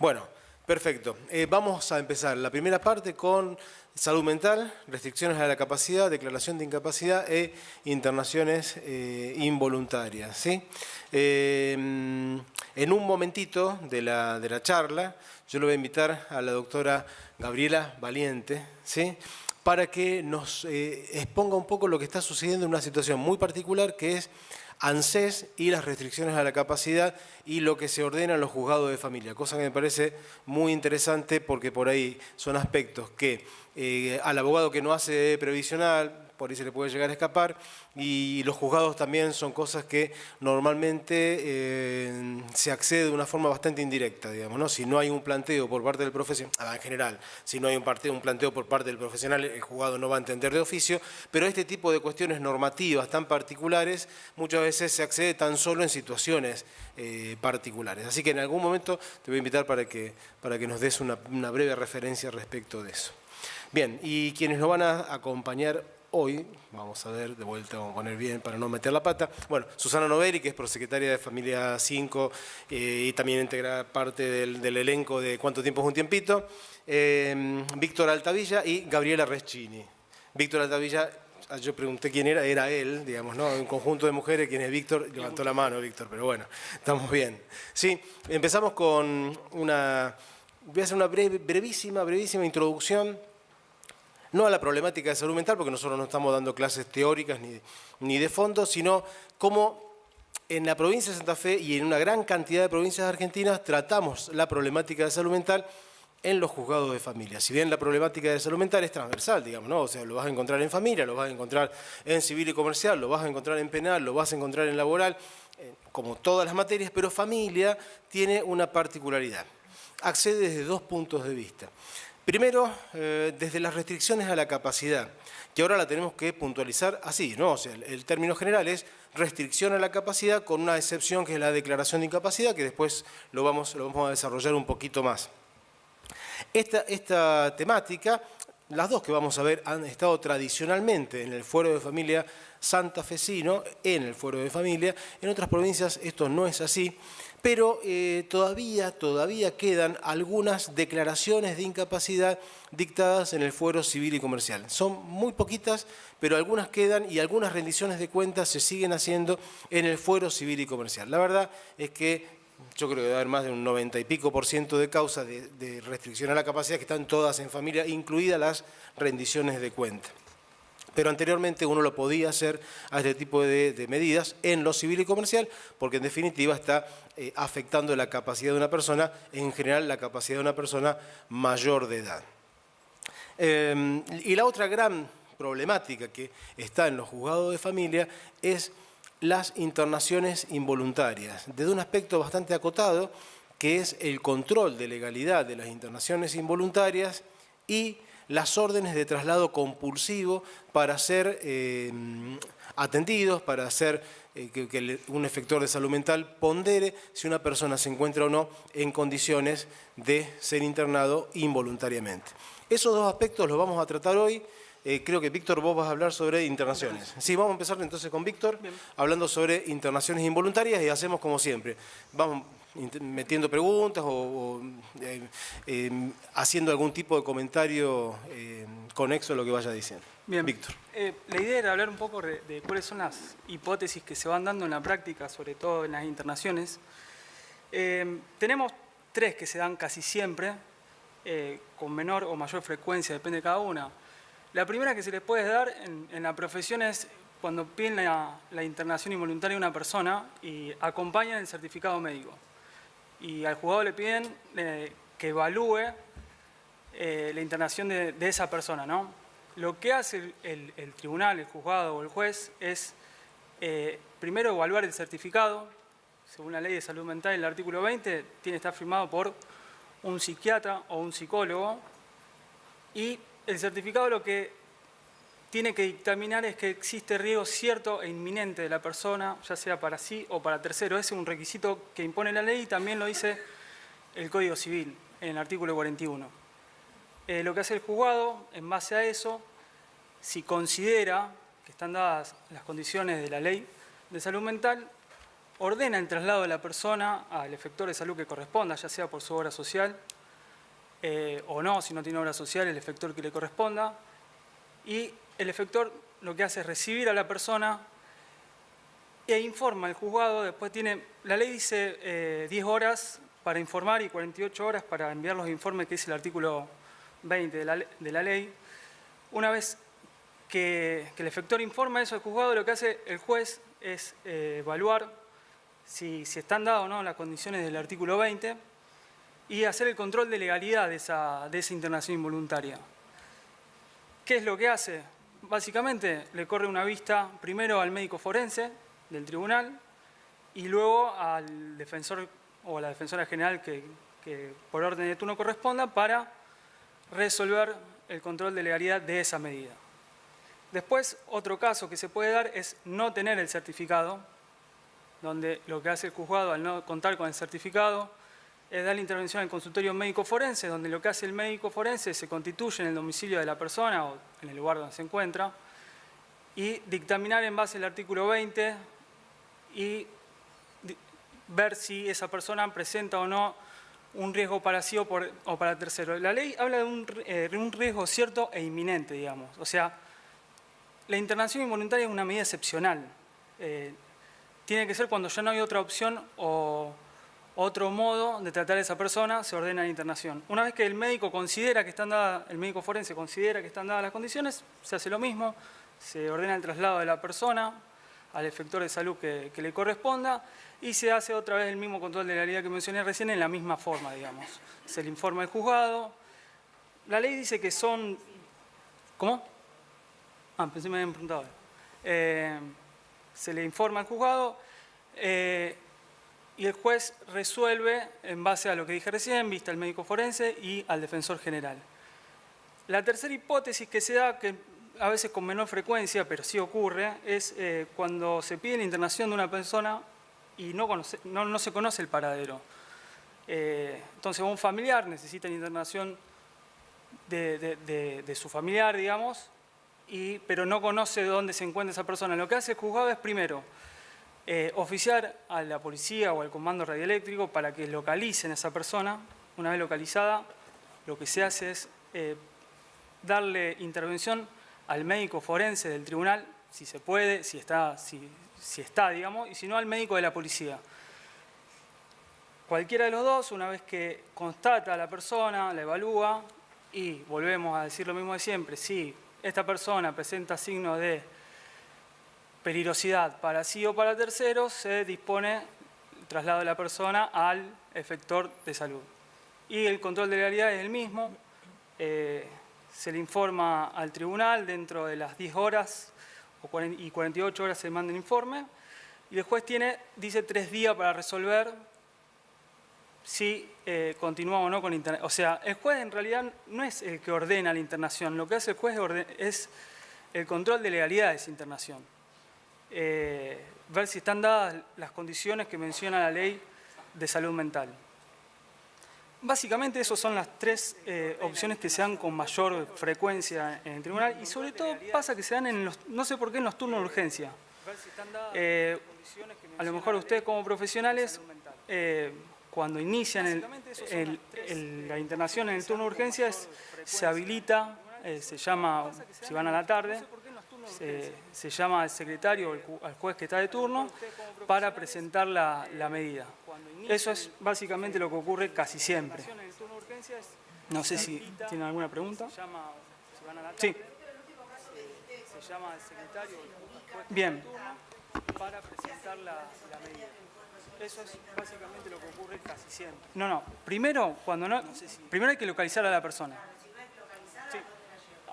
Bueno, perfecto. Vamos a empezar la primera parte con salud mental, restricciones a la capacidad, declaración de incapacidad e internaciones involuntarias, ¿sí? En un momentito de la charla, yo le voy a invitar a la doctora Gabriela Valiente, ¿sí?, para que nos exponga un poco lo que está sucediendo en una situación muy particular, que es ANSES y las restricciones a la capacidad y lo que se ordena en los juzgados de familia, cosa que me parece muy interesante porque por ahí son aspectos que al abogado que no hace previsional, por ahí se le puede llegar a escapar, y los juzgados también son cosas que normalmente se accede de una forma bastante indirecta, digamos, ¿no? Si no hay un planteo por parte del profesional, en general, si no hay un planteo por parte del profesional, el juzgado no va a entender de oficio, pero este tipo de cuestiones normativas tan particulares muchas veces se accede tan solo en situaciones particulares. Así que en algún momento te voy a invitar para que nos des una breve referencia respecto de eso. Bien, y quienes nos van a acompañar hoy, vamos a ver, de vuelta vamos a poner bien para no meter la pata. Bueno, Susana Noveri, que es prosecretaria de Familia 5 y también integra parte del elenco de Cuánto tiempo es un tiempito. Víctor Altavilla y Gabriela Reschini. Víctor Altavilla, yo pregunté quién era él, digamos, ¿no? Un conjunto de mujeres, ¿quién es Víctor? Levantó la mano Víctor, pero bueno, estamos bien. Sí, empezamos con voy a hacer una brevísima introducción, no a la problemática de salud mental, porque nosotros no estamos dando clases teóricas ni de fondo, sino cómo en la provincia de Santa Fe y en una gran cantidad de provincias argentinas tratamos la problemática de salud mental en los juzgados de familia. Si bien la problemática de salud mental es transversal, digamos, ¿no? O sea, lo vas a encontrar en familia, lo vas a encontrar en civil y comercial, lo vas a encontrar en penal, lo vas a encontrar en laboral, como todas las materias, pero familia tiene una particularidad. Accede desde dos puntos de vista. Primero, desde las restricciones a la capacidad, que ahora la tenemos que puntualizar así, ¿no? O sea, el término general es restricción a la capacidad con una excepción que es la declaración de incapacidad, que después lo vamos a desarrollar un poquito más. Esta temática, las dos que vamos a ver han estado tradicionalmente en el fuero de familia santafesino, en el fuero de familia. En otras provincias esto no es así, pero todavía quedan algunas declaraciones de incapacidad dictadas en el fuero civil y comercial. Son muy poquitas, pero algunas quedan y algunas rendiciones de cuentas se siguen haciendo en el fuero civil y comercial. La verdad es que yo creo que debe haber más de un 90 y pico % de causas de restricción a la capacidad que están todas en familia, incluidas las rendiciones de cuenta. Pero anteriormente uno lo podía hacer a este tipo de medidas en lo civil y comercial, porque en definitiva está afectando la capacidad de una persona, en general la capacidad de una persona mayor de edad. Y la otra gran problemática que está en los juzgados de familia es las internaciones involuntarias, desde un aspecto bastante acotado, que es el control de legalidad de las internaciones involuntarias y las órdenes de traslado compulsivo para ser atendidos, para hacer que un efector de salud mental pondere si una persona se encuentra o no en condiciones de ser internado involuntariamente. Esos dos aspectos los vamos a tratar hoy. Creo que Víctor, vos vas a hablar sobre internaciones. Sí, vamos a empezar entonces con Víctor, hablando sobre internaciones involuntarias y hacemos como siempre. Vamos metiendo preguntas o haciendo algún tipo de comentario conexo a lo que vaya diciendo. Bien, Víctor. La idea era hablar un poco de cuáles son las hipótesis que se van dando en la práctica, sobre todo en las internaciones. Tenemos tres que se dan casi siempre, con menor o mayor frecuencia, depende de cada una. La primera que se les puede dar en la profesión es cuando piden la internación involuntaria de una persona y acompañan el certificado médico. Y al juzgado le piden que evalúe la internación de esa persona, ¿no? Lo que hace el tribunal, el juzgado o el juez es primero evaluar el certificado. Según la ley de salud mental, el artículo 20, tiene que estar firmado por un psiquiatra o un psicólogo. Y el certificado lo que tiene que dictaminar es que existe riesgo cierto e inminente de la persona, ya sea para sí o para tercero. Ese es un requisito que impone la ley y también lo dice el Código Civil en el artículo 41. Lo que hace el juzgado, en base a eso, si considera que están dadas las condiciones de la ley de salud mental, ordena el traslado de la persona al efector de salud que corresponda, ya sea por su obra social o no, si no tiene obra social, el efector que le corresponda. Y el efector lo que hace es recibir a la persona e informa al juzgado. Después la ley dice 10 horas para informar y 48 horas para enviar los informes, que es el artículo 20 de la ley. Una vez que el efector informa eso al juzgado, lo que hace el juez es evaluar si están dadas o no las condiciones del artículo 20 y hacer el control de legalidad de esa internación involuntaria. ¿Qué es lo que hace? Básicamente le corre una vista primero al médico forense del tribunal y luego al defensor o a la defensora general que por orden de turno corresponda para resolver el control de legalidad de esa medida. Después, otro caso que se puede dar es no tener el certificado, donde lo que hace el juzgado al no contar con el certificado es dar la intervención al consultorio médico forense, donde lo que hace el médico forense se constituye en el domicilio de la persona o en el lugar donde se encuentra y dictaminar en base al artículo 20 y ver si esa persona presenta o no un riesgo para sí o para tercero. La ley habla de un riesgo cierto e inminente, digamos. O sea, la internación involuntaria es una medida excepcional. Tiene que ser cuando ya no hay otra opción o otro modo de tratar a esa persona, se ordena la internación. Una vez que el médico considera que están dadas, el médico forense considera que están dadas las condiciones, se hace lo mismo, se ordena el traslado de la persona al efector de salud que le corresponda y se hace otra vez el mismo control de legalidad que mencioné recién en la misma forma, digamos. Se le informa al juzgado. La ley dice que son... ¿Cómo? Pensé que me habían preguntado. Se le informa al juzgado y el juez resuelve en base a lo que dije recién, vista al médico forense y al defensor general. La tercera hipótesis que se da, que a veces con menor frecuencia, pero sí ocurre, es cuando se pide la internación de una persona y no se conoce el paradero. Entonces un familiar necesita la internación de su familiar, digamos, pero no conoce dónde se encuentra esa persona. Lo que hace el juzgado es primero oficiar a la policía o al comando radioeléctrico para que localicen a esa persona. Una vez localizada, lo que se hace es darle intervención al médico forense del tribunal, si se puede, si está, digamos, y si no al médico de la policía. Cualquiera de los dos, una vez que constata a la persona, la evalúa y volvemos a decir lo mismo de siempre, si esta persona presenta signos de peligrosidad para sí o para terceros, se dispone el traslado de la persona al efector de salud. Y el control de legalidad es el mismo. Se le informa al tribunal dentro de las 10 horas y 48 horas se manda el informe. Y el juez dice 3 días para resolver si continúa o no con la internación. O sea, el juez en realidad no es el que ordena la internación. Lo que hace el juez es el control de legalidad de esa internación. Ver si están dadas las condiciones que menciona la ley de salud mental. Básicamente esas son las 3 opciones que se dan con mayor frecuencia en el tribunal y sobre todo pasa que se dan no sé por qué en los turnos de urgencia. A lo mejor ustedes como profesionales, cuando inician la internación en el turno de urgencias, se habilita, se llama, si van a la tarde, se llama al secretario o al juez que está de turno para presentar la medida. Eso es básicamente lo que ocurre casi siempre. No sé si tienen alguna pregunta. Sí. Se llama al secretario o al juez bien para presentar la medida. Eso es básicamente lo que ocurre casi siempre. No. Primero hay que localizar a la persona. Sí.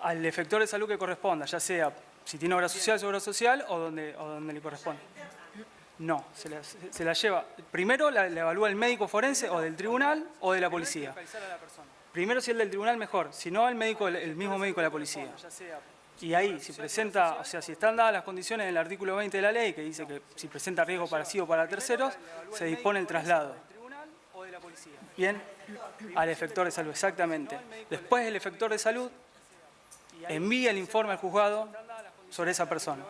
Al efector de salud que corresponda, ya sea si tiene obra social, su obra social o donde le corresponde. No, se la lleva. Primero la evalúa el médico forense o del tribunal o de la policía. Primero si es del tribunal mejor, si no el mismo médico de la policía. Y ahí, si presenta, o sea, si están dadas las condiciones del artículo 20 de la ley, que dice que si presenta riesgo para sí o para terceros, se dispone el traslado. Bien, al efector de salud, exactamente. Después el efector de salud envía el informe al juzgado sobre esa persona.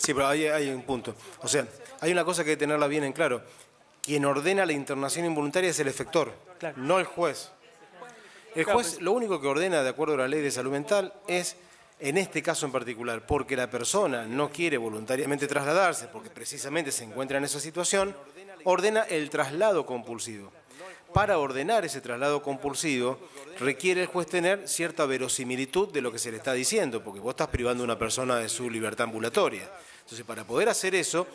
Sí, pero ahí hay un punto. O sea, hay una cosa que hay que tenerla bien en claro. Quien ordena la internación involuntaria es el efector, Claro. no el juez. El Claro, juez lo único que ordena, de acuerdo a la ley de salud mental, es, en este caso en particular, porque la persona no quiere voluntariamente trasladarse, porque precisamente se encuentra en esa situación, ordena el traslado compulsivo. Para ordenar ese traslado compulsivo, requiere el juez tener cierta verosimilitud de lo que se le está diciendo, porque vos estás privando a una persona de su libertad ambulatoria. Entonces, para poder hacer eso,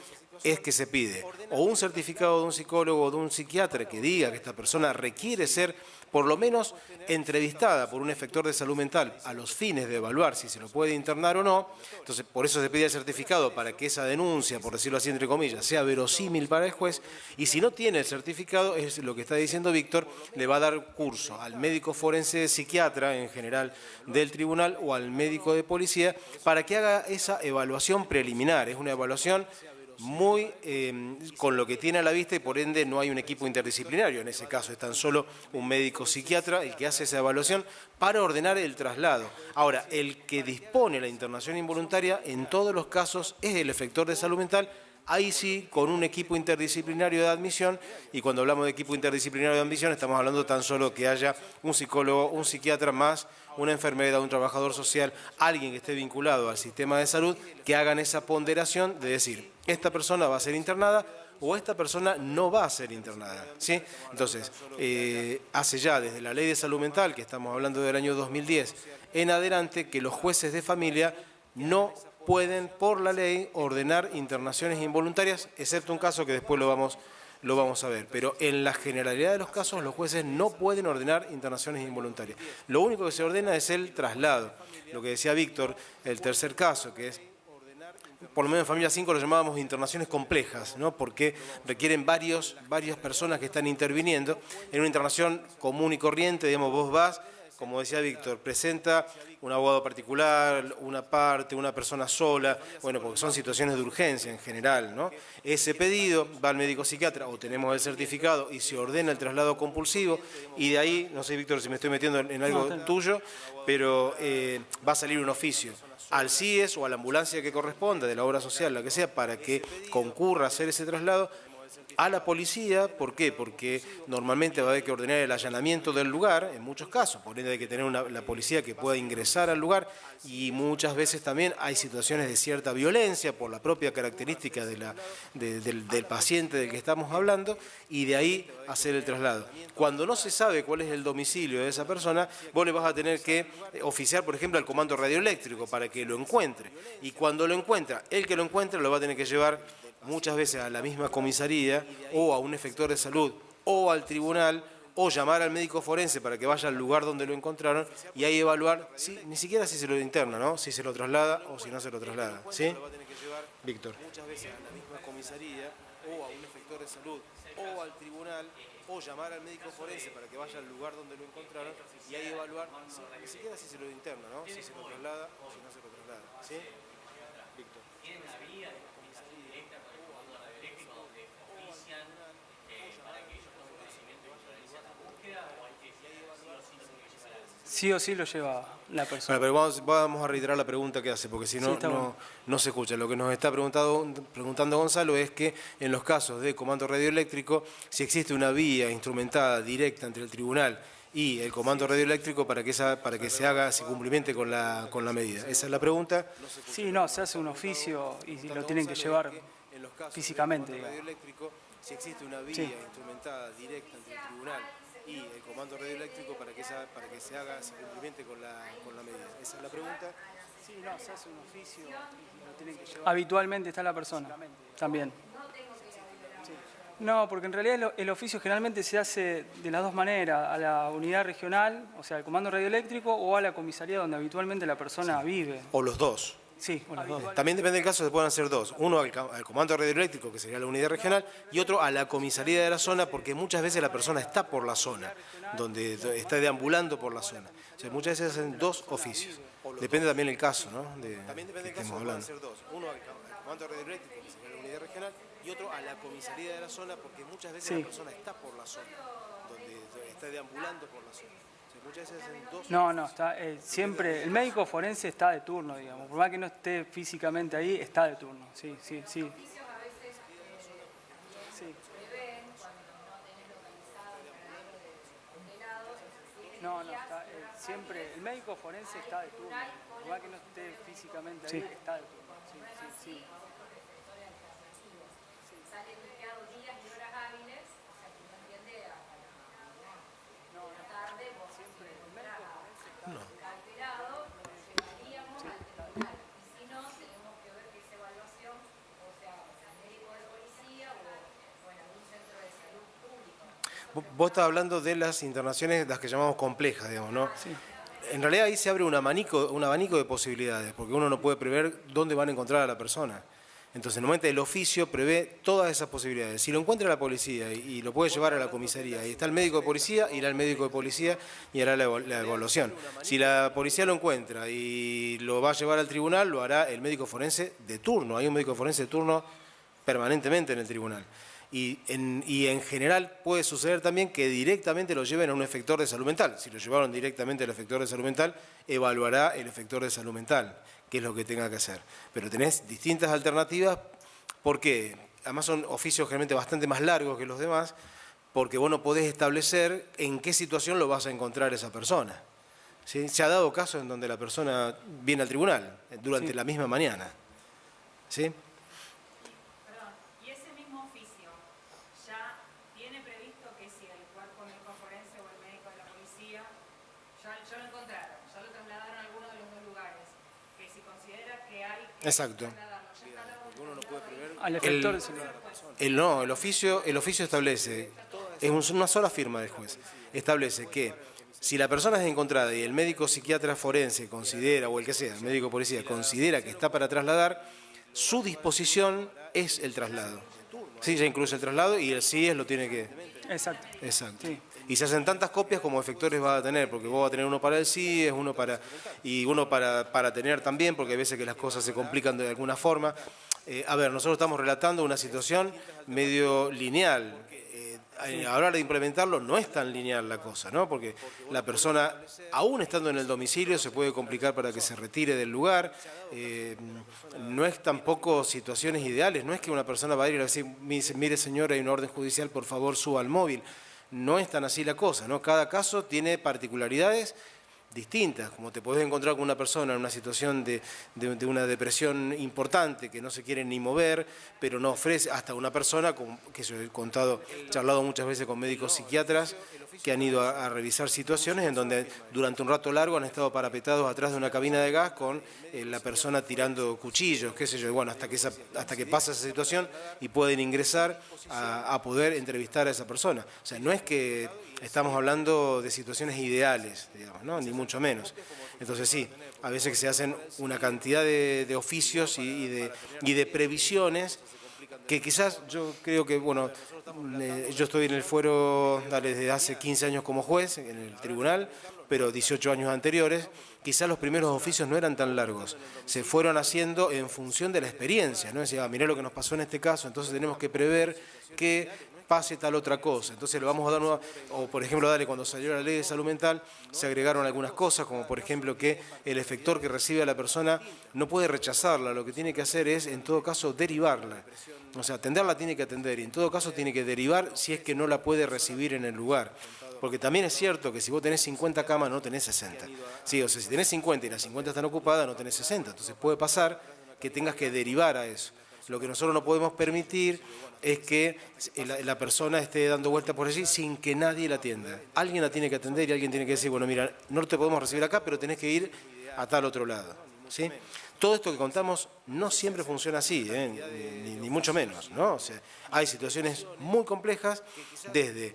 es que se pide o un certificado de un psicólogo o de un psiquiatra que diga que esta persona requiere ser por lo menos entrevistada por un efector de salud mental a los fines de evaluar si se lo puede internar o no. Entonces, por eso se pide el certificado para que esa denuncia, por decirlo así entre comillas, sea verosímil para el juez. Y si no tiene el certificado, es lo que está diciendo Víctor, le va a dar curso al médico forense psiquiatra en general del tribunal o al médico de policía para que haga esa evaluación preliminar. Es una evaluación muy con lo que tiene a la vista y por ende no hay un equipo interdisciplinario. En ese caso es tan solo un médico psiquiatra el que hace esa evaluación para ordenar el traslado. Ahora, el que dispone la internación involuntaria en todos los casos es el efector de salud mental, ahí sí, con un equipo interdisciplinario de admisión, y cuando hablamos de equipo interdisciplinario de admisión estamos hablando tan solo que haya un psicólogo, un psiquiatra más, una enfermera, un trabajador social, alguien que esté vinculado al sistema de salud, que hagan esa ponderación de decir, esta persona va a ser internada o esta persona no va a ser internada, ¿sí? Entonces, hace ya desde la Ley de Salud Mental, que estamos hablando del año 2010, en adelante, que los jueces de familia no pueden, por la ley, ordenar internaciones involuntarias, excepto un caso que después lo vamos a ver. Pero en la generalidad de los casos, los jueces no pueden ordenar internaciones involuntarias. Lo único que se ordena es el traslado. Lo que decía Víctor, el tercer caso, que es, por lo menos en Familia 5 lo llamábamos internaciones complejas, ¿no? Porque requieren varias personas que están interviniendo. En una internación común y corriente, digamos, vos vas, como decía Víctor, presenta un abogado particular, una parte, una persona sola, bueno, porque son situaciones de urgencia en general, ¿no? Ese pedido va al médico psiquiatra o tenemos el certificado y se ordena el traslado compulsivo y de ahí, no sé Víctor si me estoy metiendo en algo tuyo, pero va a salir un oficio al CIES o a la ambulancia que corresponda, de la obra social, la que sea, para que concurra a hacer ese traslado a la policía. ¿Por qué? Porque normalmente va a haber que ordenar el allanamiento del lugar, en muchos casos, por ende hay que tener la policía que pueda ingresar al lugar y muchas veces también hay situaciones de cierta violencia por la propia característica del paciente del que estamos hablando y de ahí hacer el traslado. Cuando no se sabe cuál es el domicilio de esa persona, vos le vas a tener que oficiar, por ejemplo, al comando radioeléctrico para que lo encuentre y cuando lo encuentra, el que lo encuentra lo va a tener que llevar muchas veces a la misma comisaría o a un efector de salud o al tribunal o llamar al médico forense para que vaya al lugar donde lo encontraron y ahí evaluar, ni siquiera si se lo interna, ¿no? Si se lo traslada o si no se lo traslada, ¿sí? Víctor. Muchas veces a la misma comisaría o a un efector de salud o al tribunal o llamar al médico forense para que vaya al lugar donde lo encontraron y ahí evaluar, ni siquiera si se lo interna, ¿no? Si se lo traslada o si no se lo traslada, ¿sí? Víctor. Sí o sí lo lleva la persona. Bueno, pero vamos a reiterar la pregunta que hace, porque si no, Sí, no se escucha. Lo que nos está preguntando Gonzalo es que en los casos de comando radioeléctrico, si existe una vía instrumentada directa entre el tribunal y el comando radioeléctrico para que se haga, se cumplimente con la medida. Esa es la pregunta. Sí, no, se hace un oficio y lo tienen que llevar físicamente. Si existe una vía instrumentada directa entre el tribunal y el comando radioeléctrico para que se haga, se cumplimente con la medida. Esa es la pregunta. Sí, no, se hace un oficio y lo tienen que llevar. Habitualmente está la persona, también. No, porque en realidad el oficio generalmente se hace de las dos maneras, a la unidad regional, o sea, al comando radioeléctrico, o a la comisaría donde habitualmente la persona vive. O los dos. Sí, o los dos. También depende del caso, se pueden hacer dos. Uno al comando radioeléctrico, que sería la unidad regional, y otro a la comisaría de la zona, porque muchas veces la persona está por la zona, donde está deambulando por la zona. O sea, muchas veces hacen dos oficios. Depende también el caso, ¿no? También depende del caso, se pueden hacer dos. Uno al comando radioeléctrico, que sería la unidad regional, y otro a la comisaría de la zona, porque muchas veces la persona está por la zona, donde está deambulando por la zona. No, no, está, siempre, el médico forense está de turno, digamos, por más que no esté físicamente ahí, está de turno, sí, sí, sí. Sí. No, no, está, siempre, el médico forense está de turno, por más que no esté físicamente ahí, está de turno, sí, sí, sí. Sale bloqueado días y horas hábiles, o sea que no entiende a la tarde, vos siempre está alterado, lo llevaríamos al tribunal. Y si no, tenemos que ver que esa evaluación, o sea, el médico de policía o en algún centro de salud público. Vos estás hablando de las internaciones, las que llamamos complejas, digamos, ¿no? Sí. En realidad ahí se abre un abanico de posibilidades, porque uno no puede prever dónde van a encontrar a la persona. Entonces, normalmente el oficio prevé todas esas posibilidades. Si lo encuentra la policía y lo puede llevar a la comisaría, y está el médico de policía, irá al médico de policía y hará la evaluación. Si la policía lo encuentra y lo va a llevar al tribunal, lo hará el médico forense de turno. Hay un médico forense de turno permanentemente en el tribunal. Y en general puede suceder también que directamente lo lleven a un efector de salud mental. Si lo llevaron directamente al efector de salud mental, evaluará el efector de salud mental, qué es lo que tenga que hacer. Pero tenés distintas alternativas, porque además son oficios generalmente bastante más largos que los demás, porque vos no podés establecer en qué situación lo vas a encontrar esa persona. ¿Sí? Se ha dado casos en donde la persona viene al tribunal durante la misma mañana. ¿Sí? Exacto. Al efector de salud. El oficio establece, es una sola firma del juez, establece que si la persona es encontrada y el médico psiquiatra forense considera, o el que sea, el médico policía, considera que está para trasladar, su disposición es el traslado. Sí, ya incluye el traslado y el CIES lo tiene que... Exacto. Exacto. Sí. Y se hacen tantas copias como efectores vas a tener, porque vos vas a tener uno para el CIES, uno para tener también, porque hay veces que las cosas se complican de alguna forma. A ver, nosotros estamos relatando una situación medio lineal. A la hora de implementarlo no es tan lineal la cosa, ¿no? Porque la persona, aún estando en el domicilio, se puede complicar para que se retire del lugar. No es tampoco situaciones ideales, no es que una persona va a ir y va a decir, mire señora, hay una orden judicial, por favor suba al móvil. No es tan así la cosa, ¿no? Cada caso tiene particularidades distintas, como te podés encontrar con una persona en una situación de una depresión importante, que no se quiere ni mover, pero no ofrece, hasta una persona, que yo he charlado muchas veces con médicos psiquiatras, que han ido a revisar situaciones en donde durante un rato largo han estado parapetados atrás de una cabina de gas con la persona tirando cuchillos, qué sé yo, y bueno, hasta que pasa esa situación y pueden ingresar a poder entrevistar a esa persona. O sea, no es que estamos hablando de situaciones ideales, digamos, ¿no? Ni mucho menos. Entonces sí, a veces que se hacen una cantidad de oficios y de previsiones que quizás yo creo que, bueno, yo estoy en el fuero desde hace 15 años como juez en el tribunal, pero 18 años anteriores, quizás los primeros oficios no eran tan largos, se fueron haciendo en función de la experiencia, ¿no? Decía, mirá lo que nos pasó en este caso, entonces tenemos que prever que pase tal otra cosa, entonces le vamos a dar nueva, o por ejemplo, cuando salió la ley de salud mental, se agregaron algunas cosas, como por ejemplo que el efector que recibe a la persona no puede rechazarla, lo que tiene que hacer es, en todo caso, derivarla. O sea, atenderla tiene que atender y en todo caso tiene que derivar si es que no la puede recibir en el lugar. Porque también es cierto que si vos tenés 50 camas no tenés 60. Sí, o sea, si tenés 50 y las 50 están ocupadas no tenés 60. Entonces puede pasar que tengas que derivar a eso. Lo que nosotros no podemos permitir es que la persona esté dando vueltas por allí sin que nadie la atienda. Alguien la tiene que atender y alguien tiene que decir, bueno, mira, no te podemos recibir acá, pero tenés que ir a tal otro lado. ¿Sí? Todo esto que contamos no siempre funciona así, ni mucho menos, ¿no? O sea, hay situaciones muy complejas desde,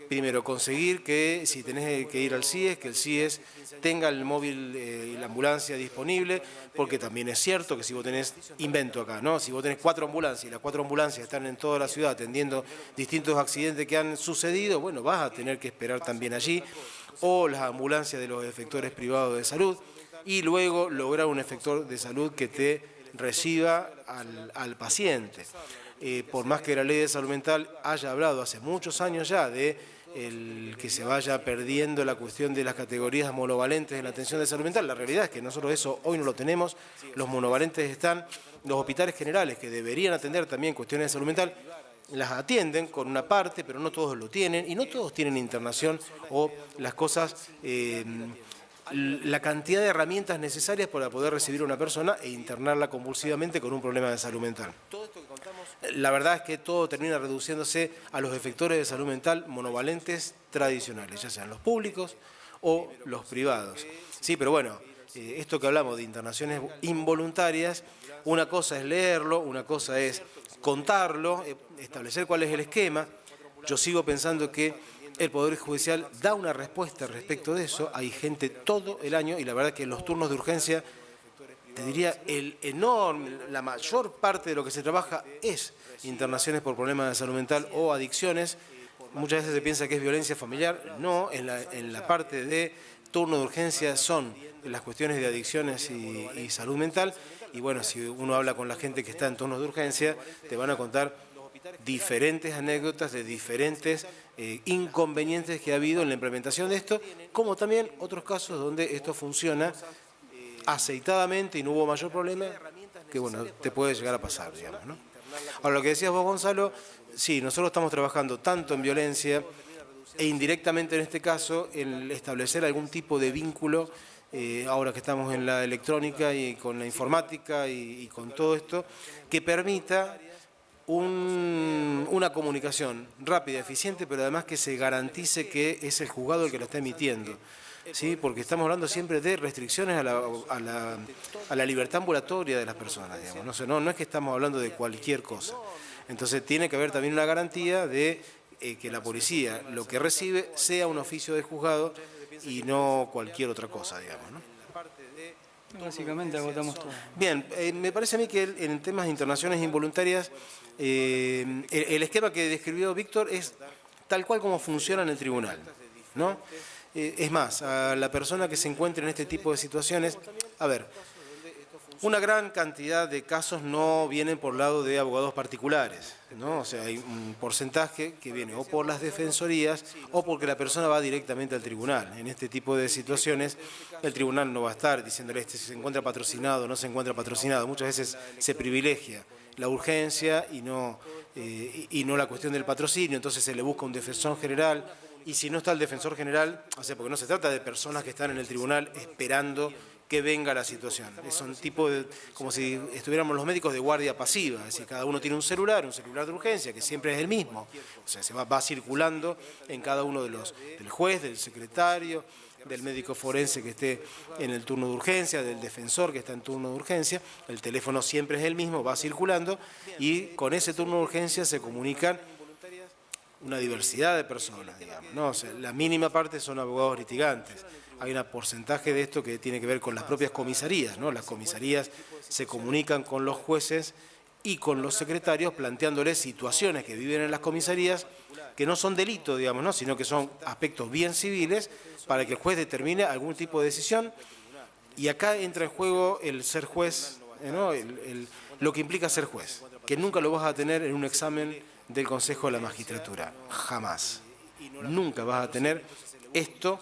primero, conseguir que si tenés que ir al CIES, que el CIES tenga el móvil y la ambulancia disponible, porque también es cierto que si vos tenés, invento acá, ¿no? Si vos tenés 4 ambulancias y las 4 ambulancias están en toda la ciudad atendiendo distintos accidentes que han sucedido, bueno, vas a tener que esperar también allí, o las ambulancias de los efectores privados de salud, y luego lograr un efector de salud que te reciba al paciente. Por más que la ley de salud mental haya hablado hace muchos años ya de el que se vaya perdiendo la cuestión de las categorías monovalentes en la atención de salud mental. La realidad es que nosotros eso hoy no lo tenemos, los monovalentes están, los hospitales generales que deberían atender también cuestiones de salud mental, las atienden con una parte, pero no todos lo tienen, y no todos tienen internación o las cosas, la cantidad de herramientas necesarias para poder recibir a una persona e internarla convulsivamente con un problema de salud mental. La verdad es que todo termina reduciéndose a los efectores de salud mental monovalentes tradicionales, ya sean los públicos o los privados. Sí, pero bueno, esto que hablamos de internaciones involuntarias, una cosa es leerlo, una cosa es contarlo, establecer cuál es el esquema. Yo sigo pensando que el Poder Judicial da una respuesta respecto de eso. Hay gente todo el año y la verdad que los turnos de urgencia, te diría, la mayor parte de lo que se trabaja es internaciones por problemas de salud mental o adicciones. Muchas veces se piensa que es violencia familiar. No, en la parte de turno de urgencia son las cuestiones de adicciones y salud mental. Y bueno, si uno habla con la gente que está en turnos de urgencia, te van a contar diferentes anécdotas de diferentes inconvenientes que ha habido en la implementación de esto, como también otros casos donde esto funciona aceitadamente y no hubo mayor problema, que bueno, te puede llegar a pasar, digamos, ¿no? Ahora, lo que decías vos, Gonzalo, sí, nosotros estamos trabajando tanto en violencia e indirectamente en este caso en establecer algún tipo de vínculo, ahora que estamos en la electrónica y con la informática y con todo esto, que permita una comunicación rápida, eficiente, pero además que se garantice que es el juzgado el que lo está emitiendo. ¿Sí? Porque estamos hablando siempre de restricciones a la libertad ambulatoria de las personas, digamos. No es que estamos hablando de cualquier cosa. Entonces tiene que haber también una garantía de que la policía lo que recibe sea un oficio de juzgado y no cualquier otra cosa, digamos, ¿no? Básicamente agotamos todo. Bien, me parece a mí que en temas de internaciones involuntarias, el esquema que describió Víctor es tal cual como funciona en el tribunal, ¿no? Es más, a la persona que se encuentre en este tipo de situaciones, a ver, una gran cantidad de casos no vienen por lado de abogados particulares, ¿no? O sea, hay un porcentaje que viene o por las defensorías o porque la persona va directamente al tribunal. En este tipo de situaciones, el tribunal no va a estar diciéndole si se encuentra patrocinado o no se encuentra patrocinado. Muchas veces se privilegia la urgencia y no la cuestión del patrocinio, entonces se le busca un defensor general. Y si no está el defensor general, o sea, porque no se trata de personas que están en el tribunal esperando que venga la situación. Son tipo de, como si estuviéramos los médicos de guardia pasiva, es decir, cada uno tiene un celular de urgencia, que siempre es el mismo. O sea, se va circulando en cada uno del juez, del secretario, del médico forense que esté en el turno de urgencia, del defensor que está en turno de urgencia. El teléfono siempre es el mismo, va circulando y con ese turno de urgencia se comunican una diversidad de personas, digamos, ¿no? O sea, la mínima parte son abogados litigantes. Hay un porcentaje de esto que tiene que ver con las propias comisarías, ¿no? Las comisarías se comunican con los jueces y con los secretarios planteándoles situaciones que viven en las comisarías que no son delitos, digamos, ¿no? Sino que son aspectos bien civiles para que el juez determine algún tipo de decisión. Y acá entra en juego el ser juez, ¿no? Lo que implica ser juez, que nunca lo vas a tener en un examen del Consejo de la Magistratura, jamás. Nunca vas a tener esto,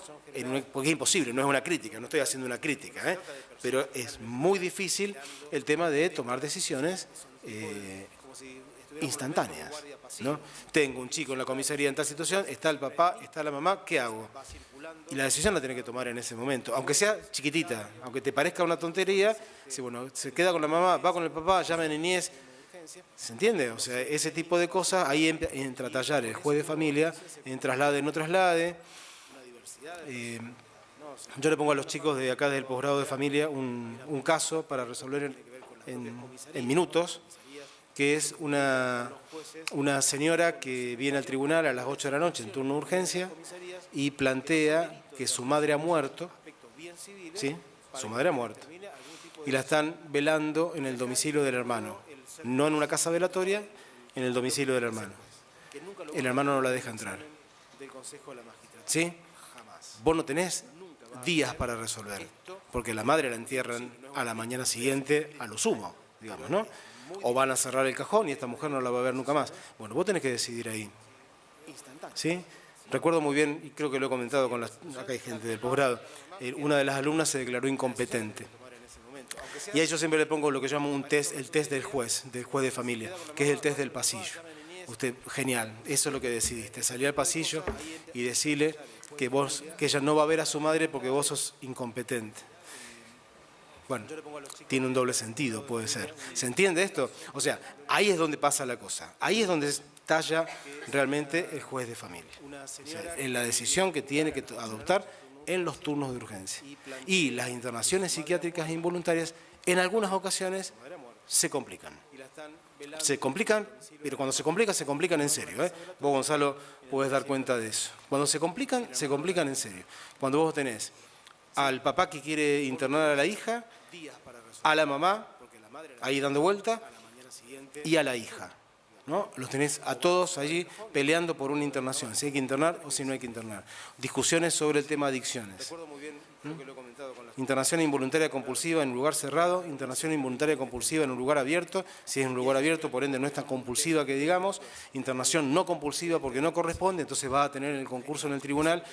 porque es imposible, no es una crítica, no estoy haciendo una crítica, pero es muy difícil el tema de tomar decisiones instantáneas, ¿no? Tengo un chico en la comisaría en tal situación, está el papá, está la mamá, ¿qué hago? Y la decisión la tiene que tomar en ese momento, aunque sea chiquitita, aunque te parezca una tontería, si bueno, se queda con la mamá, va con el papá, llama a niñez. ¿Se entiende? O sea, ese tipo de cosas, ahí entra a tallar el juez de familia, en traslade, no traslade. Yo le pongo a los chicos de acá del posgrado de familia un caso para resolver en minutos, que es una señora que viene al tribunal a las 8 de la noche en turno de urgencia y plantea que su madre ha muerto, ¿sí? Su madre ha muerto, y la están velando en el domicilio del hermano. No en una casa velatoria, en el domicilio del hermano. El hermano no la deja entrar. ¿Sí? Vos no tenés días para resolver, porque la madre la entierran a la mañana siguiente, a lo sumo, digamos, ¿no? O van a cerrar el cajón y esta mujer no la va a ver nunca más. Bueno, vos tenés que decidir ahí. ¿Sí? Recuerdo muy bien, y creo que lo he comentado con acá hay gente del posgrado, una de las alumnas se declaró incompetente. Y a yo siempre le pongo lo que llamo el test del juez de familia, que es el test del pasillo. Usted, genial, eso es lo que decidiste, salir al pasillo y decirle que ella no va a ver a su madre porque vos sos incompetente. Bueno, tiene un doble sentido, puede ser. ¿Se entiende esto? O sea, ahí es donde pasa la cosa. Ahí es donde estalla realmente el juez de familia. O sea, en la decisión que tiene que adoptar en los turnos de urgencia. Y las internaciones psiquiátricas involuntarias, en algunas ocasiones, se complican. Se complican, pero cuando se complican en serio. Vos, Gonzalo, podés dar cuenta de eso. Cuando se complican en serio. Cuando vos tenés al papá que quiere internar a la hija, a la mamá, ahí dando vuelta, y a la hija, ¿no? Los tenés a todos allí peleando por una internación, si hay que internar o si no hay que internar. Discusiones sobre el tema adicciones. Internación involuntaria compulsiva en un lugar cerrado, internación involuntaria compulsiva en un lugar abierto, si es un lugar abierto por ende no es tan compulsiva que digamos, internación no compulsiva porque no corresponde, entonces va a tener en el concurso en el tribunal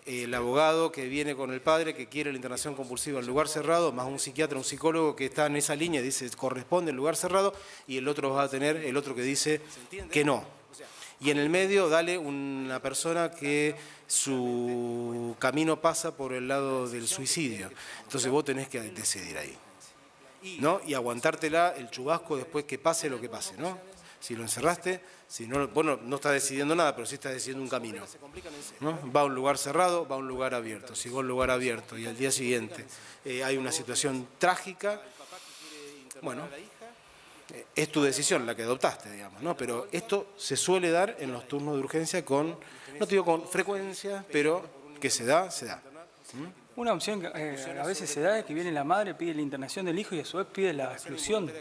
el abogado que viene con el padre que quiere la internación compulsiva en lugar cerrado, más un psiquiatra, un psicólogo que está en esa línea y dice corresponde en lugar cerrado, y el otro va a tener el otro que dice que no. Y en el medio dale una persona que su camino pasa por el lado del suicidio. Entonces vos tenés que decidir ahí, ¿no? Y aguantártela el chubasco después que pase lo que pase, ¿no? Si lo encerraste, si no, vos no estás decidiendo nada, pero sí estás decidiendo un camino, ¿no? Va a un lugar cerrado, va a un lugar abierto. Si va a un lugar abierto y al día siguiente hay una situación trágica, bueno, es tu decisión la que adoptaste, digamos, ¿no? Pero esto se suele dar en los turnos de urgencia con, no te digo con frecuencia, pero que se da, se da. Una opción que a veces se da es que viene la madre, pide la internación del hijo y a su vez pide la exclusión.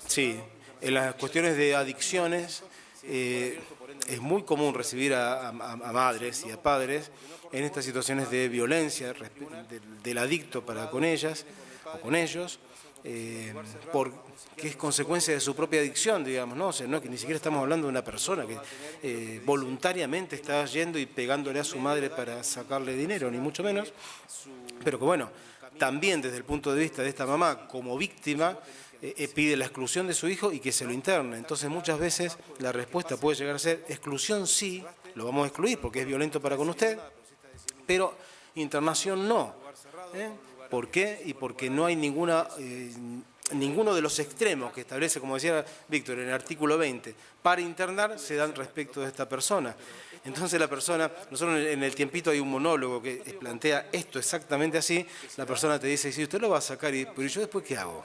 Sí, en las cuestiones de adicciones es muy común recibir a madres y a padres en estas situaciones de violencia del adicto para con ellas o con ellos, que es consecuencia de su propia adicción, digamos, ¿no? O sea, no, que ni siquiera estamos hablando de una persona que voluntariamente está yendo y pegándole a su madre para sacarle dinero, ni mucho menos, pero que bueno, también desde el punto de vista de esta mamá como víctima, pide la exclusión de su hijo y que se lo interne. Entonces muchas veces la respuesta puede llegar a ser exclusión sí, lo vamos a excluir porque es violento para con usted, pero internación no. ¿Por qué? Y porque no hay ninguno de los extremos que establece, como decía Víctor, en el artículo 20, para internar se dan respecto de esta persona. Entonces la persona, nosotros en el tiempito hay un monólogo que plantea esto exactamente así, la persona te dice, si usted lo va a sacar, pero ¿yo después qué hago?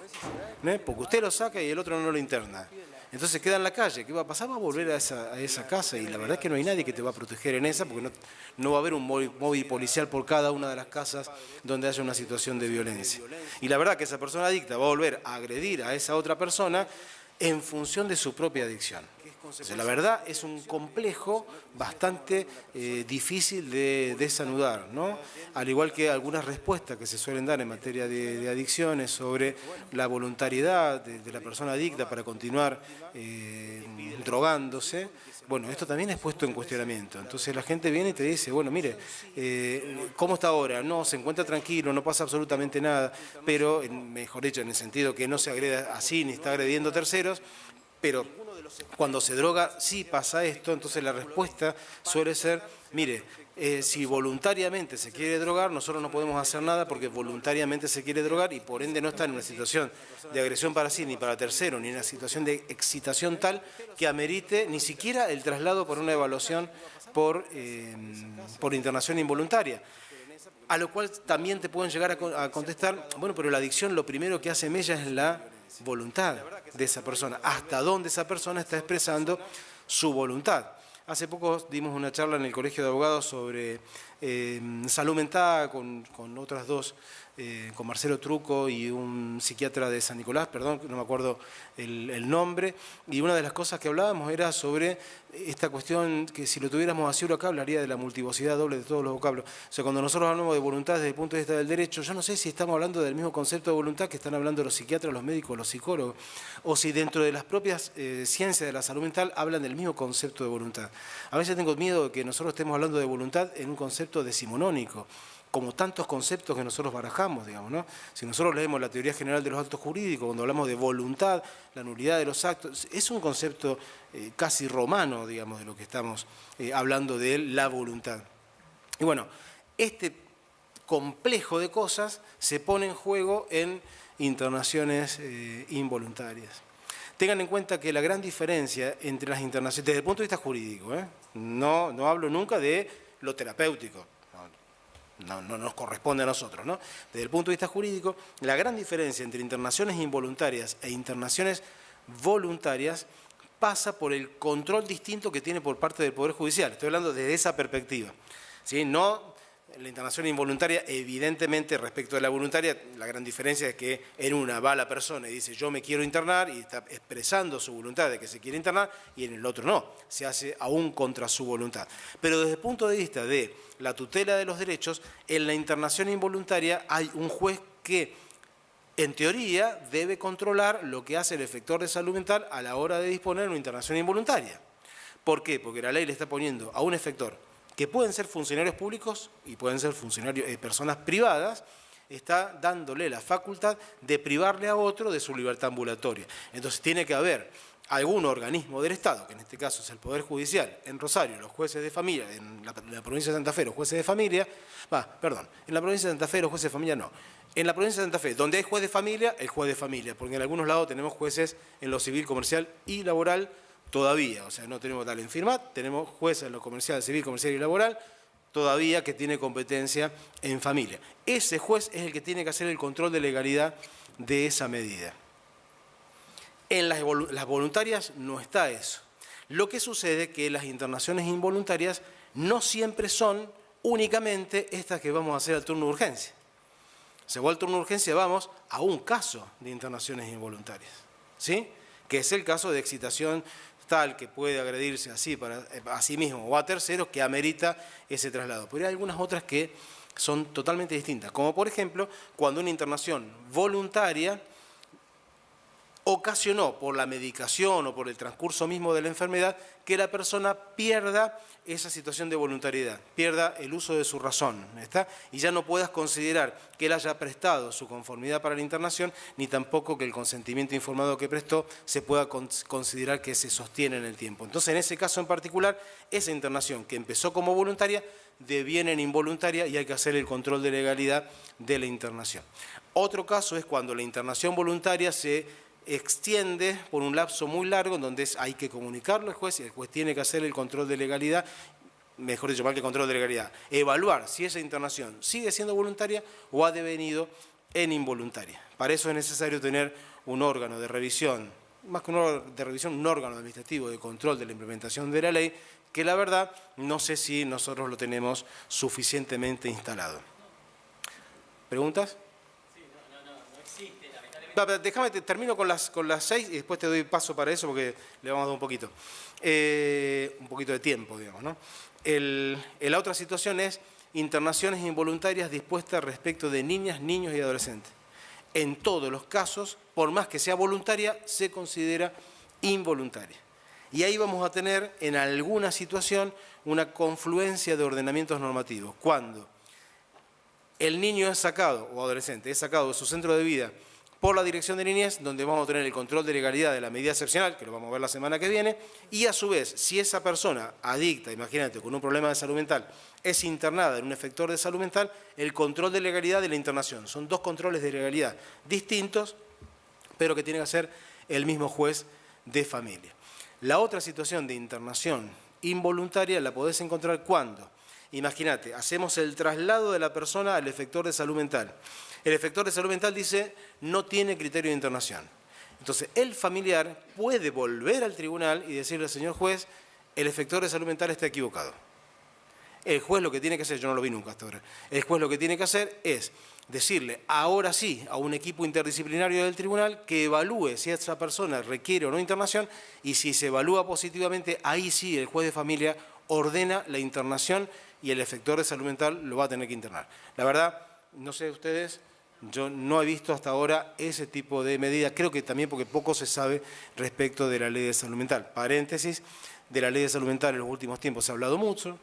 Porque usted lo saca y el otro no lo interna. Entonces queda en la calle, ¿qué va a pasar? Va a volver a esa casa y la verdad es que no hay nadie que te va a proteger en esa porque no va a haber un móvil policial por cada una de las casas donde haya una situación de violencia. Y la verdad que esa persona adicta va a volver a agredir a esa otra persona en función de su propia adicción. O sea, la verdad es un complejo bastante difícil de desanudar, ¿no? Al igual que algunas respuestas que se suelen dar en materia de adicciones sobre la voluntariedad de la persona adicta para continuar drogándose. Bueno, esto también es puesto en cuestionamiento. Entonces la gente viene y te dice, bueno, mire, ¿cómo está ahora? No, se encuentra tranquilo, no pasa absolutamente nada, pero, mejor dicho, en el sentido que no se agrede así ni está agrediendo a terceros, pero cuando se droga sí pasa esto, entonces la respuesta suele ser, mire, si voluntariamente se quiere drogar, nosotros no podemos hacer nada porque voluntariamente se quiere drogar y por ende no está en una situación de agresión para sí ni para tercero, ni en una situación de excitación tal que amerite ni siquiera el traslado por una evaluación por internación involuntaria. A lo cual también te pueden llegar a contestar, bueno, pero la adicción lo primero que hace mella es la voluntad de esa persona, hasta dónde esa persona está expresando su voluntad. Hace poco dimos una charla en el Colegio de Abogados sobre Salud Mental con otras dos, con Marcelo Truco y un psiquiatra de San Nicolás, perdón, no me acuerdo el nombre, y una de las cosas que hablábamos era sobre esta cuestión que si lo tuviéramos así acá hablaría de la multivocidad doble de todos los vocablos. O sea, cuando nosotros hablamos de voluntad desde el punto de vista del derecho, yo no sé si estamos hablando del mismo concepto de voluntad que están hablando los psiquiatras, los médicos, los psicólogos, o si dentro de las propias ciencias de la salud mental hablan del mismo concepto de voluntad. A veces tengo miedo de que nosotros estemos hablando de voluntad en un concepto decimonónico, como tantos conceptos que nosotros barajamos, digamos, ¿no? Si nosotros leemos la teoría general de los actos jurídicos, cuando hablamos de voluntad, la nulidad de los actos, es un concepto casi romano, digamos, de lo que estamos hablando de la voluntad. Y bueno, este complejo de cosas se pone en juego en internaciones involuntarias. Tengan en cuenta que la gran diferencia entre las internaciones, desde el punto de vista jurídico, no hablo nunca de lo terapéutico, no nos corresponde a nosotros, ¿no? Desde el punto de vista jurídico, la gran diferencia entre internaciones involuntarias e internaciones voluntarias pasa por el control distinto que tiene por parte del Poder Judicial. Estoy hablando desde esa perspectiva, ¿sí? No, la internación involuntaria, evidentemente, respecto de la voluntaria, la gran diferencia es que en una va la persona y dice yo me quiero internar y está expresando su voluntad de que se quiere internar, y en el otro no, se hace aún contra su voluntad. Pero desde el punto de vista de la tutela de los derechos, en la internación involuntaria hay un juez que, en teoría, debe controlar lo que hace el efector de salud mental a la hora de disponer de una internación involuntaria. ¿Por qué? Porque la ley le está poniendo a un efector, que pueden ser funcionarios públicos y pueden ser funcionarios, personas privadas, está dándole la facultad de privarle a otro de su libertad ambulatoria. Entonces tiene que haber algún organismo del Estado, que en este caso es el Poder Judicial, en Rosario, los jueces de familia, en la provincia de Santa Fe, los jueces de familia, en la provincia de Santa Fe los jueces de familia no. En la provincia de Santa Fe, donde hay juez de familia, el juez de familia, porque en algunos lados tenemos jueces en lo civil, comercial y laboral, todavía, o sea, no tenemos tal en FIRMAT, tenemos jueces en lo comercial, civil, comercial y laboral, todavía que tiene competencia en familia. Ese juez es el que tiene que hacer el control de legalidad de esa medida. En las voluntarias no está eso. Lo que sucede es que las internaciones involuntarias no siempre son únicamente estas que vamos a hacer al turno de urgencia. Según el turno de urgencia vamos a un caso de internaciones involuntarias, ¿sí? Que es el caso de excitación tal que puede agredirse así a sí mismo o a terceros que amerita ese traslado. Pero hay algunas otras que son totalmente distintas, como por ejemplo cuando una internación voluntaria ocasionó por la medicación o por el transcurso mismo de la enfermedad que la persona pierda esa situación de voluntariedad, pierda el uso de su razón, ¿está? Y ya no puedas considerar que él haya prestado su conformidad para la internación, ni tampoco que el consentimiento informado que prestó se pueda considerar que se sostiene en el tiempo. Entonces, en ese caso en particular, esa internación que empezó como voluntaria deviene en involuntaria y hay que hacer el control de legalidad de la internación. Otro caso es cuando la internación voluntaria se extiende por un lapso muy largo en donde hay que comunicarlo al juez y el juez tiene que hacer el control de legalidad, mejor dicho, más que control de legalidad, evaluar si esa internación sigue siendo voluntaria o ha devenido en involuntaria. Para eso es necesario tener un órgano de revisión, más que un órgano de revisión, un órgano administrativo de control de la implementación de la ley, que la verdad no sé si nosotros lo tenemos suficientemente instalado. ¿Preguntas? Déjame, termino con las 6 y después te doy paso para eso porque le vamos a dar un poquito de tiempo, digamos, ¿no? La otra situación es internaciones involuntarias dispuestas respecto de niñas, niños y adolescentes. En todos los casos, por más que sea voluntaria, se considera involuntaria. Y ahí vamos a tener en alguna situación una confluencia de ordenamientos normativos. Cuando el niño es sacado, o adolescente, es sacado de su centro de vida por la Dirección de Niñez, donde vamos a tener el control de legalidad de la medida excepcional, que lo vamos a ver la semana que viene, y a su vez, si esa persona adicta, imagínate, con un problema de salud mental, es internada en un efector de salud mental, el control de legalidad de la internación. Son dos controles de legalidad distintos, pero que tiene que hacer el mismo juez de familia. La otra situación de internación involuntaria la podés encontrar cuando, imagínate, hacemos el traslado de la persona al efector de salud mental. El efector de salud mental dice no tiene criterio de internación. Entonces, el familiar puede volver al tribunal y decirle, señor juez, el efector de salud mental está equivocado. El juez lo que tiene que hacer, yo no lo vi nunca hasta ahora, el juez lo que tiene que hacer es decirle ahora sí a un equipo interdisciplinario del tribunal que evalúe si esa persona requiere o no internación, y si se evalúa positivamente, ahí sí el juez de familia ordena la internación y el efector de salud mental lo va a tener que internar. La verdad, no sé ustedes, yo no he visto hasta ahora ese tipo de medida, creo que también porque poco se sabe respecto de la ley de salud mental. Paréntesis, de la ley de salud mental en los últimos tiempos se ha hablado mucho,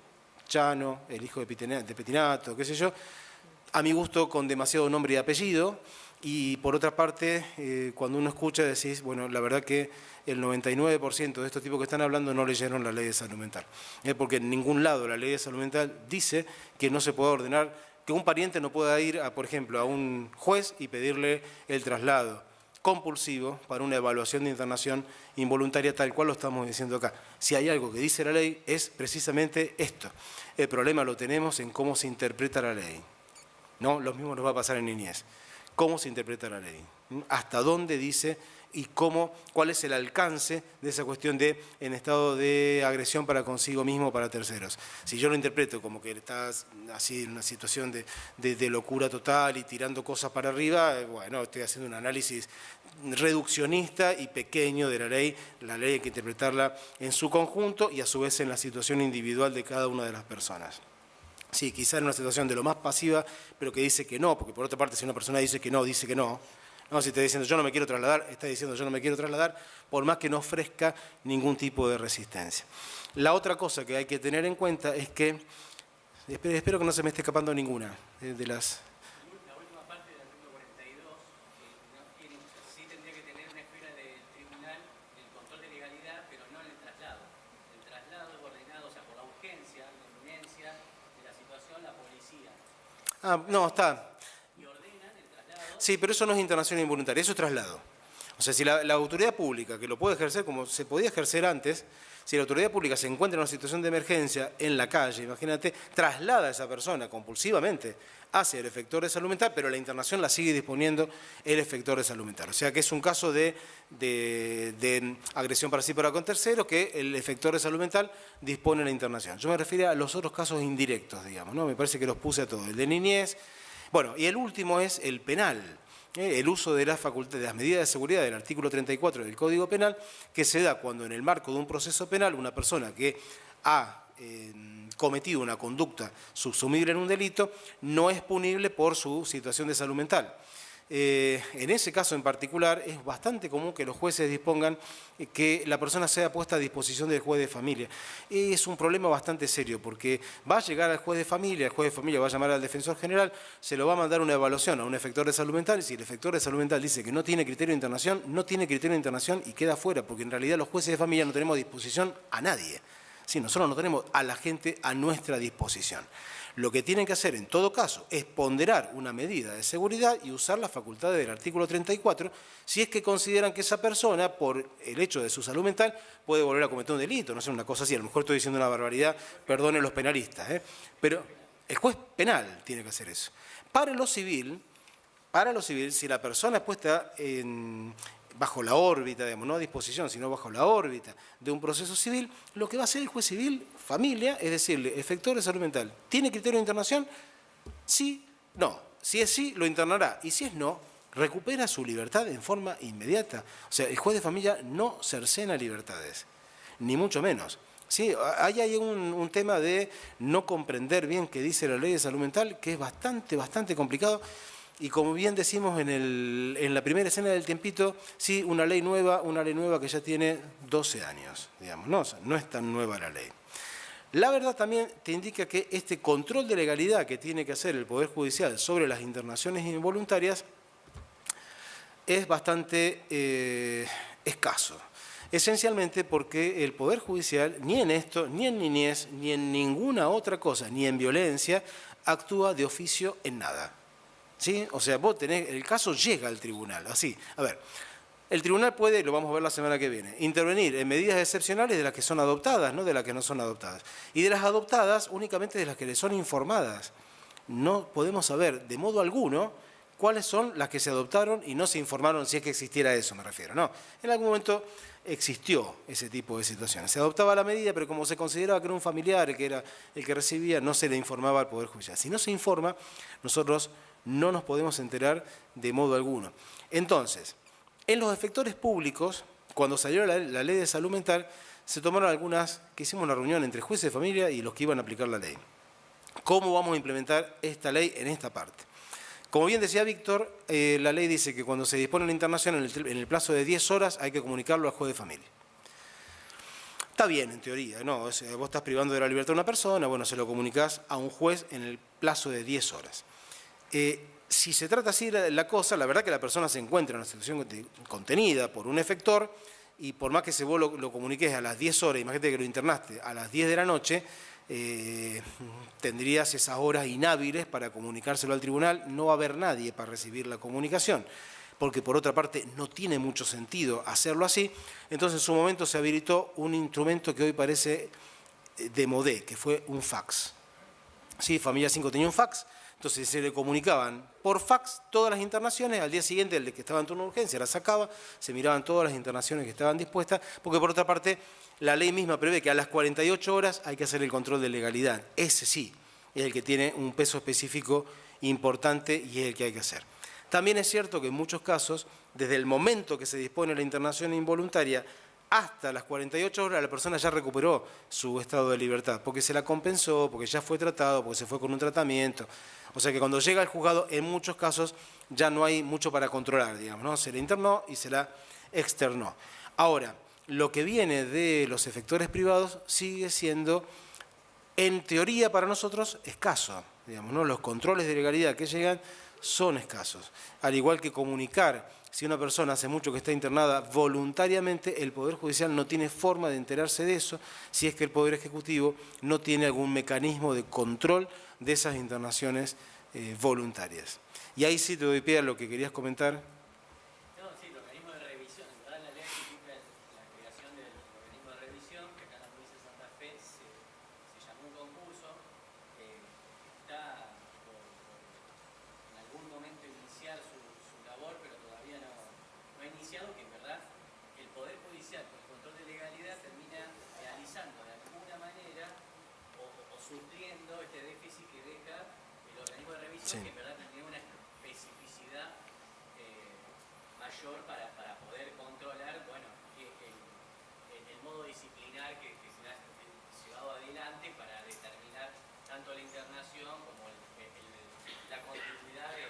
Chano, el hijo de Petinato, qué sé yo, a mi gusto con demasiado nombre y apellido, y por otra parte, cuando uno escucha decís, bueno, la verdad que el 99% de estos tipos que están hablando no leyeron la ley de salud mental, porque en ningún lado la ley de salud mental dice que no se puede ordenar, que un pariente no pueda ir, por ejemplo, a un juez y pedirle el traslado compulsivo para una evaluación de internación involuntaria, tal cual lo estamos diciendo acá. Si hay algo que dice la ley es precisamente esto. El problema lo tenemos en cómo se interpreta la ley. ¿No? Lo mismo nos va a pasar en niñez. ¿Cómo se interpreta la ley? ¿Hasta dónde dice y cuál es el alcance de esa cuestión de en estado de agresión para consigo mismo o para terceros? Si yo lo interpreto como que estás así en una situación de locura total y tirando cosas para arriba, bueno, estoy haciendo un análisis reduccionista y pequeño de la ley hay que interpretarla en su conjunto y a su vez en la situación individual de cada una de las personas. Sí, quizá en una situación de lo más pasiva, pero que dice que no, porque por otra parte si una persona dice que no, no, si está diciendo yo no me quiero trasladar, está diciendo yo no me quiero trasladar, por más que no ofrezca ningún tipo de resistencia. La otra cosa que hay que tener en cuenta es que, espero que no se me esté escapando ninguna de las... La última parte del artículo 42, sí tendría que tener una esfera del tribunal el control de legalidad, pero no en el traslado. El traslado es ordenado, o sea, por la urgencia, la inminencia de la situación, la policía. no, está... Y ordenan el traslado. Sí, pero eso no es internación involuntaria, eso es traslado. O sea, si la autoridad pública, que lo puede ejercer como se podía ejercer antes, si la autoridad pública se encuentra en una situación de emergencia en la calle, imagínate, traslada a esa persona compulsivamente hacia el efector de salud mental, pero la internación la sigue disponiendo el efector de salud mental. O sea que es un caso de agresión para sí para con terceros que el efector de salud mental dispone la internación. Yo me refiero a los otros casos indirectos, digamos, ¿no? Me parece que los puse a todos. El de niñez, bueno, y el último es el penal. El uso de las facultades, de las medidas de seguridad del artículo 34 del Código Penal, que se da cuando en el marco de un proceso penal una persona que ha cometido una conducta subsumible en un delito no es punible por su situación de salud mental. En ese caso en particular es bastante común que los jueces dispongan que la persona sea puesta a disposición del juez de familia. Es un problema bastante serio porque va a llegar al juez de familia, el juez de familia va a llamar al defensor general, se lo va a mandar una evaluación a un efector de salud mental y si el efector de salud mental dice que no tiene criterio de internación, no tiene criterio de internación y queda fuera porque en realidad los jueces de familia no tenemos a disposición a nadie. Sí, nosotros no tenemos a la gente a nuestra disposición. Lo que tienen que hacer en todo caso es ponderar una medida de seguridad y usar las facultades del artículo 34 si es que consideran que esa persona, por el hecho de su salud mental, puede volver a cometer un delito, no sé, una cosa así. A lo mejor estoy diciendo una barbaridad, perdonen los penalistas, pero el juez penal tiene que hacer eso. Para lo civil, si la persona es puesta bajo la órbita, digamos, no a disposición, sino bajo la órbita de un proceso civil, lo que va a hacer el juez civil, familia, es decirle, efector de salud mental, ¿tiene criterio de internación? Sí, no. Si es sí, lo internará. Y si es no, recupera su libertad en forma inmediata. O sea, el juez de familia no cercena libertades, ni mucho menos. Sí, hay un tema de no comprender bien qué dice la ley de salud mental, que es bastante complicado. Y como bien decimos en la primera escena del tiempito, sí, una ley nueva que ya tiene 12 años, digamos, no, o sea, no es tan nueva la ley. La verdad también te indica que este control de legalidad que tiene que hacer el Poder Judicial sobre las internaciones involuntarias es bastante escaso. Esencialmente porque el Poder Judicial, ni en esto, ni en niñez, ni en ninguna otra cosa, ni en violencia, actúa de oficio en nada. ¿Sí? O sea, vos tenés, el caso llega al tribunal, así. A ver, el tribunal puede, lo vamos a ver la semana que viene, intervenir en medidas excepcionales de las que son adoptadas, no de las que no son adoptadas. Y de las adoptadas, únicamente de las que le son informadas. No podemos saber de modo alguno cuáles son las que se adoptaron y no se informaron si es que existiera eso, me refiero. No, en algún momento existió ese tipo de situaciones. Se adoptaba la medida, pero como se consideraba que era un familiar, que era el que recibía, no se le informaba al Poder Judicial. Si no se informa, nosotros no nos podemos enterar de modo alguno. Entonces, en los efectores públicos, cuando salió la ley de salud mental, se tomaron algunas, que hicimos una reunión entre jueces de familia y los que iban a aplicar la ley. ¿Cómo vamos a implementar esta ley en esta parte? Como bien decía Víctor, la ley dice que cuando se dispone la internación en el plazo de 10 horas hay que comunicarlo al juez de familia. Está bien, en teoría, ¿no? O sea, vos estás privando de la libertad a una persona, bueno, se lo comunicás a un juez en el plazo de 10 horas. Si se trata así la cosa, la verdad que la persona se encuentra en una situación contenida por un efector y por más que vos lo comuniques a las 10 horas, imagínate que lo internaste a las 10 de la noche, tendrías esas horas inhábiles para comunicárselo al tribunal, no va a haber nadie para recibir la comunicación, porque por otra parte no tiene mucho sentido hacerlo así. Entonces en su momento se habilitó un instrumento que hoy parece de modé, que fue un fax. ¿Sí? Familia 5 tenía un fax, entonces se le comunicaban por fax todas las internaciones, al día siguiente el que estaba en turno de urgencia la sacaba, se miraban todas las internaciones que estaban dispuestas, porque por otra parte la ley misma prevé que a las 48 horas hay que hacer el control de legalidad. Ese sí, es el que tiene un peso específico importante y es el que hay que hacer. También es cierto que en muchos casos, desde el momento que se dispone la internación involuntaria hasta las 48 horas la persona ya recuperó su estado de libertad, porque se la compensó, porque ya fue tratado, porque se fue con un tratamiento. O sea que cuando llega al juzgado, en muchos casos ya no hay mucho para controlar, digamos, ¿no? Se la internó y se la externó. Ahora, lo que viene de los efectores privados sigue siendo, en teoría para nosotros, escaso, digamos, ¿no? Los controles de legalidad que llegan son escasos. Al igual que comunicar, si una persona hace mucho que está internada voluntariamente, el Poder Judicial no tiene forma de enterarse de eso si es que el Poder Ejecutivo no tiene algún mecanismo de control de esas internaciones voluntarias. Y ahí sí te doy pie a lo que querías comentar. No, sí, el organismo de revisión. En verdad la ley significa la creación del organismo de revisión, que acá en la provincia de Santa Fe se llamó un concurso, está por en algún momento iniciar su labor, pero todavía no ha iniciado, que en verdad el Poder Judicial con el control de legalidad termina realizando de alguna manera o supliendo este déficit que deja el organismo de revisión, Sí. que en verdad tiene una especificidad mayor para poder controlar, bueno, el modo disciplinar que se ha llevado adelante para determinar tanto la internación como la continuidad de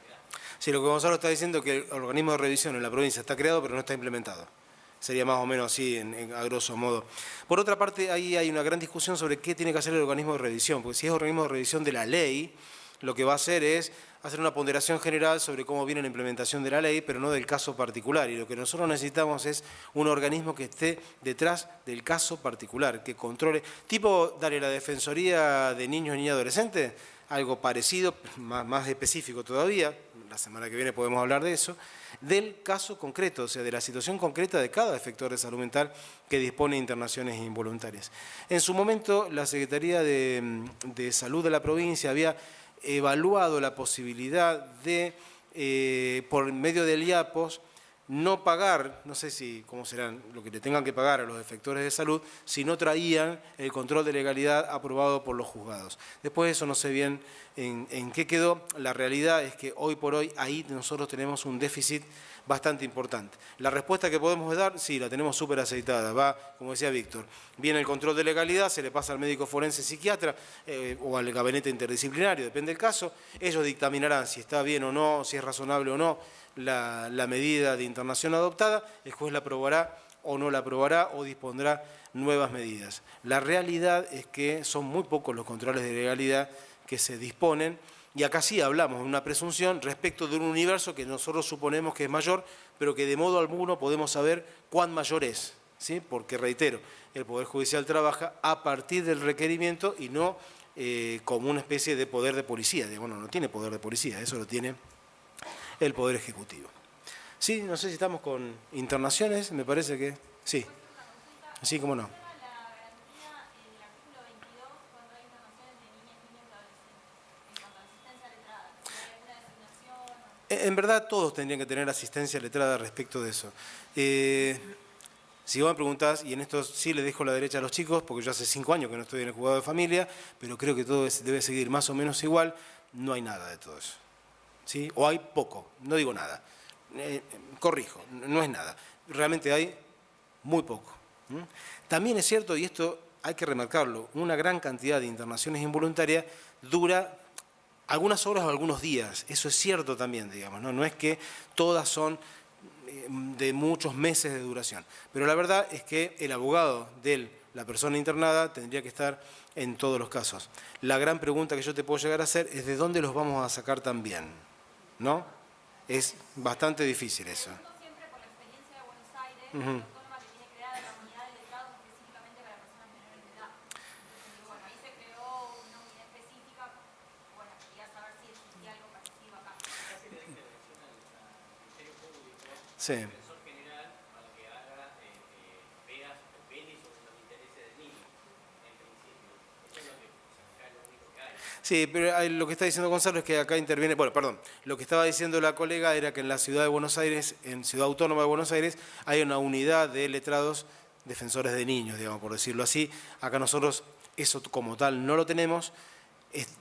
la. Sí, lo que Gonzalo está diciendo es que el organismo de revisión en la provincia está creado pero no está implementado. Sería más o menos así, a grosso modo. Por otra parte, ahí hay una gran discusión sobre qué tiene que hacer el organismo de revisión, porque si es organismo de revisión de la ley, lo que va a hacer es hacer una ponderación general sobre cómo viene la implementación de la ley, pero no del caso particular. Y lo que nosotros necesitamos es un organismo que esté detrás del caso particular, que controle, tipo, dale, la Defensoría de Niños y Niñas Adolescentes, algo parecido, más específico todavía, la semana que viene podemos hablar de eso, del caso concreto, o sea, de la situación concreta de cada efector de salud mental que dispone de internaciones involuntarias. En su momento, la Secretaría de Salud de la provincia había evaluado la posibilidad de, por medio del IAPOS, no pagar, no sé si cómo serán lo que le tengan que pagar a los efectores de salud, si no traían el control de legalidad aprobado por los juzgados. Después de eso no sé bien en qué quedó. La realidad es que hoy por hoy ahí nosotros tenemos un déficit bastante importante. La respuesta que podemos dar, sí, la tenemos súper aceitada. Va, como decía Víctor, viene el control de legalidad, se le pasa al médico forense psiquiatra o al gabinete interdisciplinario, depende del caso. Ellos dictaminarán si está bien o no, si es razonable o no la medida de internación adoptada, el juez la aprobará o no la aprobará o dispondrá nuevas medidas. La realidad es que son muy pocos los controles de legalidad que se disponen y acá sí hablamos de una presunción respecto de un universo que nosotros suponemos que es mayor, pero que de modo alguno podemos saber cuán mayor es, ¿sí? Porque, reitero, el Poder Judicial trabaja a partir del requerimiento y no como una especie de poder de policía. Bueno, no tiene poder de policía, eso lo tiene el Poder Ejecutivo. Sí, no sé si estamos con internaciones, me parece que sí. Sí, cómo no. En verdad todos tendrían que tener asistencia letrada respecto de eso. Si vos me preguntás, y en esto sí le dejo la derecha a los chicos, porque yo hace 5 años que no estoy en el juzgado de familia, pero creo que todo debe seguir más o menos igual, no hay nada de todo eso. ¿Sí? O hay poco, no digo nada. Corrijo, no es nada. Realmente hay muy poco. También es cierto, y esto hay que remarcarlo, una gran cantidad de internaciones involuntarias dura algunas horas o algunos días. Eso es cierto también, digamos, ¿no? No es que todas son de muchos meses de duración. Pero la verdad es que el abogado de la persona internada tendría que estar en todos los casos. La gran pregunta que yo te puedo llegar a hacer es ¿de dónde los vamos a sacar también? ¿No? Es bastante difícil eso. Siempre por la experiencia de Buenos Aires, Ujú. autónoma que tiene creada la unidad de letrados específicamente para personas menores de edad. Entonces, bueno, ahí se creó una unidad específica. Bueno, quería saber si existía algo parecido acá. Sí. Defensor general para que haga pelis sobre los intereses del niño, en principio. Eso es lo que acá es lo único que hay. Sí, pero lo que está diciendo Gonzalo es que acá interviene, bueno, perdón, lo que estaba diciendo la colega era que en la ciudad de Buenos Aires, en Ciudad Autónoma de Buenos Aires, hay una unidad de letrados defensores de niños, digamos, por decirlo así. Acá nosotros eso como tal no lo tenemos.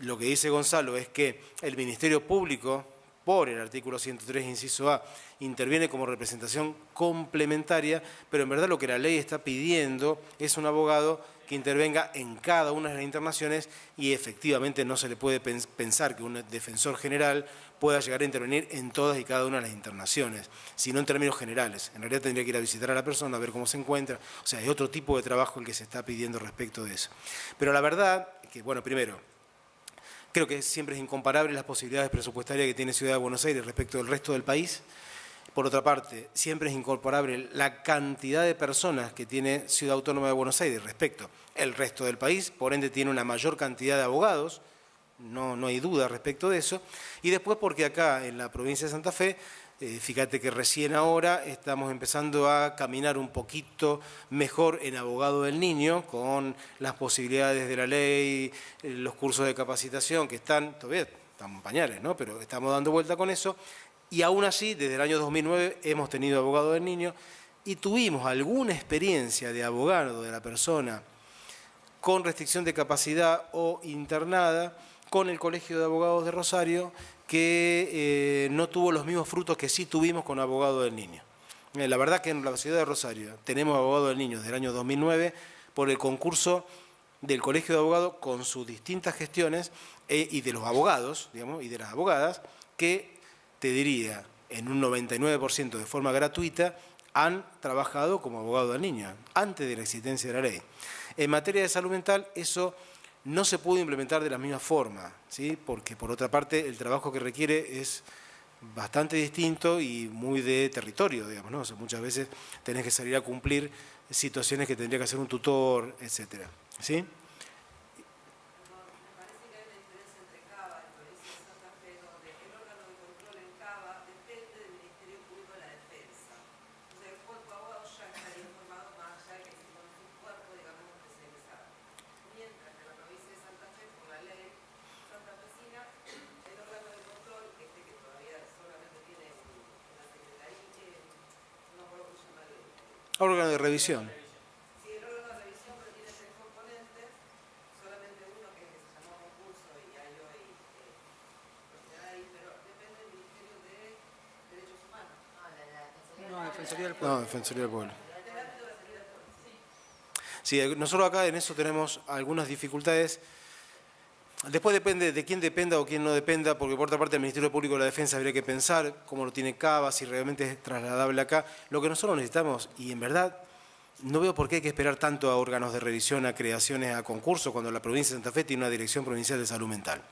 Lo que dice Gonzalo es que el Ministerio Público, por el artículo 103, inciso A, interviene como representación complementaria, pero en verdad lo que la ley está pidiendo es un abogado que intervenga en cada una de las internaciones y efectivamente no se le puede pensar que un defensor general pueda llegar a intervenir en todas y cada una de las internaciones, sino en términos generales. En realidad tendría que ir a visitar a la persona, a ver cómo se encuentra, o sea, hay otro tipo de trabajo el que se está pidiendo respecto de eso. Pero la verdad es que, bueno, primero, creo que siempre es incomparable las posibilidades presupuestarias que tiene Ciudad de Buenos Aires respecto del resto del país. Por otra parte, siempre es incomparable la cantidad de personas que tiene Ciudad Autónoma de Buenos Aires respecto al resto del país, por ende tiene una mayor cantidad de abogados, no hay duda respecto de eso. Y después porque acá en la provincia de Santa Fe, fíjate que recién ahora estamos empezando a caminar un poquito mejor en abogado del niño, con las posibilidades de la ley, los cursos de capacitación que todavía estamos en pañales, ¿no? Pero estamos dando vuelta con eso. Y aún así, desde el año 2009 hemos tenido abogado del niño y tuvimos alguna experiencia de abogado de la persona con restricción de capacidad o internada con el Colegio de Abogados de Rosario, que no tuvo los mismos frutos que sí tuvimos con abogado del niño. La verdad que en la ciudad de Rosario tenemos abogado del niño desde el año 2009 por el concurso del Colegio de Abogados con sus distintas gestiones y de los abogados, digamos, y de las abogadas, que te diría, en un 99% de forma gratuita, han trabajado como abogado del niño, antes de la existencia de la ley. En materia de salud mental, eso no se pudo implementar de la misma forma, ¿sí? Porque por otra parte el trabajo que requiere es bastante distinto y muy de territorio, digamos, ¿no? O sea, muchas veces tenés que salir a cumplir situaciones que tendría que hacer un tutor, etcétera, ¿sí? Órgano de revisión. Sí, el órgano de revisión, pero tiene 3 componentes, solamente uno que se llamó concurso y hay hoy profesional ahí, pero depende del Ministerio de Derechos Humanos. No, Defensoría del Pueblo. No, Defensoría del Pueblo. Sí, nosotros acá en eso tenemos algunas dificultades. Después depende de quién dependa o quién no dependa, porque por otra parte el Ministerio Público de la Defensa habría que pensar cómo lo tiene Cava, si realmente es trasladable acá. Lo que nosotros necesitamos, y en verdad no veo por qué hay que esperar tanto a órganos de revisión, a creaciones, a concursos, cuando la provincia de Santa Fe tiene una Dirección Provincial de Salud Mental.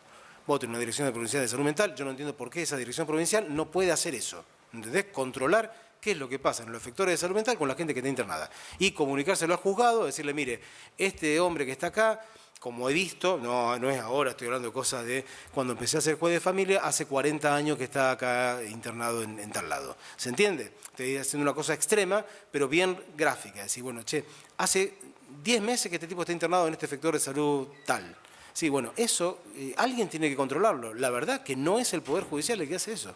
Vos tenés una Dirección Provincial de Salud Mental, yo no entiendo por qué esa Dirección Provincial no puede hacer eso, ¿entendés? Controlar qué es lo que pasa en los efectores de salud mental con la gente que está internada. Y comunicárselo al juzgado, decirle, mire, este hombre que está acá, como he visto, no es ahora, estoy hablando de cosas de cuando empecé a ser juez de familia, hace 40 años que está acá internado en tal lado. ¿Se entiende? Estoy haciendo una cosa extrema, pero bien gráfica. Decir, bueno, che, hace 10 meses que este tipo está internado en este efector de salud tal. Sí, bueno, eso alguien tiene que controlarlo. La verdad que no es el Poder Judicial el que hace eso.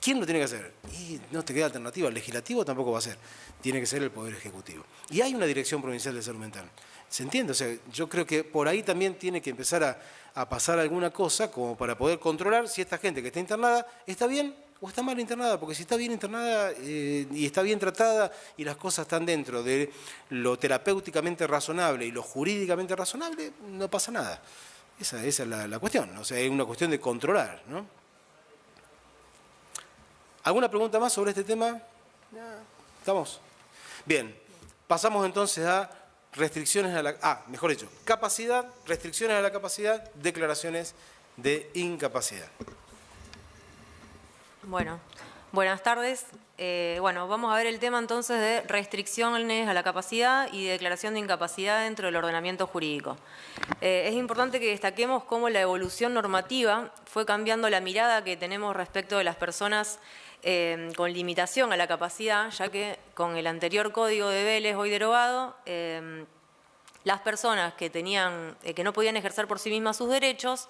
¿Quién lo tiene que hacer? Y no te queda alternativa, el legislativo tampoco va a ser, tiene que ser el Poder Ejecutivo. Y hay una Dirección Provincial de Salud Mental, ¿se entiende? O sea, yo creo que por ahí también tiene que empezar a pasar alguna cosa como para poder controlar si esta gente que está internada está bien o está mal internada, porque si está bien internada y está bien tratada y las cosas están dentro de lo terapéuticamente razonable y lo jurídicamente razonable, no pasa nada. Esa es la cuestión, o sea, es una cuestión de controlar, ¿no? ¿Alguna pregunta más sobre este tema? ¿Estamos? Bien, pasamos entonces a restricciones a la... mejor dicho, capacidad, restricciones a la capacidad, declaraciones de incapacidad. Bueno, buenas tardes. Bueno, vamos a ver el tema entonces de restricciones a la capacidad y declaración de incapacidad dentro del ordenamiento jurídico. Es importante que destaquemos cómo la evolución normativa fue cambiando la mirada que tenemos respecto de las personas con limitación a la capacidad, ya que con el anterior Código de Vélez, hoy derogado, las personas que no podían ejercer por sí mismas sus derechos,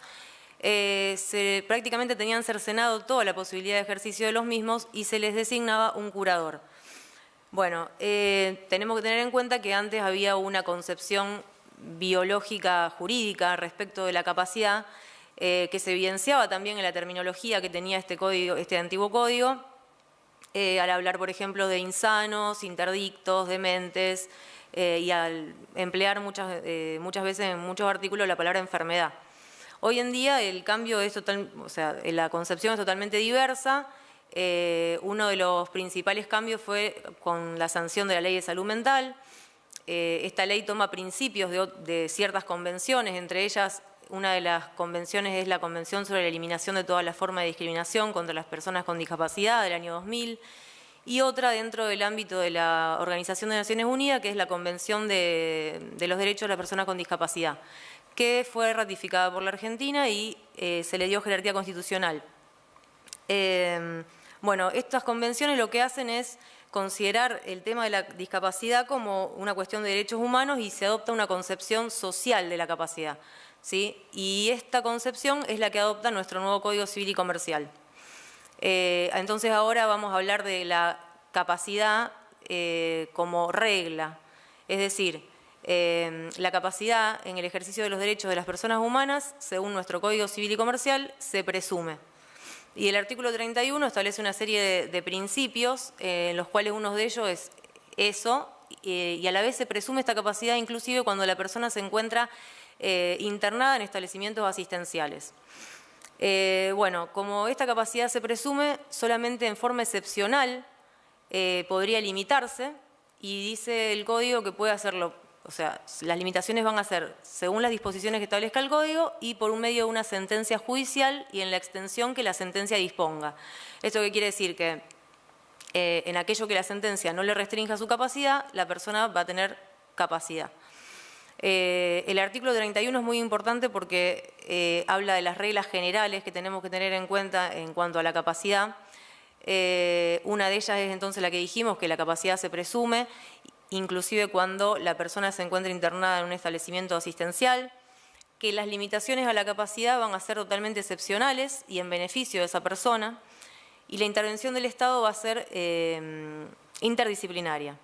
prácticamente tenían cercenado toda la posibilidad de ejercicio de los mismos y se les designaba un curador. Bueno, tenemos que tener en cuenta que antes había una concepción biológica jurídica respecto de la capacidad que se evidenciaba también en la terminología que tenía este antiguo código, al hablar, por ejemplo, de insanos, interdictos, dementes, y al emplear muchas veces en muchos artículos la palabra enfermedad. Hoy en día el cambio es la concepción es totalmente diversa. Uno de los principales cambios fue con la sanción de la Ley de Salud Mental. Esta ley toma principios de ciertas convenciones, entre ellas una de las convenciones es la Convención sobre la Eliminación de todas las formas de discriminación contra las personas con discapacidad del año 2000, y otra dentro del ámbito de la Organización de Naciones Unidas, que es la Convención de los Derechos de las Personas con Discapacidad, que fue ratificada por la Argentina y se le dio jerarquía constitucional. Bueno, estas convenciones lo que hacen es considerar el tema de la discapacidad como una cuestión de derechos humanos y se adopta una concepción social de la capacidad, ¿sí? Y esta concepción es la que adopta nuestro nuevo Código Civil y Comercial. Entonces ahora vamos a hablar de la capacidad como regla, es decir, la capacidad en el ejercicio de los derechos de las personas humanas, según nuestro Código Civil y Comercial, se presume. Y el artículo 31 establece una serie de principios, en los cuales uno de ellos es eso, y a la vez se presume esta capacidad inclusive cuando la persona se encuentra internada en establecimientos asistenciales. Bueno, como esta capacidad se presume, solamente en forma excepcional podría limitarse, y dice el Código que puede hacerlo. O sea, las limitaciones van a ser según las disposiciones que establezca el Código y por un medio de una sentencia judicial y en la extensión que la sentencia disponga. ¿Esto qué quiere decir? Que en aquello que la sentencia no le restrinja su capacidad, la persona va a tener capacidad. El artículo 31 es muy importante porque habla de las reglas generales que tenemos que tener en cuenta en cuanto a la capacidad. Una de ellas es entonces la que dijimos, que la capacidad se presume, inclusive cuando la persona se encuentra internada en un establecimiento asistencial, que las limitaciones a la capacidad van a ser totalmente excepcionales y en beneficio de esa persona, y la intervención del Estado va a ser interdisciplinaria.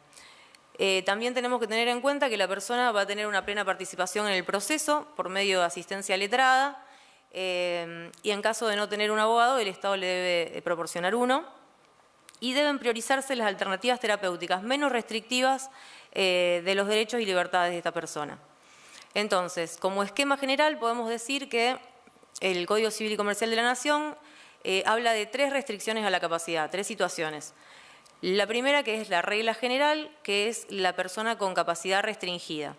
También tenemos que tener en cuenta que la persona va a tener una plena participación en el proceso por medio de asistencia letrada, y en caso de no tener un abogado, el Estado le debe proporcionar uno. Y deben priorizarse las alternativas terapéuticas menos restrictivas de los derechos y libertades de esta persona. Entonces, como esquema general, podemos decir que el Código Civil y Comercial de la Nación habla de 3 restricciones a la capacidad, 3 situaciones. La primera, que es la regla general, que es la persona con capacidad restringida.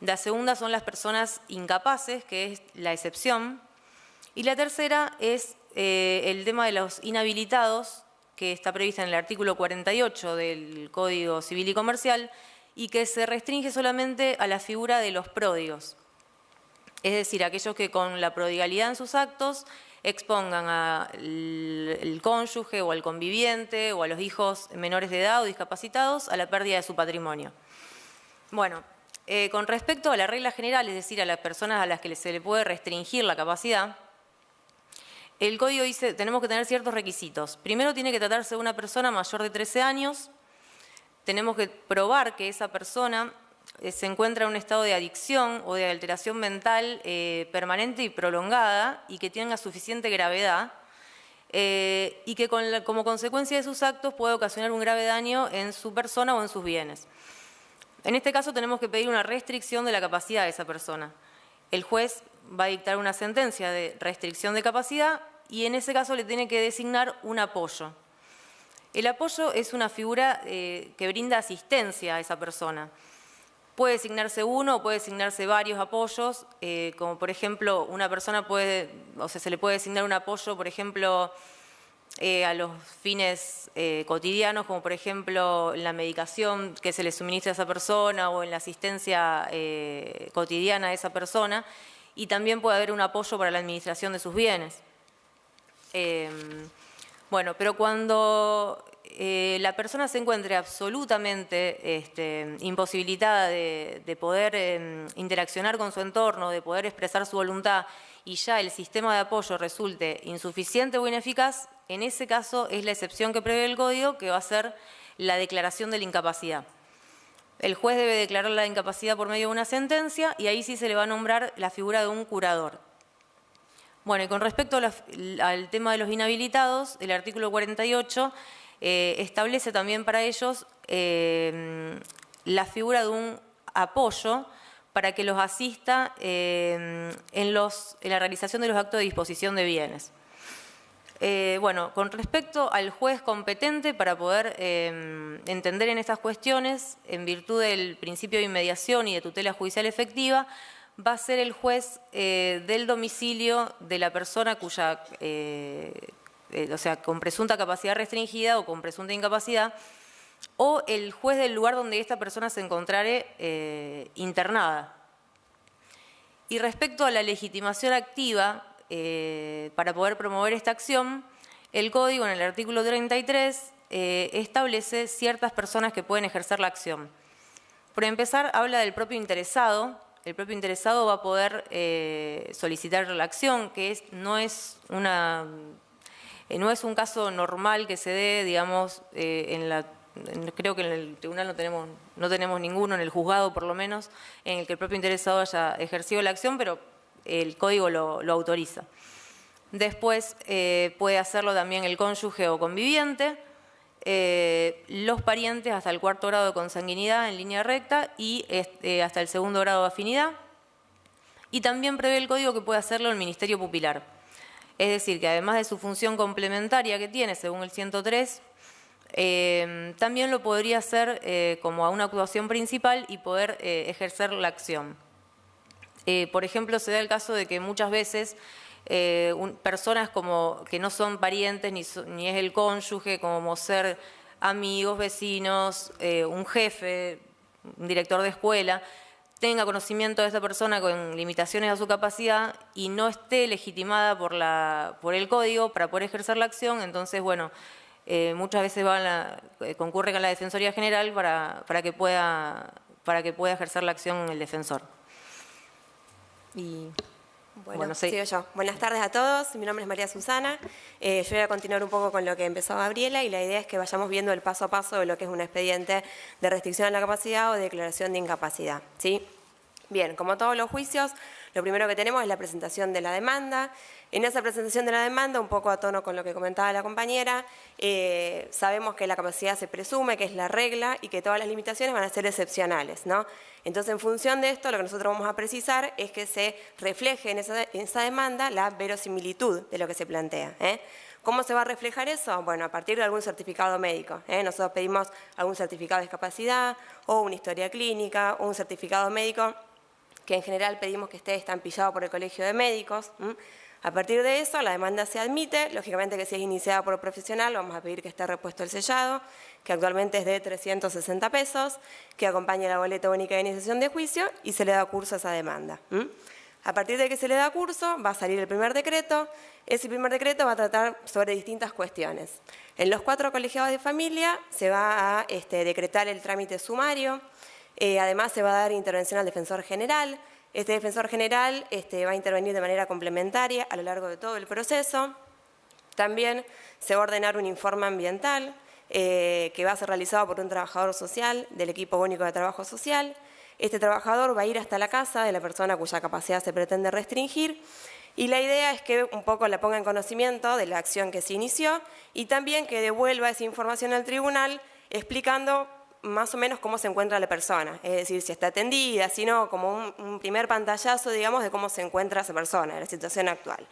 La segunda son las personas incapaces, que es la excepción. Y la tercera es el tema de los inhabilitados, que está prevista en el artículo 48 del Código Civil y Comercial y que se restringe solamente a la figura de los pródigos. Es decir, aquellos que con la prodigalidad en sus actos expongan al cónyuge o al conviviente o a los hijos menores de edad o discapacitados a la pérdida de su patrimonio. Bueno, con respecto a la regla general, es decir, a las personas a las que se le puede restringir la capacidad, el código dice, tenemos que tener ciertos requisitos. Primero tiene que tratarse de una persona mayor de 13 años, tenemos que probar que esa persona se encuentra en un estado de adicción o de alteración mental permanente y prolongada y que tenga suficiente gravedad y que como consecuencia de sus actos puede ocasionar un grave daño en su persona o en sus bienes. En este caso tenemos que pedir una restricción de la capacidad de esa persona. El juez va a dictar una sentencia de restricción de capacidad y en ese caso le tiene que designar un apoyo. El apoyo es una figura que brinda asistencia a esa persona. Puede designarse uno o puede designarse varios apoyos, como por ejemplo una persona se le puede designar un apoyo, por ejemplo, a los fines cotidianos, como por ejemplo en la medicación que se le suministra a esa persona o en la asistencia cotidiana a esa persona, y también puede haber un apoyo para la administración de sus bienes. Bueno, pero cuando la persona se encuentre absolutamente imposibilitada de poder interaccionar con su entorno, de poder expresar su voluntad y ya el sistema de apoyo resulte insuficiente o ineficaz, en ese caso es la excepción que prevé el Código, que va a ser la declaración de la incapacidad. El juez debe declarar la incapacidad por medio de una sentencia y ahí sí se le va a nombrar la figura de un curador. Bueno, y con respecto al tema de los inhabilitados, el artículo 48 establece también para ellos la figura de un apoyo para que los asista en la realización de los actos de disposición de bienes. Bueno, con respecto al juez competente para poder entender en estas cuestiones, en virtud del principio de inmediación y de tutela judicial efectiva, va a ser el juez del domicilio de la persona cuya, o sea, con presunta capacidad restringida o con presunta incapacidad, o el juez del lugar donde esta persona se encontrare internada. Y respecto a la legitimación activa, para poder promover esta acción, el Código en el artículo 33 establece ciertas personas que pueden ejercer la acción. Por empezar, habla del propio interesado. El propio interesado va a poder solicitar la acción, que no es un caso normal que se dé, digamos, creo que en el tribunal no tenemos ninguno, en el juzgado por lo menos, en el que el propio interesado haya ejercido la acción, pero el Código lo autoriza. Después puede hacerlo también el cónyuge o conviviente, los parientes hasta el 4º grado de consanguinidad en línea recta y hasta el 2º grado de afinidad. Y también prevé el Código que puede hacerlo el Ministerio Pupilar. Es decir, que además de su función complementaria que tiene según el 103, también lo podría hacer como a una actuación principal y poder ejercer la acción. Por ejemplo, se da el caso de que muchas veces personas que no son parientes ni es el cónyuge, como ser amigos, vecinos, un jefe, un director de escuela, tenga conocimiento de esta persona con limitaciones a su capacidad y no esté legitimada por el Código para poder ejercer la acción, entonces, bueno, muchas veces concurre con la Defensoría General para que pueda ejercer la acción el defensor. Y bueno, sigo yo. Buenas tardes a todos, mi nombre es María Susana. Yo voy a continuar un poco con lo que empezó Gabriela y la idea es que vayamos viendo el paso a paso de lo que es un expediente de restricción a la capacidad o de declaración de incapacidad, ¿sí? Bien, como todos los juicios, lo primero que tenemos es la presentación de la demanda. En esa presentación de la demanda, un poco a tono con lo que comentaba la compañera, sabemos que la capacidad se presume, que es la regla y que todas las limitaciones van a ser excepcionales, ¿no? Entonces, en función de esto, lo que nosotros vamos a precisar es que se refleje en esa demanda la verosimilitud de lo que se plantea, ¿eh? ¿Cómo se va a reflejar eso? Bueno, a partir de algún certificado médico, ¿eh? Nosotros pedimos algún certificado de discapacidad o una historia clínica o un certificado médico que en general pedimos que esté estampillado por el Colegio de Médicos. A partir de eso, la demanda se admite. Lógicamente que si es iniciada por un profesional, vamos a pedir que esté repuesto el sellado, que actualmente es de 360 pesos, que acompañe la boleta única de iniciación de juicio y se le da curso a esa demanda. A partir de que se le da curso, va a salir el primer decreto. Ese primer decreto va a tratar sobre distintas cuestiones. En los 4 colegiados de familia se va a decretar el trámite sumario. Además, se va a dar intervención al defensor general. Este defensor general va a intervenir de manera complementaria a lo largo de todo el proceso. También se va a ordenar un informe ambiental que va a ser realizado por un trabajador social del equipo único de trabajo social. Este trabajador va a ir hasta la casa de la persona cuya capacidad se pretende restringir y la idea es que un poco la ponga en conocimiento de la acción que se inició y también que devuelva esa información al tribunal explicando más o menos cómo se encuentra la persona, es decir, si está atendida, si no, como un primer pantallazo, digamos, de cómo se encuentra esa persona, de la situación actual.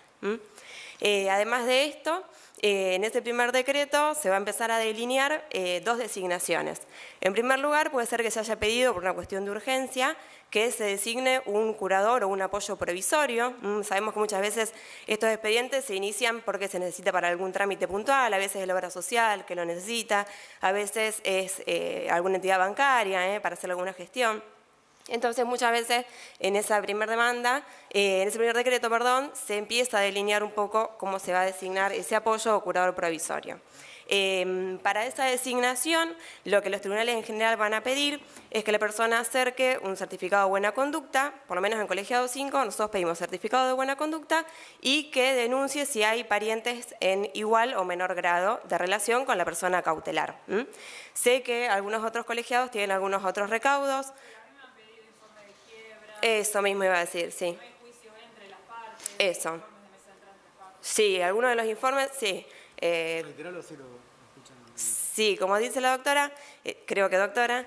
Además de esto, en este primer decreto se va a empezar a delinear dos designaciones. En primer lugar, puede ser que se haya pedido por una cuestión de urgencia que se designe un curador o un apoyo provisorio. Sabemos que muchas veces estos expedientes se inician porque se necesita para algún trámite puntual, a veces es la obra social que lo necesita, a veces es alguna entidad bancaria para hacer alguna gestión. Entonces, muchas veces en esa primera demanda, en ese primer decreto, perdón, se empieza a delinear un poco cómo se va a designar ese apoyo o curador provisorio. Para esa designación, lo que los tribunales en general van a pedir es que la persona acerque un certificado de buena conducta, por lo menos en colegiado 5 nosotros pedimos certificado de buena conducta y que denuncie si hay parientes en igual o menor grado de relación con la persona cautelar. Sé que algunos otros colegiados tienen algunos otros recaudos. Eso mismo iba a decir, sí. No hay juicio entre las partes. Eso. Informes de mesa entre las partes. Sí, algunos de los informes, sí. Sí, como dice la doctora, creo que doctora,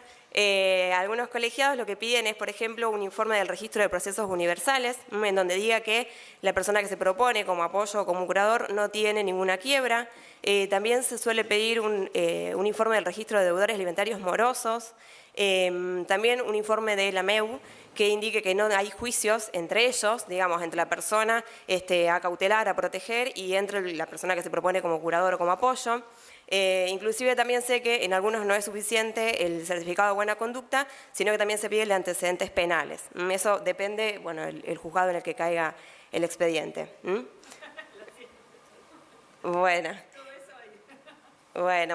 algunos colegiados lo que piden es, por ejemplo, un informe del registro de procesos universales, en donde diga que la persona que se propone como apoyo o como curador no tiene ninguna quiebra. También se suele pedir un informe del registro de deudores alimentarios morosos, también un informe de la MEU que indique que no hay juicios entre ellos, digamos, entre la persona a cautelar, a proteger y entre la persona que se propone como curador o como apoyo. Inclusive también sé que en algunos no es suficiente el certificado de buena conducta, sino que también se pide el de antecedentes penales. Eso depende, bueno, el juzgado en el que caiga el expediente. Bueno,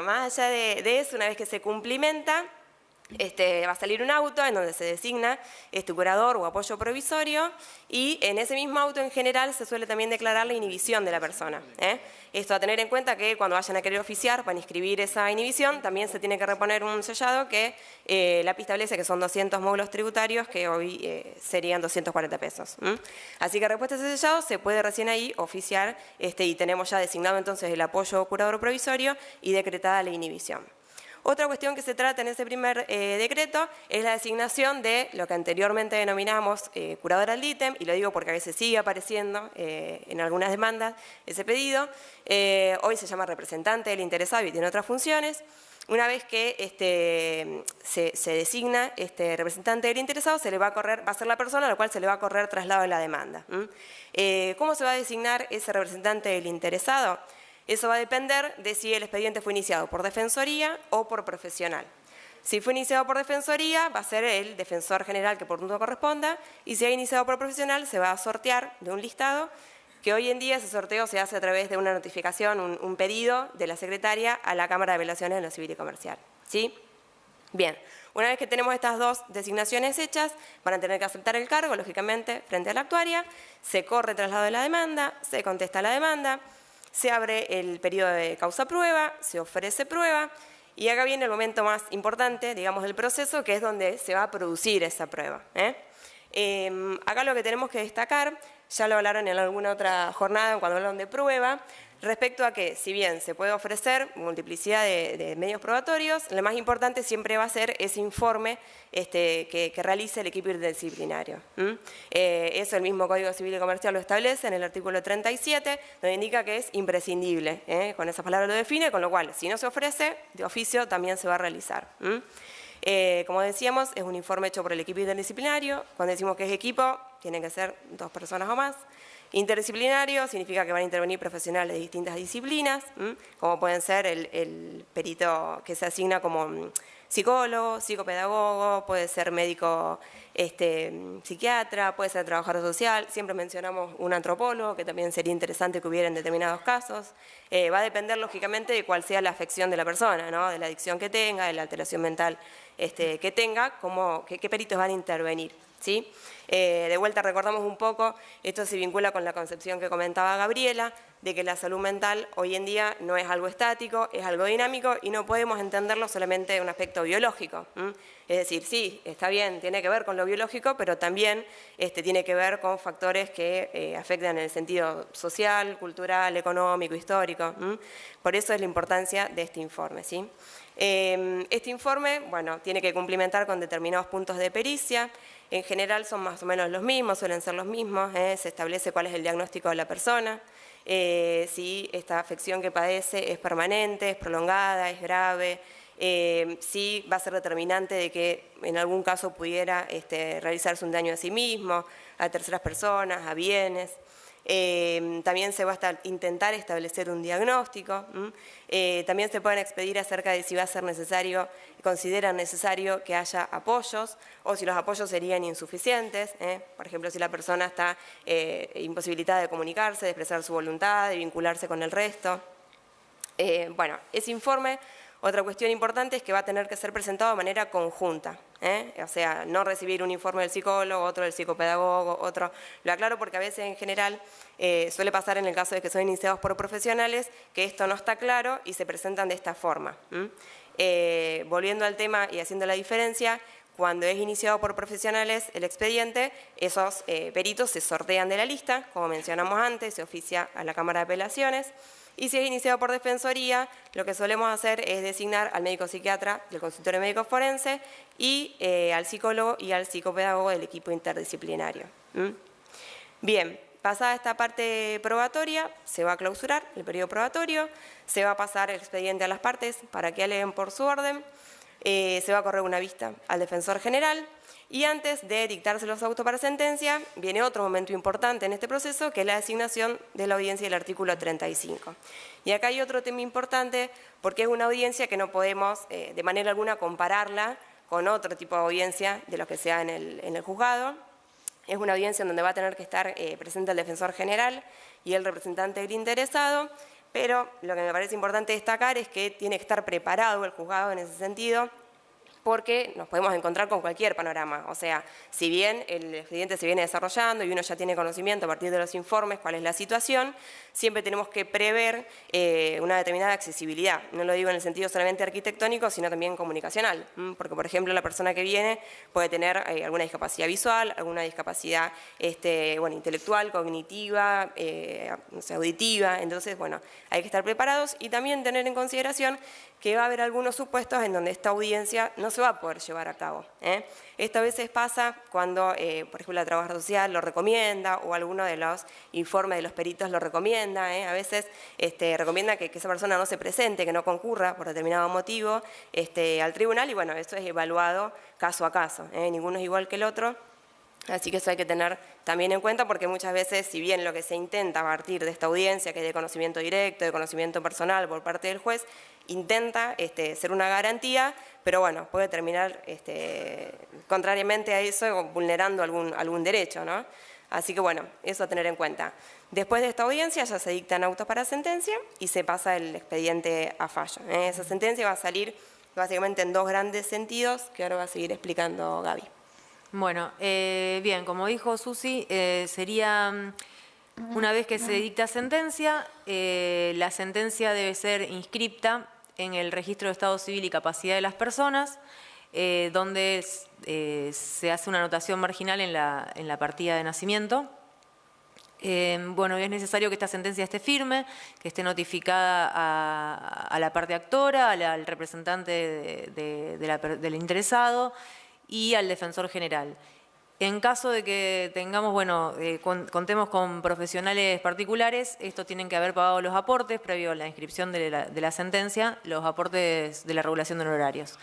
más allá de eso, una vez que se cumplimenta, va a salir un auto en donde se designa curador o apoyo provisorio y en ese mismo auto en general se suele también declarar la inhibición de la persona. Esto a tener en cuenta que cuando vayan a querer oficiar para inscribir esa inhibición también se tiene que reponer un sellado que la API establece que son 200 módulos tributarios que hoy serían 240 pesos. Así que respuesta a ese sellado se puede recién ahí oficiar y tenemos ya designado entonces el apoyo curador provisorio y decretada la inhibición. Otra cuestión que se trata en ese primer decreto es la designación de lo que anteriormente denominamos curador ad litem, y lo digo porque a veces sigue apareciendo en algunas demandas ese pedido. Hoy se llama representante del interesado y tiene otras funciones. Una vez que se designa representante del interesado, va a ser la persona a la cual se le va a correr traslado de la demanda. ¿Cómo se va a designar ese representante del interesado? Eso va a depender de si el expediente fue iniciado por defensoría o por profesional. Si fue iniciado por defensoría, va a ser el defensor general que por turno corresponda, y si ha iniciado por profesional, se va a sortear de un listado, que hoy en día ese sorteo se hace a través de una notificación, un pedido de la secretaria a la Cámara de Apelaciones de lo Civil y Comercial. ¿Sí? Bien, una vez que tenemos estas dos designaciones hechas, van a tener que aceptar el cargo, lógicamente, frente a la actuaria, se corre traslado de la demanda, se contesta la demanda, se abre el periodo de causa prueba, se ofrece prueba y acá viene el momento más importante, digamos, del proceso, que es donde se va a producir esa prueba. Acá lo que tenemos que destacar, ya lo hablaron en alguna otra jornada cuando hablaron de prueba, respecto a que, si bien se puede ofrecer multiplicidad de medios probatorios, lo más importante siempre va a ser ese informe que realice el equipo interdisciplinario. Eso el mismo Código Civil y Comercial lo establece en el artículo 37, donde indica que es imprescindible. Con esa palabra lo define, con lo cual, si no se ofrece, de oficio también se va a realizar. Como decíamos, es un informe hecho por el equipo interdisciplinario. Cuando decimos que es equipo, tienen que ser 2 personas o más. Interdisciplinario significa que van a intervenir profesionales de distintas disciplinas, como pueden ser el perito que se asigna como psicólogo, psicopedagogo, puede ser médico psiquiatra, puede ser trabajador social, siempre mencionamos un antropólogo, que también sería interesante que hubiera en determinados casos. Va a depender lógicamente de cuál sea la afección de la persona, ¿no? De la adicción que tenga, de la alteración mental que tenga, qué peritos van a intervenir. ¿sí? De vuelta recordamos un poco, esto se vincula con la concepción que comentaba Gabriela, de que la salud mental hoy en día no es algo estático, es algo dinámico y no podemos entenderlo solamente de un aspecto biológico. Es decir, sí, está bien, tiene que ver con lo biológico, pero también tiene que ver con factores que afectan en el sentido social, cultural, económico, histórico. Por eso es la importancia de este informe, ¿sí? Este informe, bueno, tiene que cumplimentar con determinados puntos de pericia. En general son más o menos los mismos, suelen ser los mismos. Se establece cuál es el diagnóstico de la persona, si esta afección que padece es permanente, es prolongada, es grave, si va a ser determinante de que en algún caso pudiera realizarse un daño a sí mismo, a terceras personas, a bienes. También se va a intentar establecer un diagnóstico. También se pueden expedir acerca de si va a ser necesario, consideran necesario que haya apoyos o si los apoyos serían insuficientes. Por ejemplo, si la persona está imposibilitada de comunicarse, de expresar su voluntad, de vincularse con el resto. Bueno, ese informe, otra cuestión importante es que va a tener que ser presentado de manera conjunta. O sea, no recibir un informe del psicólogo, otro del psicopedagogo, otro. Lo aclaro porque a veces en general suele pasar en el caso de que son iniciados por profesionales que esto no está claro y se presentan de esta forma. Volviendo al tema y haciendo la diferencia, cuando es iniciado por profesionales el expediente, esos peritos se sortean de la lista, como mencionamos antes, se oficia a la Cámara de Apelaciones. Y si es iniciado por Defensoría, lo que solemos hacer es designar al médico psiquiatra del consultorio médico forense y al psicólogo y al psicopedagogo del equipo interdisciplinario. Bien, pasada esta parte probatoria, se va a clausurar el periodo probatorio, se va a pasar el expediente a las partes para que aleguen por su orden, se va a correr una vista al defensor general. Y antes de dictarse los autos para sentencia, viene otro momento importante en este proceso, que es la designación de la audiencia del artículo 35. Y acá hay otro tema importante, porque es una audiencia que no podemos de manera alguna compararla con otro tipo de audiencia de los que se da en el juzgado. Es una audiencia en donde va a tener que estar presente el defensor general y el representante del interesado, pero lo que me parece importante destacar es que tiene que estar preparado el juzgado en ese sentido, porque nos podemos encontrar con cualquier panorama. O sea, si bien el expediente se viene desarrollando y uno ya tiene conocimiento a partir de los informes cuál es la situación, siempre tenemos que prever una determinada accesibilidad. No lo digo en el sentido solamente arquitectónico, sino también comunicacional. Porque, por ejemplo, la persona que viene puede tener alguna discapacidad visual, alguna discapacidad intelectual, cognitiva, no sé, auditiva. Entonces, bueno, hay que estar preparados y también tener en consideración que va a haber algunos supuestos en donde esta audiencia no se va a poder llevar a cabo. Esto a veces pasa cuando, por ejemplo, la trabajadora social lo recomienda o alguno de los informes de los peritos lo recomienda. A veces recomienda que esa persona no se presente, que no concurra por determinado motivo al tribunal y bueno, eso es evaluado caso a caso. Ninguno es igual que el otro. Así que eso hay que tener también en cuenta porque muchas veces, si bien lo que se intenta a partir de esta audiencia, que es de conocimiento directo, de conocimiento personal por parte del juez, intenta ser una garantía, pero bueno, puede terminar contrariamente a eso vulnerando algún derecho, ¿no? Así que bueno, eso a tener en cuenta. Después de esta audiencia ya se dictan autos para sentencia y se pasa el expediente a fallo. Esa sentencia va a salir básicamente en dos grandes sentidos que ahora va a seguir explicando Gaby. Bueno, bien, como dijo Susi, sería una vez que se dicta sentencia, la sentencia debe ser inscripta en el registro de Estado Civil y Capacidad de las Personas, donde se hace una anotación marginal en la partida de nacimiento. Bueno, es necesario que esta sentencia esté firme, que esté notificada a la parte actora, al representante del interesado y al defensor general. En caso de que tengamos, contemos con profesionales particulares, estos tienen que haber pagado los aportes previo a la inscripción de la sentencia, los aportes de la regulación de honorarios.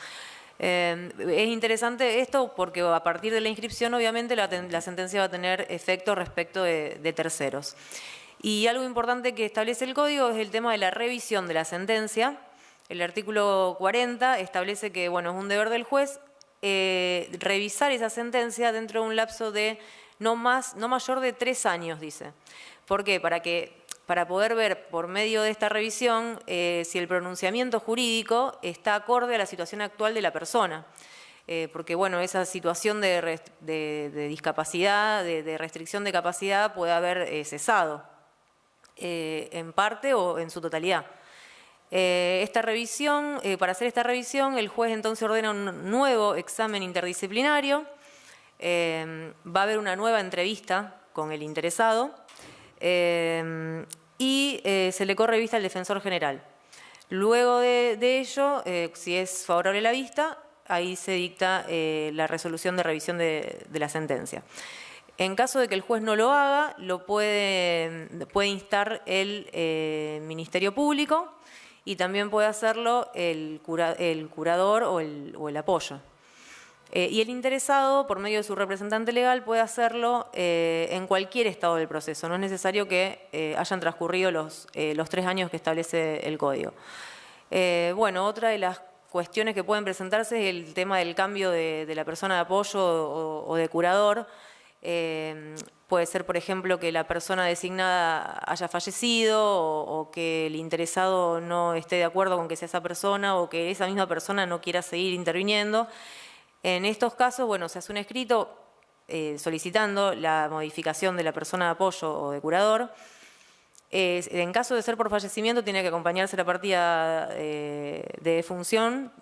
Es interesante esto porque a partir de la inscripción, obviamente, la sentencia va a tener efecto respecto de terceros. Y algo importante que establece el Código es el tema de la revisión de la sentencia. El artículo 40 establece que, es un deber del juez revisar esa sentencia dentro de un lapso de no mayor de 3 años, dice. ¿Por qué? Para poder ver por medio de esta revisión si el pronunciamiento jurídico está acorde a la situación actual de la persona. porque bueno, esa situación de discapacidad, de restricción de capacidad puede haber cesado, en parte o en su totalidad. Esta revisión, para hacer esta revisión, el juez entonces ordena un nuevo examen interdisciplinario, va a haber una nueva entrevista con el interesado y se le corre vista al defensor general. Luego de ello, si es favorable la vista, ahí se dicta la resolución de revisión de la sentencia. En caso de que el juez no lo haga, lo puede instar el Ministerio Público y también puede hacerlo el curador o el apoyo. Y el interesado, por medio de su representante legal, puede hacerlo en cualquier estado del proceso. No es necesario que hayan transcurrido los 3 años que establece el Código. Bueno, otra de las cuestiones que pueden presentarse es el tema del cambio de la persona de apoyo o de curador. Puede ser, por ejemplo, que la persona designada haya fallecido o que el interesado no esté de acuerdo con que sea esa persona o que esa misma persona no quiera seguir interviniendo. En estos casos, bueno, se hace un escrito solicitando la modificación de la persona de apoyo o de curador. En caso de ser por fallecimiento, tiene que acompañarse la partida de defunción.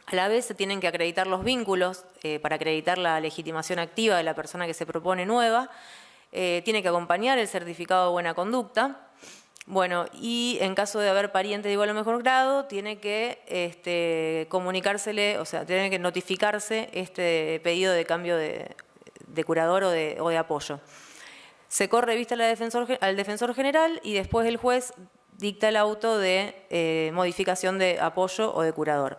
A la vez se tienen que acreditar los vínculos para acreditar la legitimación activa de la persona que se propone nueva. Tiene que acompañar el certificado de buena conducta. Bueno, y en caso de haber parientes de igual o mejor grado, tiene que comunicársele, o sea, tiene que notificarse este pedido de cambio de curador o de apoyo. Se corre vista al defensor general y después el juez dicta el auto de modificación de apoyo o de curador.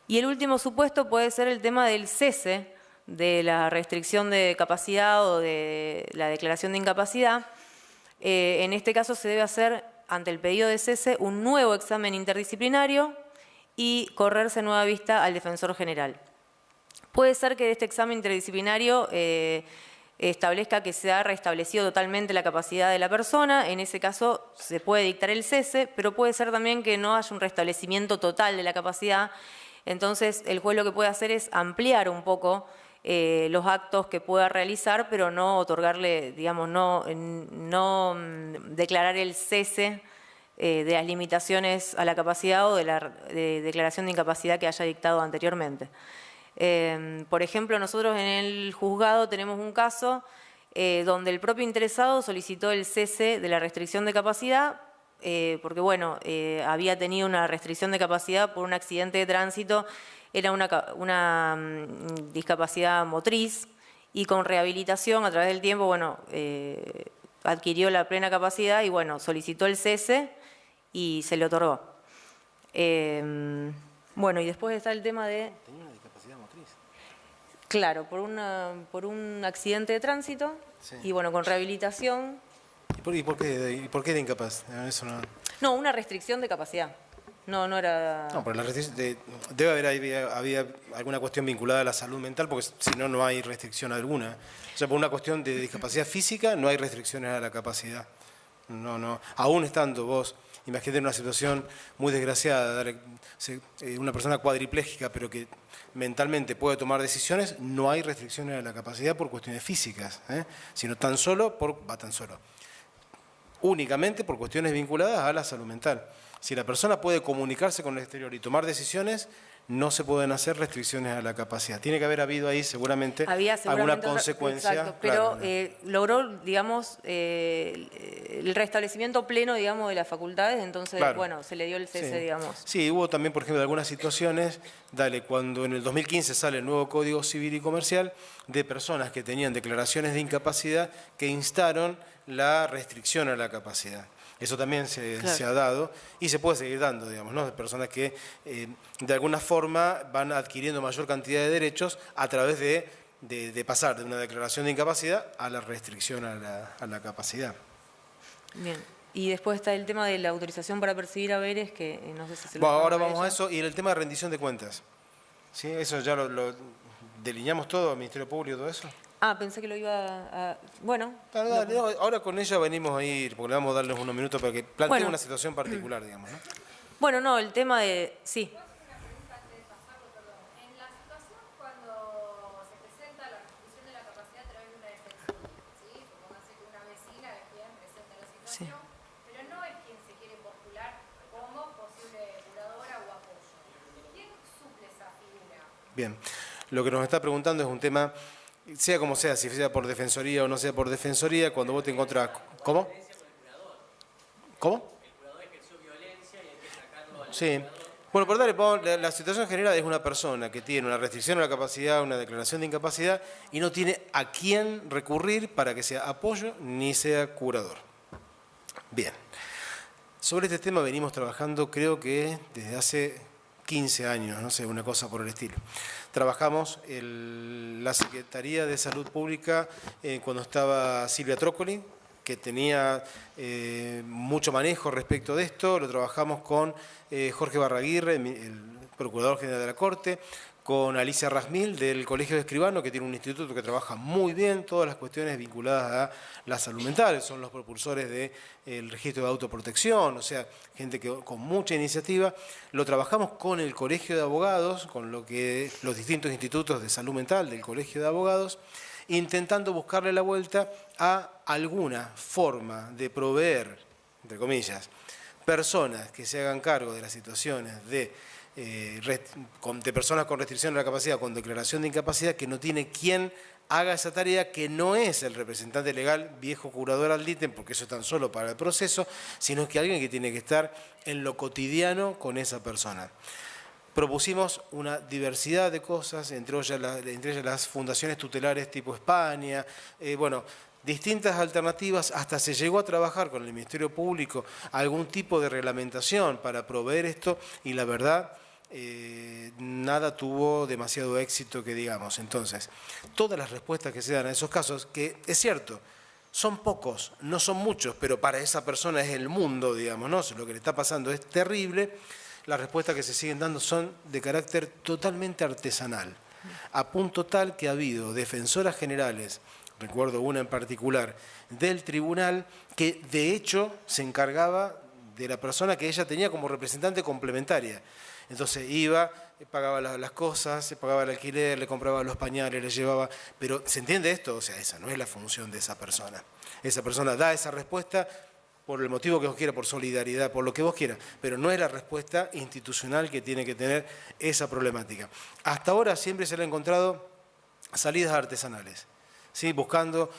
Y el último supuesto puede ser el tema del cese de la restricción de capacidad o de la declaración de incapacidad. En este caso se debe hacer, ante el pedido de cese, un nuevo examen interdisciplinario y correrse nueva vista al defensor general. Puede ser que este examen interdisciplinario establezca que se ha restablecido totalmente la capacidad de la persona. En ese caso se puede dictar el cese, pero puede ser también que no haya un restablecimiento total de la capacidad. Entonces el juez lo que puede hacer es ampliar un poco los actos que pueda realizar, pero no otorgarle, digamos, no declarar el cese de las limitaciones a la capacidad o de la declaración de incapacidad que haya dictado anteriormente. Por ejemplo, nosotros en el juzgado tenemos un caso donde el propio interesado solicitó el cese de la restricción de capacidad porque, bueno, había tenido una restricción de capacidad por un accidente de tránsito. Era una discapacidad motriz y con rehabilitación a través del tiempo, bueno, adquirió la plena capacidad y, bueno, solicitó el cese y se le otorgó. Bueno, y después está el tema de... ¿Tenía una discapacidad motriz? Claro, por un accidente de tránsito, sí. Y, bueno, con rehabilitación... ¿Y por qué era incapaz? Eso no... No, una restricción de capacidad. No era... No, pero la restricción debe haber había alguna cuestión vinculada a la salud mental, porque si no, no hay restricción alguna. O sea, por una cuestión de discapacidad física no hay restricciones a la capacidad. No. Aún estando vos, imagínate una situación muy desgraciada, una persona cuadriplégica, pero que mentalmente puede tomar decisiones, no hay restricciones a la capacidad por cuestiones físicas, sino únicamente por cuestiones vinculadas a la salud mental. Si la persona puede comunicarse con el exterior y tomar decisiones, no se pueden hacer restricciones a la capacidad. Tiene que haber habido ahí seguramente alguna consecuencia. Exacto, pero claro, logró, digamos, el restablecimiento pleno, digamos, de las facultades, entonces, claro, bueno, se le dio el cese, sí, digamos. Sí, hubo también, por ejemplo, algunas situaciones, cuando en el 2015 sale el nuevo Código Civil y Comercial, de personas que tenían declaraciones de incapacidad que instaron la restricción a la capacidad. Eso también se ha dado y se puede seguir dando, digamos, ¿no? De personas que de alguna forma van adquiriendo mayor cantidad de derechos a través de pasar de una declaración de incapacidad a la restricción a la capacidad. Bien. Y después está el tema de la autorización para percibir haberes, que no sé si se lo... Bueno, ahora vamos a eso, y el tema de rendición de cuentas. ¿Sí? Eso ya lo delineamos todo, al Ministerio Público y todo eso. Ah, pensé que lo iba a... Bueno. Dale, no, ahora con ella venimos a ir, porque le vamos a darles unos minutos para que planteen una situación particular, digamos, ¿no? Bueno, no, el tema de... Sí. En la situación pero no es quien se quiere postular como posible curadora o apoyo. ¿Quién suple esa figura? Bien, lo que nos está preguntando es un tema, sea como sea, si sea por defensoría o no sea por defensoría, cuando vos te encontrás... ¿Cómo? ¿Cómo? El curador ejerció violencia y hay que sacarlo al Sí. Bueno, por darle, la situación general es una persona que tiene una restricción a la capacidad, una declaración de incapacidad y no tiene a quién recurrir para que sea apoyo ni sea curador. Bien. Sobre este tema venimos trabajando, creo que desde hace 15 años, no sé, una cosa por el estilo. Trabajamos en la Secretaría de Salud Pública cuando estaba Silvia Trócoli, que tenía mucho manejo respecto de esto. Lo trabajamos con Jorge Barraguirre, el Procurador General de la Corte, con Alicia Rasmil del Colegio de Escribanos, que tiene un instituto que trabaja muy bien todas las cuestiones vinculadas a la salud mental. Son los propulsores del registro de autoprotección, o sea, gente que con mucha iniciativa. Lo trabajamos con el Colegio de Abogados, con lo que los distintos institutos de salud mental del Colegio de Abogados, intentando buscarle la vuelta a alguna forma de proveer, entre comillas, personas que se hagan cargo de las situaciones de personas con restricción de la capacidad, con declaración de incapacidad, que no tiene quien haga esa tarea, que no es el representante legal, viejo curador ad litem, porque eso es tan solo para el proceso, sino que alguien que tiene que estar en lo cotidiano con esa persona. Propusimos una diversidad de cosas, entre ellas las fundaciones tutelares tipo España, bueno, distintas alternativas, hasta se llegó a trabajar con el Ministerio Público algún tipo de reglamentación para proveer esto y la verdad nada tuvo demasiado éxito que digamos. Entonces, todas las respuestas que se dan a esos casos, que es cierto, son pocos, no son muchos, pero para esa persona es el mundo, digamos, ¿no? Lo que le está pasando es terrible. Las respuestas que se siguen dando son de carácter totalmente artesanal, a punto tal que ha habido defensoras generales, recuerdo una en particular, del tribunal, que de hecho se encargaba de la persona que ella tenía como representante complementaria. Entonces iba, pagaba las cosas, pagaba el alquiler, le compraba los pañales, le llevaba... Pero ¿se entiende esto? O sea, esa no es la función de esa persona. Esa persona da esa respuesta por el motivo que vos quieras, por solidaridad, por lo que vos quieras, pero no es la respuesta institucional que tiene que tener esa problemática. Hasta ahora siempre se le ha encontrado salidas artesanales, ¿sí? Buscando,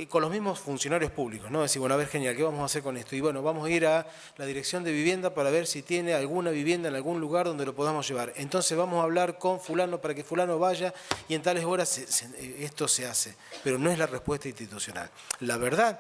con los mismos funcionarios públicos, ¿no? Decir, bueno, a ver, genial, ¿qué vamos a hacer con esto? Y bueno, vamos a ir a la Dirección de Vivienda para ver si tiene alguna vivienda en algún lugar donde lo podamos llevar. Entonces vamos a hablar con fulano para que fulano vaya y en tales horas esto se hace, pero no es la respuesta institucional. La verdad...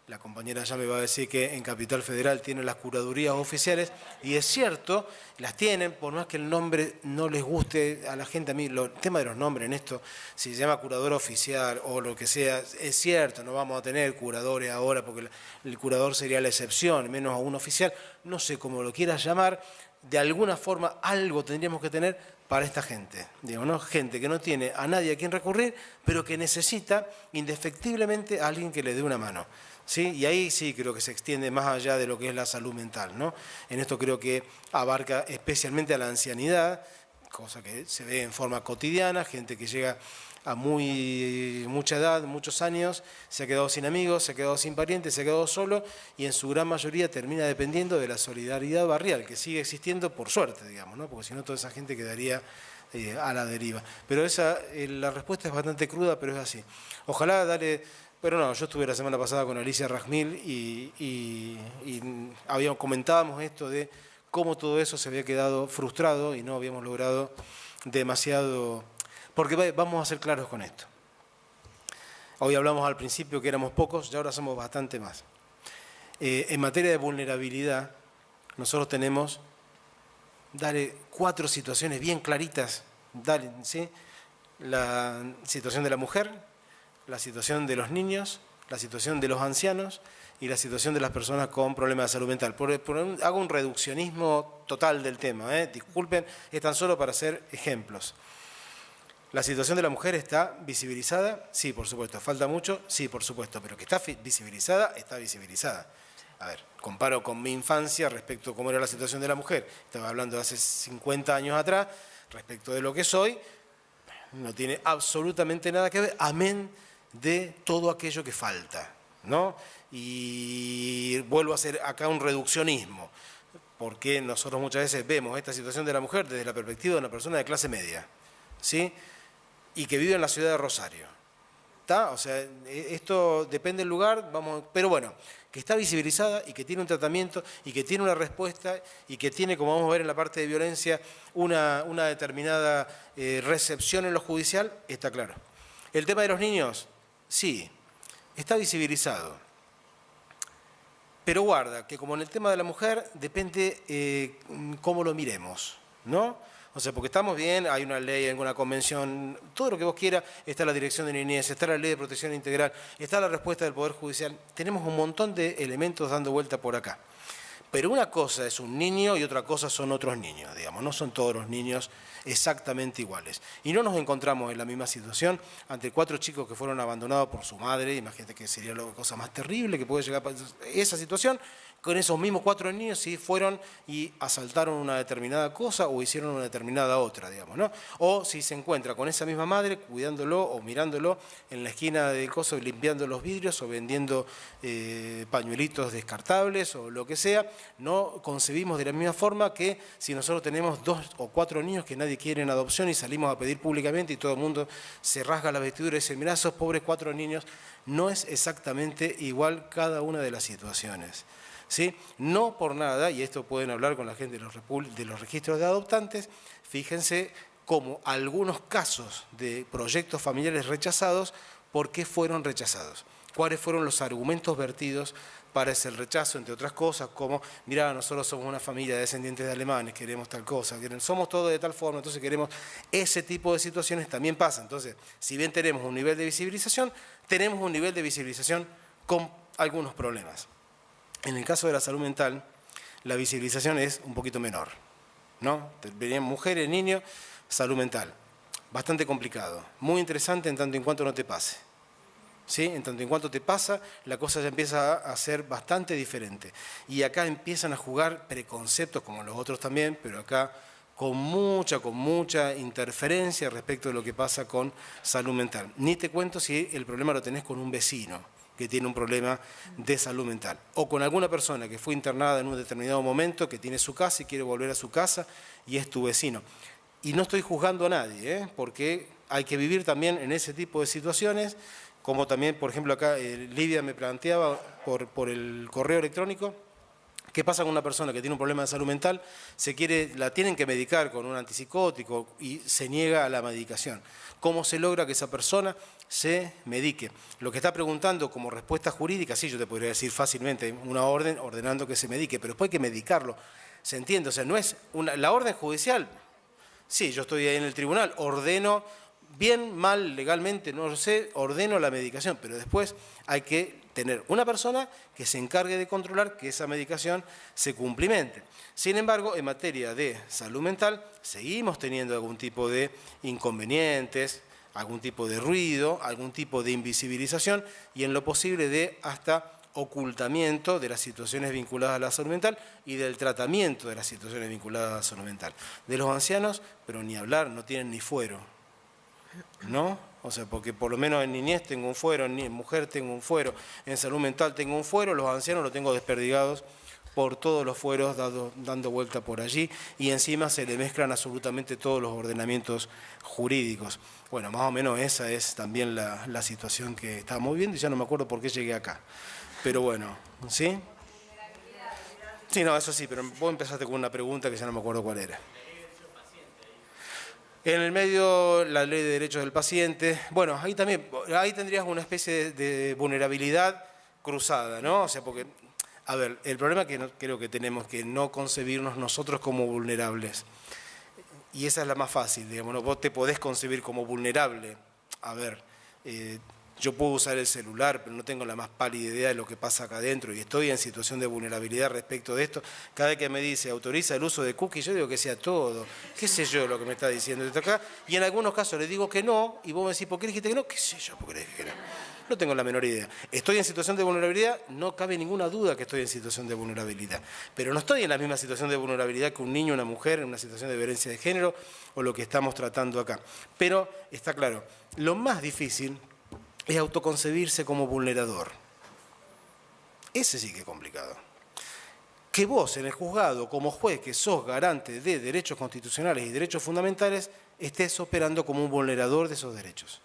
La compañera ya me va a decir que en Capital Federal tienen las curadurías oficiales, y es cierto, las tienen, por más que el nombre no les guste a la gente. A mí el tema de los nombres en esto, si se llama curador oficial o lo que sea, es cierto, no vamos a tener curadores ahora porque el curador sería la excepción, menos a un oficial, no sé cómo lo quieras llamar, de alguna forma algo tendríamos que tener para esta gente, digamos, ¿no? Gente que no tiene a nadie a quien recurrir, pero que necesita indefectiblemente a alguien que le dé una mano. ¿Sí? Y ahí sí creo que se extiende más allá de lo que es la salud mental, ¿no? En esto creo que abarca especialmente a la ancianidad, cosa que se ve en forma cotidiana, gente que llega a mucha edad, muchos años, se ha quedado sin amigos, se ha quedado sin parientes, se ha quedado solo y en su gran mayoría termina dependiendo de la solidaridad barrial, que sigue existiendo por suerte, digamos, ¿no? Porque si no toda esa gente quedaría a la deriva. Pero la respuesta es bastante cruda, pero es así. Ojalá Pero no, yo estuve la semana pasada con Alicia Rasmil y comentábamos esto de cómo todo eso se había quedado frustrado y no habíamos logrado demasiado... Porque vamos a ser claros con esto. Hoy hablamos al principio que éramos pocos y ahora somos bastante más. En materia de vulnerabilidad, nosotros tenemos, 4 situaciones bien claritas. ¿Sí? La situación de la mujer, la situación de los niños, la situación de los ancianos y la situación de las personas con problemas de salud mental. Hago un reduccionismo total del tema, disculpen, es tan solo para hacer ejemplos. ¿La situación de la mujer está visibilizada? Sí, por supuesto. ¿Falta mucho? Sí, por supuesto. Pero que está visibilizada, está visibilizada. A ver, comparo con mi infancia respecto a cómo era la situación de la mujer. Estaba hablando de hace 50 años atrás, respecto de lo que soy, no tiene absolutamente nada que ver, amén de todo aquello que falta, ¿no? y vuelvo a hacer acá un reduccionismo, porque nosotros muchas veces vemos esta situación de la mujer desde la perspectiva de una persona de clase media, ¿sí? Y que vive en la ciudad de Rosario. ¿Está? O sea, esto depende del lugar, pero bueno, que está visibilizada y que tiene un tratamiento y que tiene una respuesta y que tiene, como vamos a ver en la parte de violencia, una determinada recepción en lo judicial, está claro. El tema de los niños, sí, está visibilizado. Pero guarda, que como en el tema de la mujer, depende cómo lo miremos, ¿no? O sea, porque estamos bien, hay una ley, hay una convención, todo lo que vos quieras, está la Dirección de Niñez, está la Ley de Protección Integral, está la respuesta del Poder Judicial. Tenemos un montón de elementos dando vuelta por acá. Pero una cosa es un niño y otra cosa son otros niños, digamos, no son todos los niños exactamente iguales. Y no nos encontramos en la misma situación ante 4 chicos que fueron abandonados por su madre, imagínate que sería la cosa más terrible que puede llegar a esa situación. Con esos mismos 4 niños sí fueron y asaltaron una determinada cosa o hicieron una determinada otra, digamos, ¿no? O si se encuentra con esa misma madre cuidándolo o mirándolo en la esquina del coso, limpiando los vidrios o vendiendo pañuelitos descartables o lo que sea, no concebimos de la misma forma que si nosotros tenemos 2 o 4 niños que nadie quiere en adopción y salimos a pedir públicamente y todo el mundo se rasga las vestiduras y dice, mirá, esos pobres 4 niños, no es exactamente igual cada una de las situaciones. ¿Sí? No por nada, y esto pueden hablar con la gente de los registros de adoptantes, fíjense cómo algunos casos de proyectos familiares rechazados, ¿por qué fueron rechazados? ¿Cuáles fueron los argumentos vertidos para ese rechazo, entre otras cosas, como, mirá, nosotros somos una familia de descendientes de alemanes, queremos tal cosa, somos todos de tal forma, entonces queremos ese tipo de situaciones, también pasa. Entonces, si bien tenemos un nivel de visibilización, tenemos un nivel de visibilización con algunos problemas. En el caso de la salud mental, la visibilización es un poquito menor, ¿no? Venían mujeres, niños, salud mental. Bastante complicado, muy interesante en tanto en cuanto no te pase. ¿Sí? En tanto en cuanto te pasa, la cosa ya empieza a ser bastante diferente. Y acá empiezan a jugar preconceptos, como los otros también, pero acá con mucha interferencia respecto de lo que pasa con salud mental. Ni te cuento si el problema lo tenés con un vecino que tiene un problema de salud mental, o con alguna persona que fue internada en un determinado momento, que tiene su casa y quiere volver a su casa y es tu vecino. Y no estoy juzgando a nadie, porque hay que vivir también en ese tipo de situaciones, como también, por ejemplo, acá Livia me planteaba por el correo electrónico, ¿qué pasa con una persona que tiene un problema de salud mental? La tienen que medicar con un antipsicótico y se niega a la medicación. ¿Cómo se logra que esa persona se medique? Lo que está preguntando como respuesta jurídica, sí, yo te podría decir fácilmente una orden ordenando que se medique, pero después hay que medicarlo. ¿Se entiende? O sea, no es la orden judicial. Sí, yo estoy ahí en el tribunal, ordeno, bien, mal, legalmente, no lo sé, ordeno la medicación, pero después hay que tener una persona que se encargue de controlar que esa medicación se cumplimente. Sin embargo, en materia de salud mental, seguimos teniendo algún tipo de inconvenientes, algún tipo de ruido, algún tipo de invisibilización y en lo posible de hasta ocultamiento de las situaciones vinculadas a la salud mental y del tratamiento de las situaciones vinculadas a la salud mental. De los ancianos, pero ni hablar, no tienen ni fuero, ¿no? O sea, porque por lo menos en niñez tengo un fuero, en mujer tengo un fuero, en salud mental tengo un fuero, los ancianos los tengo desperdigados por todos los fueros dando vuelta por allí y encima se le mezclan absolutamente todos los ordenamientos jurídicos. Bueno, más o menos esa es también la situación que estábamos viendo y ya no me acuerdo por qué llegué acá. Pero bueno, ¿sí? Sí, no, eso sí, pero vos empezaste con una pregunta que ya no me acuerdo cuál era. En el medio, la ley de derechos del paciente. Bueno, ahí tendrías una especie de vulnerabilidad cruzada, ¿no? O sea, porque, a ver, el problema que creo que tenemos que no concebirnos nosotros como vulnerables. Y esa es la más fácil, digamos, ¿no? Vos te podés concebir como vulnerable. A ver, yo puedo usar el celular, pero no tengo la más pálida idea de lo que pasa acá adentro y estoy en situación de vulnerabilidad respecto de esto. Cada vez que me dice autoriza el uso de cookies, yo digo que sea todo. ¿Qué sé yo lo que me está diciendo esto acá? Y en algunos casos le digo que no, y vos me decís, ¿por qué dijiste que no? ¿Qué sé yo por qué dije que no? No tengo la menor idea. ¿Estoy en situación de vulnerabilidad? No cabe ninguna duda que estoy en situación de vulnerabilidad. Pero no estoy en la misma situación de vulnerabilidad que un niño, una mujer, en una situación de violencia de género o lo que estamos tratando acá. Pero está claro, lo más difícil es autoconcebirse como vulnerador. Ese sí que es complicado. Que vos en el juzgado, como juez que sos garante de derechos constitucionales y derechos fundamentales, estés operando como un vulnerador de esos derechos.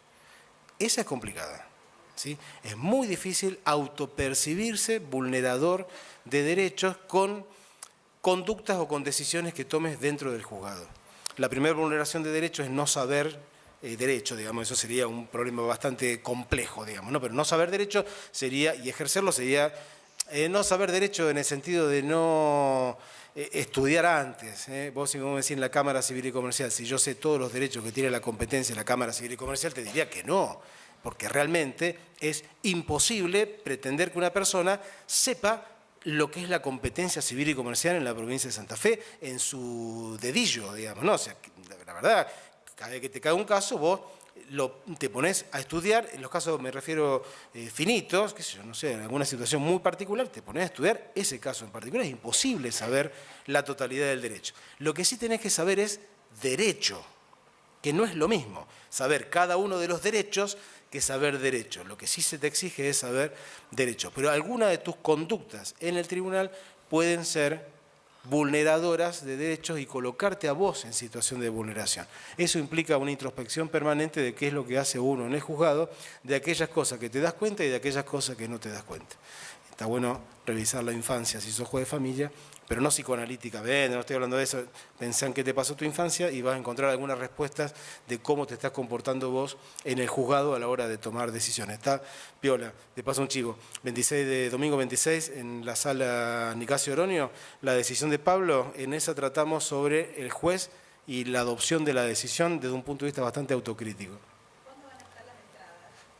Esa es complicada, ¿sí? Es muy difícil autopercibirse vulnerador de derechos con conductas o con decisiones que tomes dentro del juzgado. La primera vulneración de derechos es no saber derecho, digamos, eso sería un problema bastante complejo, digamos, ¿no? Pero no saber derecho sería, y ejercerlo sería, no saber derecho en el sentido de no estudiar antes. Vos, si me decís en la Cámara Civil y Comercial, si yo sé todos los derechos que tiene la competencia de la Cámara Civil y Comercial, te diría que no, porque realmente es imposible pretender que una persona sepa lo que es la competencia civil y comercial en la provincia de Santa Fe, en su dedillo, digamos, ¿no? O sea, la verdad, cada vez que te cae un caso, vos te pones a estudiar, en los casos me refiero finitos, qué sé yo, no sé, en alguna situación muy particular, te pones a estudiar ese caso en particular, es imposible saber la totalidad del derecho. Lo que sí tenés que saber es derecho, que no es lo mismo saber cada uno de los derechos que saber derecho. Lo que sí se te exige es saber derecho. Pero algunas de tus conductas en el tribunal pueden ser vulneradoras de derechos y colocarte a vos en situación de vulneración. Eso implica una introspección permanente de qué es lo que hace uno en el juzgado, de aquellas cosas que te das cuenta y de aquellas cosas que no te das cuenta. Está bueno revisar la infancia si sos juez de familia, pero no psicoanalítica. No estoy hablando de eso. Pensá en qué te pasó tu infancia y vas a encontrar algunas respuestas de cómo te estás comportando vos en el juzgado a la hora de tomar decisiones. Está piola, te paso un chivo. Domingo 26, en la sala Nicasio Oronio, la decisión de Pablo, en esa tratamos sobre el juez y la adopción de la decisión desde un punto de vista bastante autocrítico.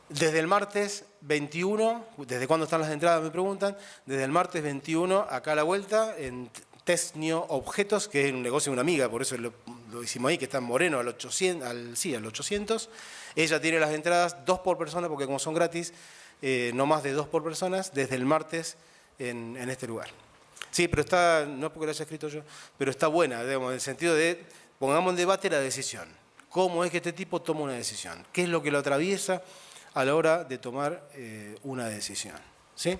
Desde el martes 21, ¿desde cuándo están las entradas? Me preguntan. Desde el martes 21, acá a la vuelta, en Tesnio Objetos, que es un negocio de una amiga, por eso lo hicimos ahí, que está en Moreno, al 800. Ella tiene las entradas 2 por persona, porque como son gratis, no más de 2 por personas, desde el martes en este lugar. Sí, pero está, no es porque lo haya escrito yo, pero está buena, digamos, en el sentido de, pongamos en debate la decisión. ¿Cómo es que este tipo toma una decisión? ¿Qué es lo que lo atraviesa a la hora de tomar una decisión? ¿Sí?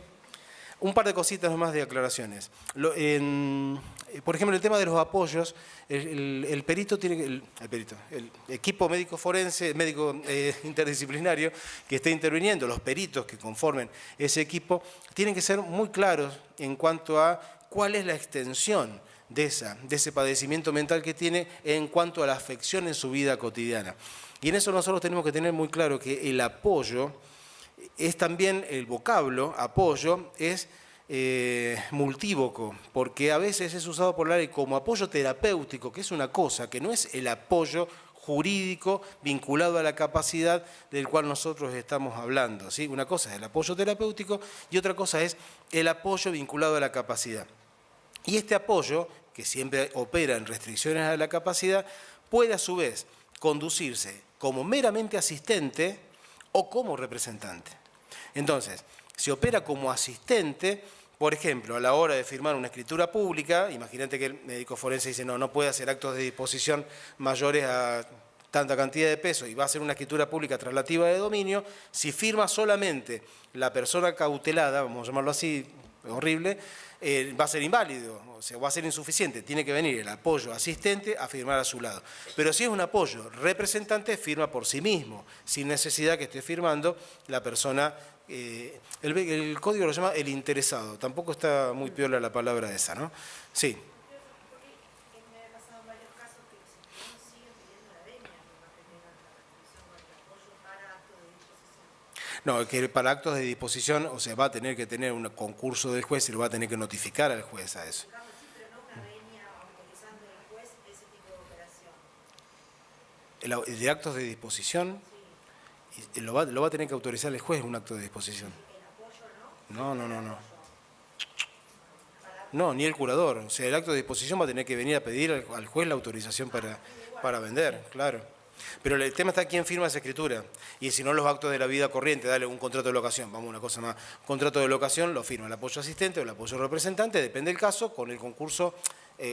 Un par de cositas más de aclaraciones. Por ejemplo, el tema de los apoyos, el perito tiene el equipo médico forense, médico interdisciplinario que esté interviniendo, los peritos que conformen ese equipo, tienen que ser muy claros en cuanto a cuál es la extensión de ese padecimiento mental que tiene en cuanto a la afección en su vida cotidiana. Y en eso nosotros tenemos que tener muy claro que el apoyo es también, el vocablo apoyo es multívoco, porque a veces es usado por la ley como apoyo terapéutico, que es una cosa, que no es el apoyo jurídico vinculado a la capacidad del cual nosotros estamos hablando, ¿sí? Una cosa es el apoyo terapéutico y otra cosa es el apoyo vinculado a la capacidad. Y este apoyo, que siempre opera en restricciones a la capacidad, puede a su vez conducirse como meramente asistente o como representante. Entonces, si opera como asistente, por ejemplo, a la hora de firmar una escritura pública, imagínate que el médico forense dice no puede hacer actos de disposición mayores a tanta cantidad de pesos y va a hacer una escritura pública traslativa de dominio, si firma solamente la persona cautelada, vamos a llamarlo así, horrible, va a ser inválido, o sea, va a ser insuficiente. Tiene que venir el apoyo asistente a firmar a su lado. Pero si es un apoyo representante, firma por sí mismo, sin necesidad que esté firmando la persona. El código lo llama el interesado. Tampoco está muy piola la palabra esa, ¿no? Sí. No, que para actos de disposición, o sea, va a tener que tener un concurso del juez y lo va a tener que notificar al juez a eso. El de actos de disposición, lo va a tener que autorizar el juez un acto de disposición. No. No, ni el curador. O sea, el acto de disposición va a tener que venir a pedir al juez la autorización para vender, claro. Pero el tema está quién firma esa escritura. Y si no, los actos de la vida corriente, dale un contrato de locación, vamos a una cosa más. Contrato de locación lo firma el apoyo asistente o el apoyo representante, depende del caso, con el concurso,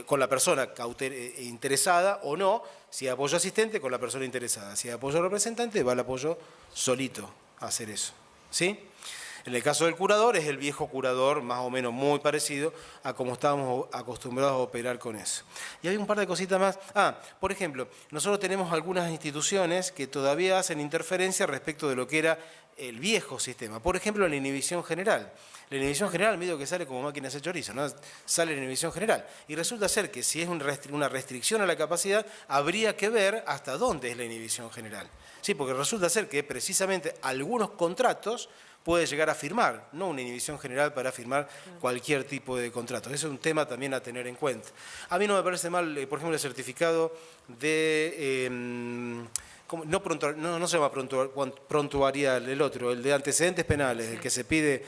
con la persona interesada o no. Si hay apoyo asistente, con la persona interesada. Si hay apoyo representante, va el apoyo solito a hacer eso. ¿Sí? En el caso del curador, es el viejo curador, más o menos muy parecido a como estábamos acostumbrados a operar con eso. Y hay un par de cositas más. Por ejemplo, nosotros tenemos algunas instituciones que todavía hacen interferencia respecto de lo que era el viejo sistema. Por ejemplo, la inhibición general. La inhibición general, medio que sale como máquina de hacer chorizo, ¿no? Sale la inhibición general. Y resulta ser que si es una restricción a la capacidad, habría que ver hasta dónde es la inhibición general. Sí, porque resulta ser que precisamente algunos contratos puede llegar a firmar, no una inhibición general para firmar cualquier tipo de contrato. Ese es un tema también a tener en cuenta. A mí no me parece mal, por ejemplo, el certificado de... no se llama prontuarial, el otro, el de antecedentes penales, el que se pide,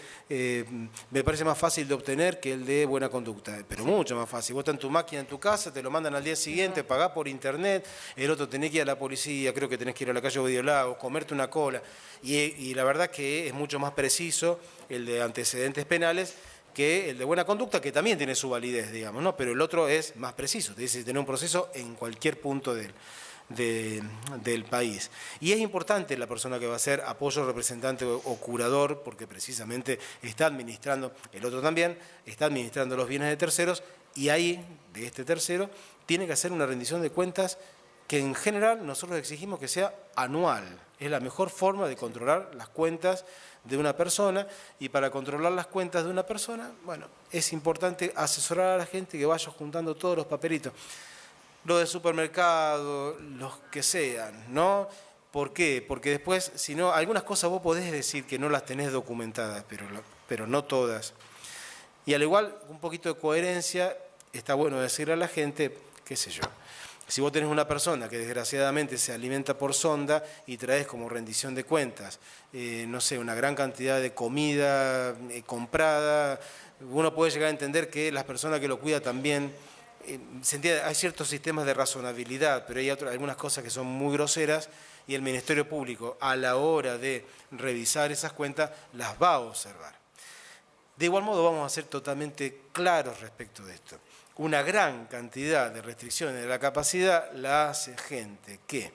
me parece más fácil de obtener que el de buena conducta, pero mucho más fácil. Vos estás en tu máquina en tu casa, te lo mandan al día siguiente, pagás por internet, el otro tenés que ir a la policía, creo que tenés que ir a la calle Bodiolagos, comerte una cola, y la verdad que es mucho más preciso el de antecedentes penales que el de buena conducta, que también tiene su validez, digamos, ¿no? Pero el otro es más preciso, te dice tener un proceso en cualquier punto del país. Y es importante la persona que va a ser apoyo, representante o curador, porque precisamente está administrando, el otro también, está administrando los bienes de terceros, y ahí, de este tercero, tiene que hacer una rendición de cuentas que en general nosotros exigimos que sea anual. Es la mejor forma de controlar las cuentas de una persona, y para controlar las cuentas de una persona, bueno, es importante asesorar a la gente que vaya juntando todos los papelitos. Lo del supermercado, los que sean, ¿no? ¿Por qué? Porque después, si no, algunas cosas vos podés decir que no las tenés documentadas, pero no todas. Y al igual, un poquito de coherencia, está bueno decirle a la gente, qué sé yo, si vos tenés una persona que desgraciadamente se alimenta por sonda y traes como rendición de cuentas, no sé, una gran cantidad de comida comprada, uno puede llegar a entender que las personas que lo cuidan también... hay ciertos sistemas de razonabilidad, pero hay algunas cosas que son muy groseras, y el Ministerio Público, a la hora de revisar esas cuentas, las va a observar. De igual modo, vamos a ser totalmente claros respecto de esto. Una gran cantidad de restricciones de la capacidad la hace gente que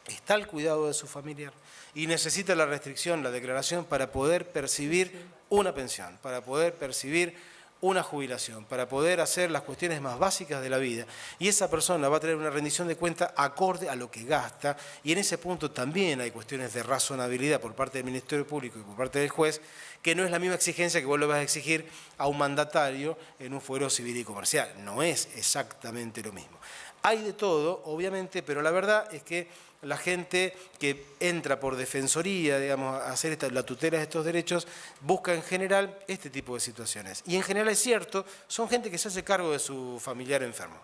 está al cuidado de su familiar y necesita la restricción, la declaración, para poder percibir una pensión, para poder percibir una jubilación, para poder hacer las cuestiones más básicas de la vida. Y esa persona va a tener una rendición de cuenta acorde a lo que gasta, y en ese punto también hay cuestiones de razonabilidad por parte del Ministerio Público y por parte del juez, que no es la misma exigencia que vos le vas a exigir a un mandatario en un fuero civil y comercial. No es exactamente lo mismo. Hay de todo, obviamente, pero la verdad es que la gente que entra por defensoría, digamos, a hacer la tutela de estos derechos, busca en general este tipo de situaciones. Y en general es cierto, son gente que se hace cargo de su familiar enfermo,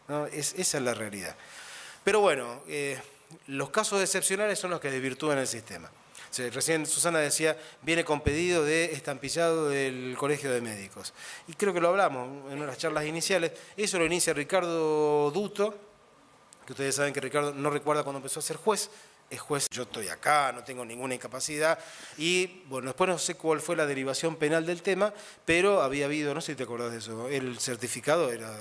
¿no? Esa es la realidad. Pero bueno, los casos excepcionales son los que desvirtúan el sistema. O sea, recién Susana decía, viene con pedido de estampillado del Colegio de Médicos. Y creo que lo hablamos en una de las charlas iniciales. Eso lo inicia Ricardo Duto, que ustedes saben que Ricardo no recuerda cuando empezó a ser juez. Es juez, yo estoy acá, no tengo ninguna incapacidad. Y bueno, después no sé cuál fue la derivación penal del tema, pero había habido, no sé si te acordás de eso, el certificado era...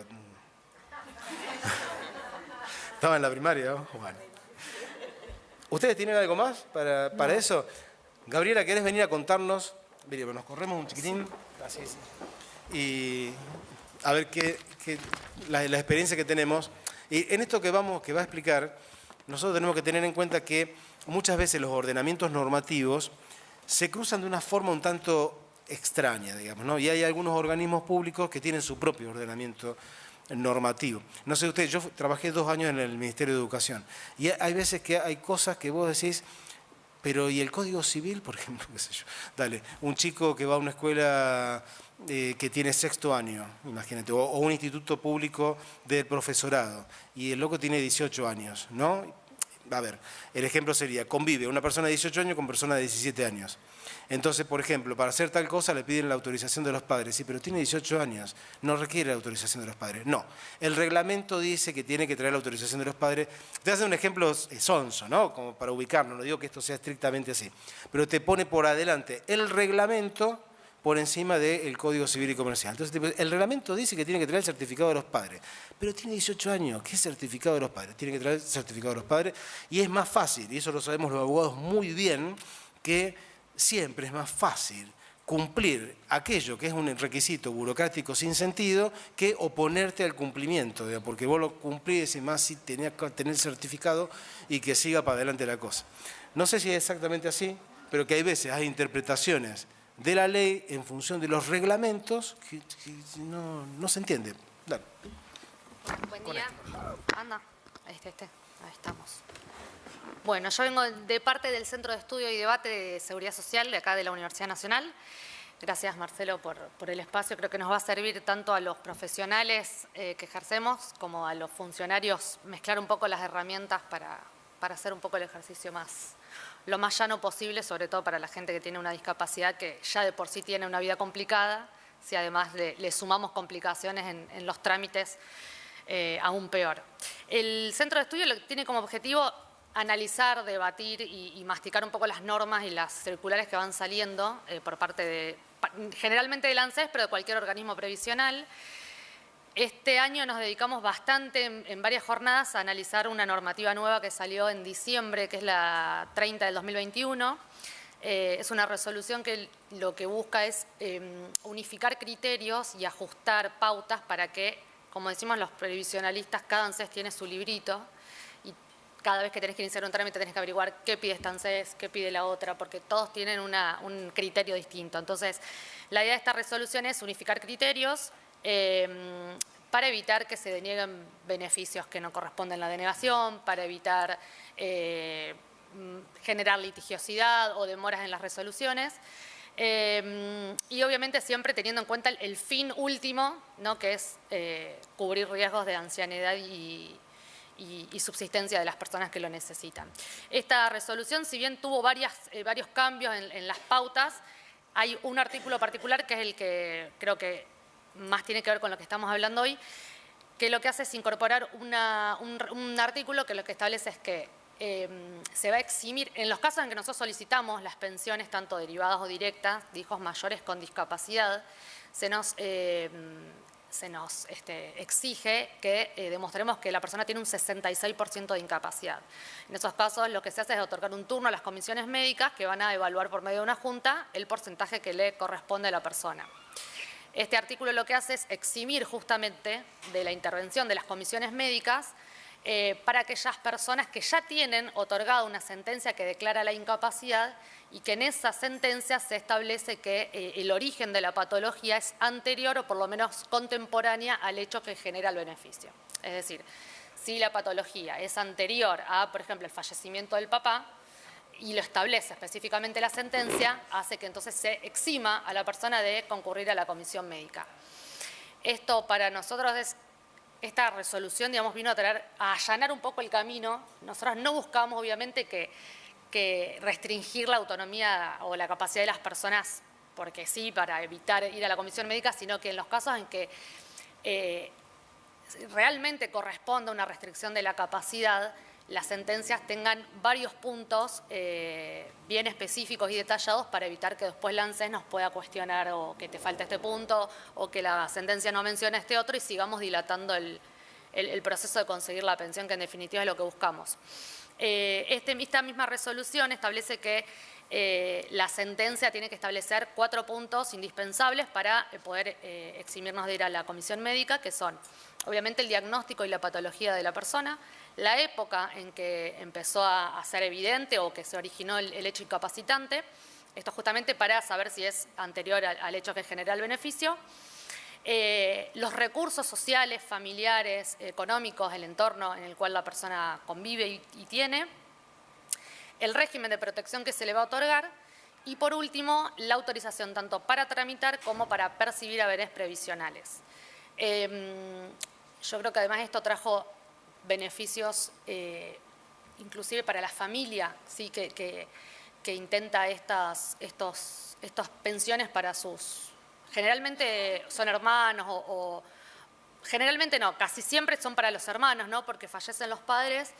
Estaba en la primaria, ¿no? Bueno. ¿Ustedes tienen algo más para eso? Gabriela, ¿querés venir a contarnos? Mire, nos corremos un chiquitín. Así es. Y a ver la experiencia que tenemos. Y en esto que va a explicar, nosotros tenemos que tener en cuenta que muchas veces los ordenamientos normativos se cruzan de una forma un tanto extraña, digamos, ¿no? Y hay algunos organismos públicos que tienen su propio ordenamiento normativo. No sé ustedes, yo trabajé 2 años en el Ministerio de Educación, y hay veces que hay cosas que vos decís, pero ¿y el Código Civil, por ejemplo? ¿Qué sé yo? Dale, un chico que va a una escuela que tiene 6º año, imagínate, o un instituto público del profesorado, y el loco tiene 18 años, ¿no? A ver, el ejemplo sería, convive una persona de 18 años con persona de 17 años. Entonces, por ejemplo, para hacer tal cosa le piden la autorización de los padres. Sí, pero tiene 18 años, no requiere la autorización de los padres. No, el reglamento dice que tiene que traer la autorización de los padres. Te hace un ejemplo sonso, ¿no? Como para ubicarlo, no digo que esto sea estrictamente así. Pero te pone por adelante el reglamento por encima del Código Civil y Comercial. Entonces, el reglamento dice que tiene que traer el certificado de los padres. Pero tiene 18 años, ¿qué certificado de los padres? Tiene que traer el certificado de los padres, y es más fácil, y eso lo sabemos los abogados muy bien, que siempre es más fácil cumplir aquello que es un requisito burocrático sin sentido que oponerte al cumplimiento, porque vos lo cumplís y más si tenías que tener certificado y que siga para adelante la cosa. No sé si es exactamente así, pero que hay veces hay interpretaciones de la ley en función de los reglamentos que no se entiende. Dale. Buen día. Anda. Ahí estamos. Bueno, yo vengo de parte del Centro de Estudio y Debate de Seguridad Social de acá de la Universidad Nacional. Gracias, Marcelo, por el espacio. Creo que nos va a servir tanto a los profesionales que ejercemos como a los funcionarios mezclar un poco las herramientas para hacer un poco el ejercicio lo más llano posible, sobre todo para la gente que tiene una discapacidad que ya de por sí tiene una vida complicada. Si además le sumamos complicaciones en los trámites, aún peor. El Centro de Estudio tiene como objetivo analizar, debatir y masticar un poco las normas y las circulares que van saliendo por parte generalmente del ANSES, pero de cualquier organismo previsional. Este año nos dedicamos bastante en varias jornadas a analizar una normativa nueva que salió en diciembre, que es la 30 del 2021. Es una resolución que lo que busca es unificar criterios y ajustar pautas para que, como decimos los previsionalistas, cada ANSES tiene su librito. Cada vez que tenés que iniciar un trámite tenés que averiguar qué pide esta ANSES, qué pide la otra, porque todos tienen un criterio distinto. Entonces, la idea de esta resolución es unificar criterios para evitar que se denieguen beneficios que no corresponden a la denegación, para evitar generar litigiosidad o demoras en las resoluciones. Y obviamente siempre teniendo en cuenta el fin último, ¿no?, que es cubrir riesgos de ancianidad y subsistencia de las personas que lo necesitan. Esta resolución, si bien tuvo varios cambios en las pautas, hay un artículo particular que es el que creo que más tiene que ver con lo que estamos hablando hoy, que lo que hace es incorporar un artículo que lo que establece es que se va a eximir, en los casos en que nosotros solicitamos las pensiones, tanto derivadas o directas, de hijos mayores con discapacidad, se nos exige que demostremos que la persona tiene un 66% de incapacidad. En esos casos lo que se hace es otorgar un turno a las comisiones médicas que van a evaluar por medio de una junta el porcentaje que le corresponde a la persona. Este artículo lo que hace es eximir justamente de la intervención de las comisiones médicas para aquellas personas que ya tienen otorgada una sentencia que declara la incapacidad y que en esa sentencia se establece que el origen de la patología es anterior o por lo menos contemporánea al hecho que genera el beneficio. Es decir, si la patología es anterior a, por ejemplo, el fallecimiento del papá, y lo establece específicamente la sentencia, hace que entonces se exima a la persona de concurrir a la comisión médica. Esto para nosotros esta resolución, digamos, vino a allanar un poco el camino. Nosotros no buscamos, obviamente, que restringir la autonomía o la capacidad de las personas, porque sí, para evitar ir a la comisión médica, sino que en los casos en que realmente corresponda una restricción de la capacidad, las sentencias tengan varios puntos bien específicos y detallados para evitar que después la ANSES nos pueda cuestionar o que te falta este punto o que la sentencia no menciona este otro y sigamos dilatando el proceso de conseguir la pensión, que en definitiva es lo que buscamos. Esta misma resolución establece que la sentencia tiene que establecer 4 puntos indispensables para poder eximirnos de ir a la comisión médica, que son obviamente el diagnóstico y la patología de la persona, la época en que empezó a ser evidente o que se originó el hecho incapacitante, esto justamente para saber si es anterior al hecho que genera el beneficio, los recursos sociales, familiares, económicos, el entorno en el cual la persona convive y tiene, el régimen de protección que se le va a otorgar y, por último, la autorización tanto para tramitar como para percibir haberes previsionales. Yo creo que además esto trajo beneficios inclusive para la familia, ¿sí? que intenta estas pensiones para sus... Generalmente son hermanos o generalmente no, casi siempre son para los hermanos, ¿no? Porque fallecen los padres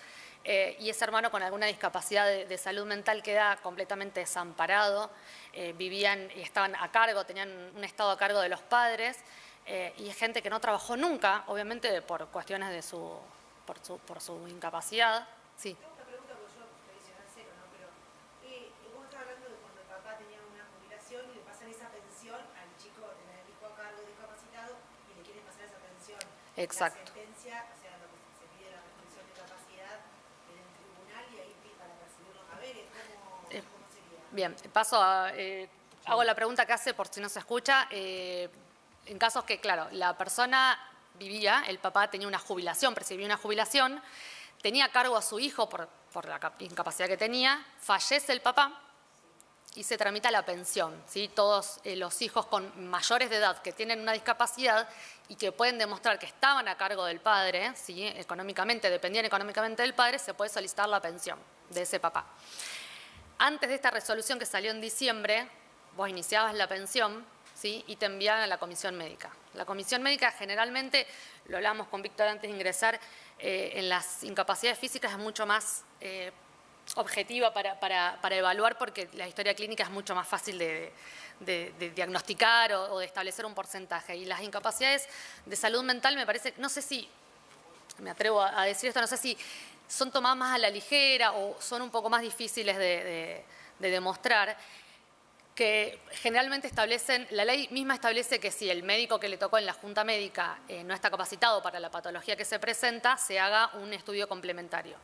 y ese hermano con alguna discapacidad de salud mental queda completamente desamparado, vivían y estaban a cargo, tenían un estado a cargo de los padres y es gente que no trabajó nunca, obviamente por cuestiones de por su incapacidad. Sí. Tengo una pregunta porque yo previsional cero, ¿no? Pero vos estás hablando de cuando el papá tenía Exacto. la sentencia, o sea, lo que se pide la restricción de capacidad en el tribunal y ahí para recibir los haberes, ¿cómo sería? Bien, paso a... hago la pregunta que hace por si no se escucha. En casos que, claro, la persona vivía, el papá tenía una jubilación, percibía una jubilación, tenía a cargo a su hijo por la incapacidad que tenía, fallece el papá y se tramita la pensión, ¿sí? Todos los hijos con mayores de edad que tienen una discapacidad y que pueden demostrar que estaban a cargo del padre, ¿sí? Económicamente, dependían económicamente del padre, se puede solicitar la pensión de ese papá. Antes de esta resolución que salió en diciembre, vos iniciabas la pensión, ¿sí? Y te enviaban a la comisión médica. La comisión médica generalmente, lo hablamos con Víctor antes de ingresar, en las incapacidades físicas es mucho más objetiva para evaluar porque la historia clínica es mucho más fácil de diagnosticar o de establecer un porcentaje. Y las incapacidades de salud mental me parece, no sé si, me atrevo a decir esto, no sé si son tomadas más a la ligera o son un poco más difíciles de demostrar, que generalmente establecen, la ley misma establece que si el médico que le tocó en la junta médica no está capacitado para la patología que se presenta, se haga un estudio complementario.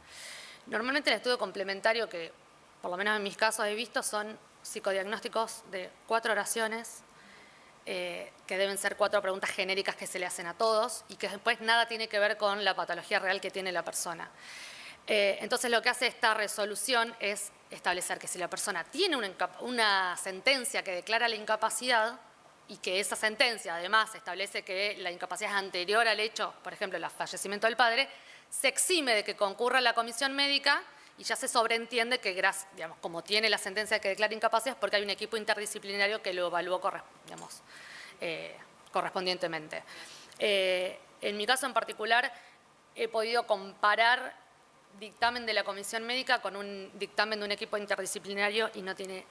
Normalmente el estudio complementario que, por lo menos en mis casos he visto, son psicodiagnósticos de 4 oraciones, que deben ser 4 preguntas genéricas que se le hacen a todos y que después nada tiene que ver con la patología real que tiene la persona. Entonces lo que hace esta resolución es establecer que si la persona tiene una sentencia que declara la incapacidad y que esa sentencia además establece que la incapacidad es anterior al hecho, por ejemplo, el fallecimiento del padre, se exime de que concurra a la comisión médica y ya se sobreentiende que, digamos, como tiene la sentencia que declara incapacidad es porque hay un equipo interdisciplinario que lo evaluó correspondientemente. En mi caso en particular he podido comparar dictamen de la comisión médica con un dictamen de un equipo interdisciplinario y no tiene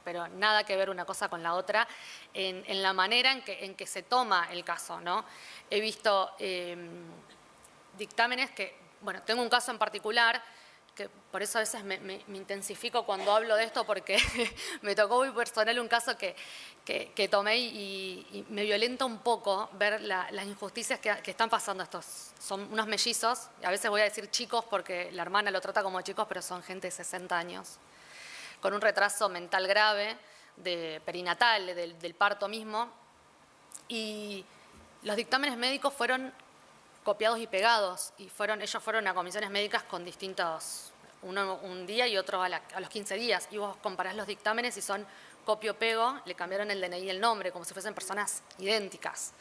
pero nada que ver una cosa con la otra en la manera en que se toma el caso, ¿no? He visto dictámenes que, bueno, tengo un caso en particular que por eso a veces me intensifico cuando hablo de esto porque me tocó muy personal un caso que tomé y me violenta un poco ver las injusticias que están pasando estos. Son unos mellizos, a veces voy a decir chicos porque la hermana lo trata como chicos, pero son gente de 60 años, con un retraso mental grave, perinatal, del parto mismo, y los dictámenes médicos fueron copiados y pegados, y ellos fueron a comisiones médicas con distintos, uno un día y otro a los 15 días, y vos comparás los dictámenes y son copio-pego, le cambiaron el DNI y el nombre, como si fuesen personas idénticas.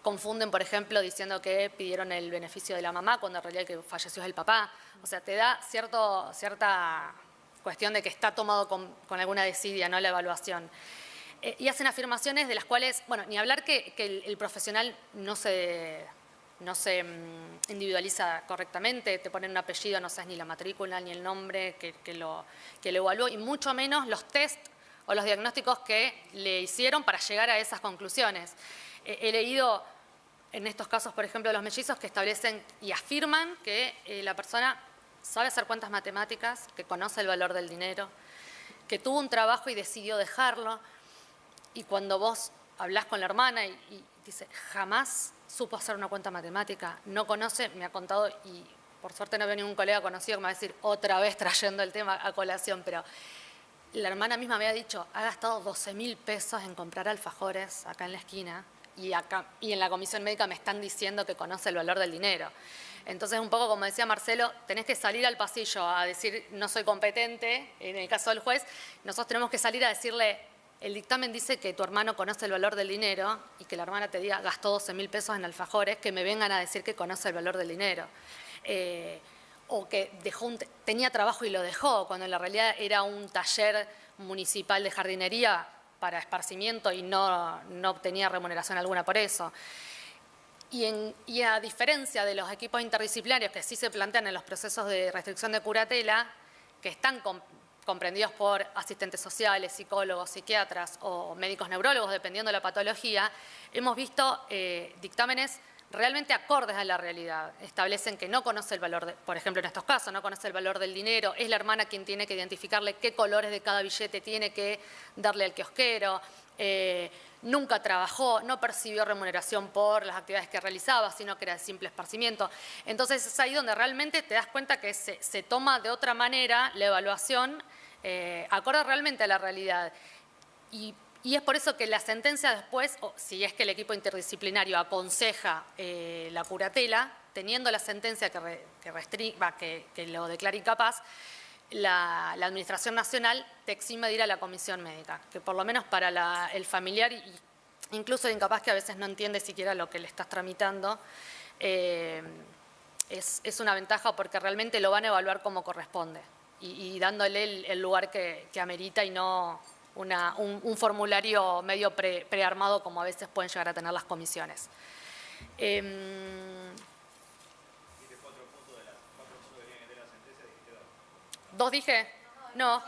Confunden, por ejemplo, diciendo que pidieron el beneficio de la mamá, cuando en realidad el que falleció es el papá. O sea, te da cierta cuestión de que está tomado con alguna desidia, ¿no?, la evaluación. Y hacen afirmaciones de las cuales, bueno, ni hablar que el profesional no se individualiza correctamente, te ponen un apellido, no sabes ni la matrícula ni el nombre que lo evaluó, y mucho menos los test o los diagnósticos que le hicieron para llegar a esas conclusiones. He leído en estos casos, por ejemplo, de los mellizos, que establecen y afirman que la persona sabe hacer cuentas matemáticas, que conoce el valor del dinero, que tuvo un trabajo y decidió dejarlo, y cuando vos hablás con la hermana y dice, jamás supo hacer una cuenta matemática, no conoce, me ha contado, y por suerte no veo ningún colega conocido que me va a decir otra vez trayendo el tema a colación, pero la hermana misma me ha dicho, ha gastado 12.000 pesos en comprar alfajores acá en la esquina, y en la comisión médica me están diciendo que conoce el valor del dinero. Entonces, un poco como decía Marcelo, tenés que salir al pasillo a decir no soy competente, en el caso del juez, nosotros tenemos que salir a decirle, el dictamen dice que tu hermano conoce el valor del dinero y que la hermana te diga gastó 12.000 pesos en alfajores, que me vengan a decir que conoce el valor del dinero. O que tenía trabajo y lo dejó, cuando en la realidad era un taller municipal de jardinería para esparcimiento y no obtenía remuneración alguna por eso. Y a diferencia de los equipos interdisciplinarios que sí se plantean en los procesos de restricción de curatela, que están comprendidos por asistentes sociales, psicólogos, psiquiatras o médicos neurólogos, dependiendo de la patología, hemos visto dictámenes realmente acordes a la realidad. Establecen que no conoce el valor, por ejemplo en estos casos, no conoce el valor del dinero, es la hermana quien tiene que identificarle qué colores de cada billete tiene que darle al kiosquero, nunca trabajó, no percibió remuneración por las actividades que realizaba, sino que era de simple esparcimiento. Entonces es ahí donde realmente te das cuenta que se toma de otra manera la evaluación acorde realmente a la realidad. Y es por eso que la sentencia después, si es que el equipo interdisciplinario aconseja la curatela, teniendo la sentencia que lo declara incapaz, la Administración Nacional te exime de ir a la comisión médica, que por lo menos para el familiar, incluso el incapaz que a veces no entiende siquiera lo que le estás tramitando, es una ventaja porque realmente lo van a evaluar como corresponde y dándole el lugar que amerita y no un formulario medio prearmado como a veces pueden llegar a tener las comisiones. ¿Dos dije? No.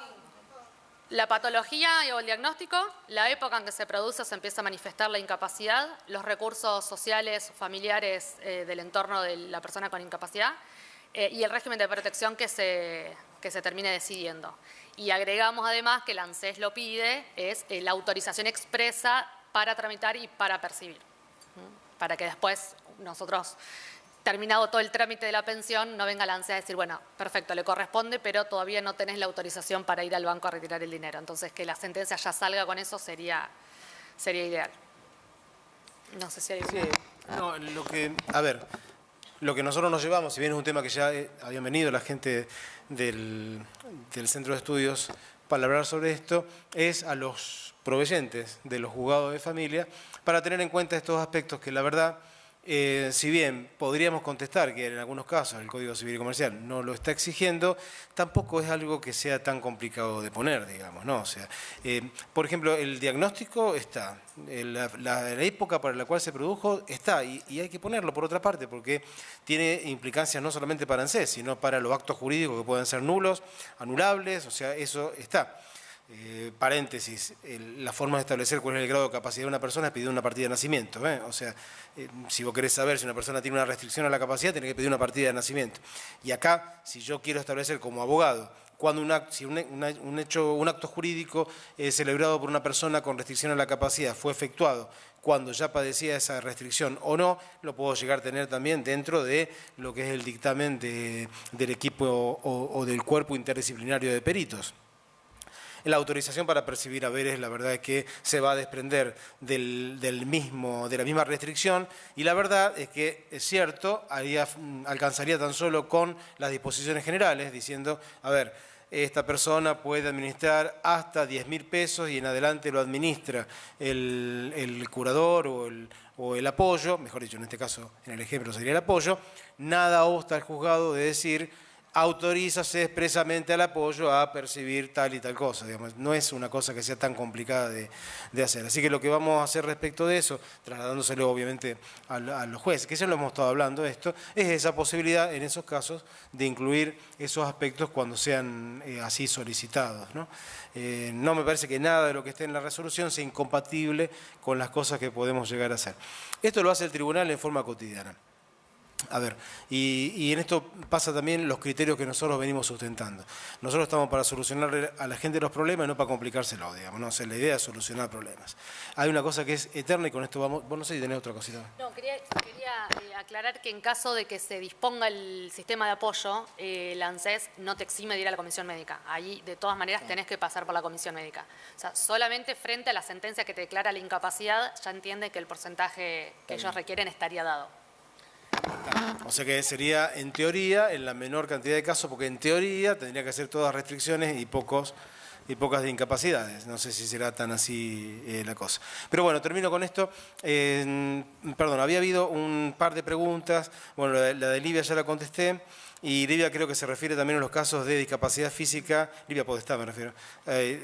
La patología o el diagnóstico, la época en que se produce o se empieza a manifestar la incapacidad, los recursos sociales, familiares del entorno de la persona con incapacidad y el régimen de protección que se termine decidiendo. Y agregamos además que el ANSES lo pide, es la autorización expresa para tramitar y para percibir. Para que después nosotros, terminado todo el trámite de la pensión, no venga la ANSES a decir, bueno, perfecto, le corresponde, pero todavía no tenés la autorización para ir al banco a retirar el dinero. Entonces, que la sentencia ya salga con eso sería ideal. No sé si hay... Sí, no, lo que nosotros nos llevamos, si bien es un tema que ya habían venido la gente del Centro de Estudios para hablar sobre esto, es a los proveyentes de los juzgados de familia para tener en cuenta estos aspectos que la verdad, si bien podríamos contestar que en algunos casos el Código Civil y Comercial no lo está exigiendo, tampoco es algo que sea tan complicado de poner, digamos, ¿no? O sea, por ejemplo, el diagnóstico está, la época para la cual se produjo está, y hay que ponerlo por otra parte, porque tiene implicancias no solamente para ANSES, sino para los actos jurídicos que pueden ser nulos, anulables, o sea, eso está. Paréntesis, la forma de establecer cuál es el grado de capacidad de una persona es pedir una partida de nacimiento. O sea, si vos querés saber si una persona tiene una restricción a la capacidad, tenés que pedir una partida de nacimiento. Y acá, si yo quiero establecer como abogado, cuando un acto jurídico celebrado por una persona con restricción a la capacidad fue efectuado cuando ya padecía esa restricción o no, lo puedo llegar a tener también dentro de lo que es el dictamen del equipo o del cuerpo interdisciplinario de peritos. La autorización para percibir haberes, la verdad es que se va a desprender de la misma restricción y la verdad es que es cierto, alcanzaría tan solo con las disposiciones generales diciendo, a ver, esta persona puede administrar hasta 10.000 pesos y en adelante lo administra el curador o el apoyo, mejor dicho, en este caso, en el ejemplo sería el apoyo, nada obsta al juzgado de decir autorízase expresamente al apoyo a percibir tal y tal cosa. Digamos. No es una cosa que sea tan complicada de hacer. Así que lo que vamos a hacer respecto de eso, trasladándoselo obviamente a los jueces, que ya lo hemos estado hablando esto, es esa posibilidad en esos casos de incluir esos aspectos cuando sean así solicitados, ¿no? No me parece que nada de lo que esté en la resolución sea incompatible con las cosas que podemos llegar a hacer. Esto lo hace el tribunal en forma cotidiana. A ver, y en esto pasa también los criterios que nosotros venimos sustentando. Nosotros estamos para solucionar a la gente los problemas y no para complicárselo, digamos, ¿no? O sea, la idea es solucionar problemas. Hay una cosa que es eterna y con esto vamos... Vos no sé si tenés otra cosita. No, quería aclarar que en caso de que se disponga el sistema de apoyo, la ANSES no te exime de ir a la comisión médica. Ahí, de todas maneras, tenés que pasar por la comisión médica. O sea, solamente frente a la sentencia que te declara la incapacidad, ya entiende que el porcentaje que ellos requieren estaría dado. O sea que sería, en teoría, en la menor cantidad de casos, porque en teoría tendría que ser todas restricciones y pocas de incapacidades. No sé si será tan así la cosa. Pero bueno, termino con esto. Perdón, había habido un par de preguntas. Bueno, la de Livia ya la contesté. Y Livia creo que se refiere también a los casos de discapacidad física, Livia Podestá me refiero,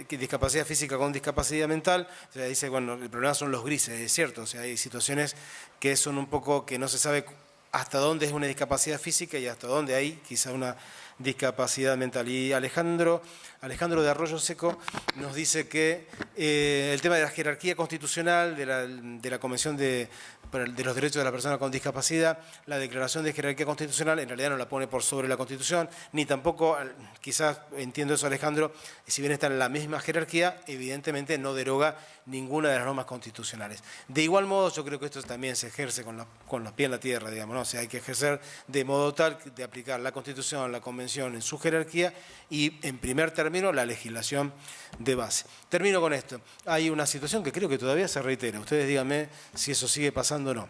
discapacidad física con discapacidad mental. O sea, dice, bueno, el problema son los grises, es cierto. O sea, hay situaciones que son un poco que no se sabe hasta dónde es una discapacidad física y hasta dónde hay quizá una discapacidad mental. Y Alejandro de Arroyo Seco nos dice que el tema de la jerarquía constitucional de la Convención de de los derechos de la persona con discapacidad, la declaración de jerarquía constitucional en realidad no la pone por sobre la Constitución, ni tampoco, quizás entiendo eso Alejandro, si bien está en la misma jerarquía, evidentemente no deroga ninguna de las normas constitucionales. De igual modo, yo creo que esto también se ejerce con los pies en la tierra, digamos, ¿no? O sea, hay que ejercer de modo tal de aplicar la Constitución, la Convención en su jerarquía y, en primer término, la legislación de base. Termino con esto. Hay una situación que creo que todavía se reitera. Ustedes díganme si eso sigue pasando o no.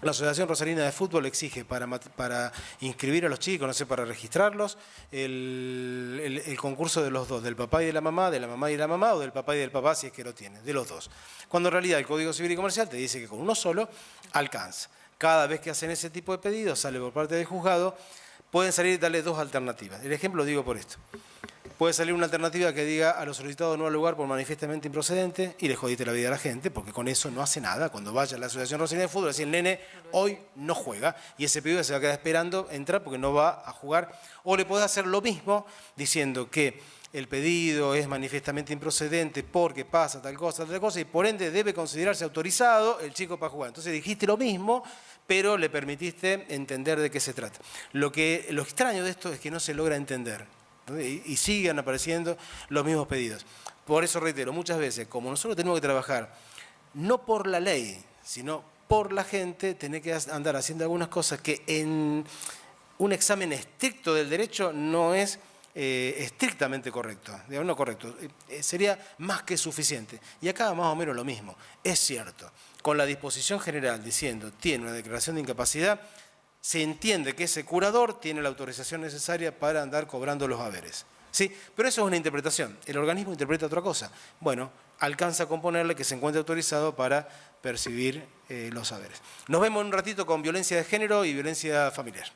La Asociación Rosarina de Fútbol exige para inscribir a los chicos, no sé, para registrarlos, el concurso de los dos, del papá y de la mamá y la mamá, o del papá y del papá si es que lo tienen, de los dos. Cuando en realidad el Código Civil y Comercial te dice que con uno solo alcanza. Cada vez que hacen ese tipo de pedidos, sale por parte del juzgado, pueden salir darle dos alternativas. El ejemplo lo digo por esto. Puede salir una alternativa que diga a los solicitados no al lugar por manifiestamente improcedente y le jodiste la vida a la gente, porque con eso no hace nada. Cuando vaya a la Asociación Rosarina de Fútbol, decir el nene hoy no juega y ese pibe se va a quedar esperando entrar porque no va a jugar. O le podés hacer lo mismo diciendo que el pedido es manifiestamente improcedente porque pasa tal cosa y por ende debe considerarse autorizado el chico para jugar. Entonces dijiste lo mismo, pero le permitiste entender de qué se trata. Lo extraño de esto es que no se logra entender. Y siguen apareciendo los mismos pedidos. Por eso reitero, muchas veces, como nosotros tenemos que trabajar no por la ley, sino por la gente, tenés que andar haciendo algunas cosas que en un examen estricto del derecho no es estrictamente correcto, digamos, no correcto, sería más que suficiente. Y acá más o menos lo mismo. Es cierto, con la disposición general diciendo tiene una declaración de incapacidad, se entiende que ese curador tiene la autorización necesaria para andar cobrando los haberes. ¿Sí? Pero eso es una interpretación. El organismo interpreta otra cosa. Bueno, alcanza con ponerle que se encuentre autorizado para percibir los haberes. Nos vemos en un ratito con violencia de género y violencia familiar.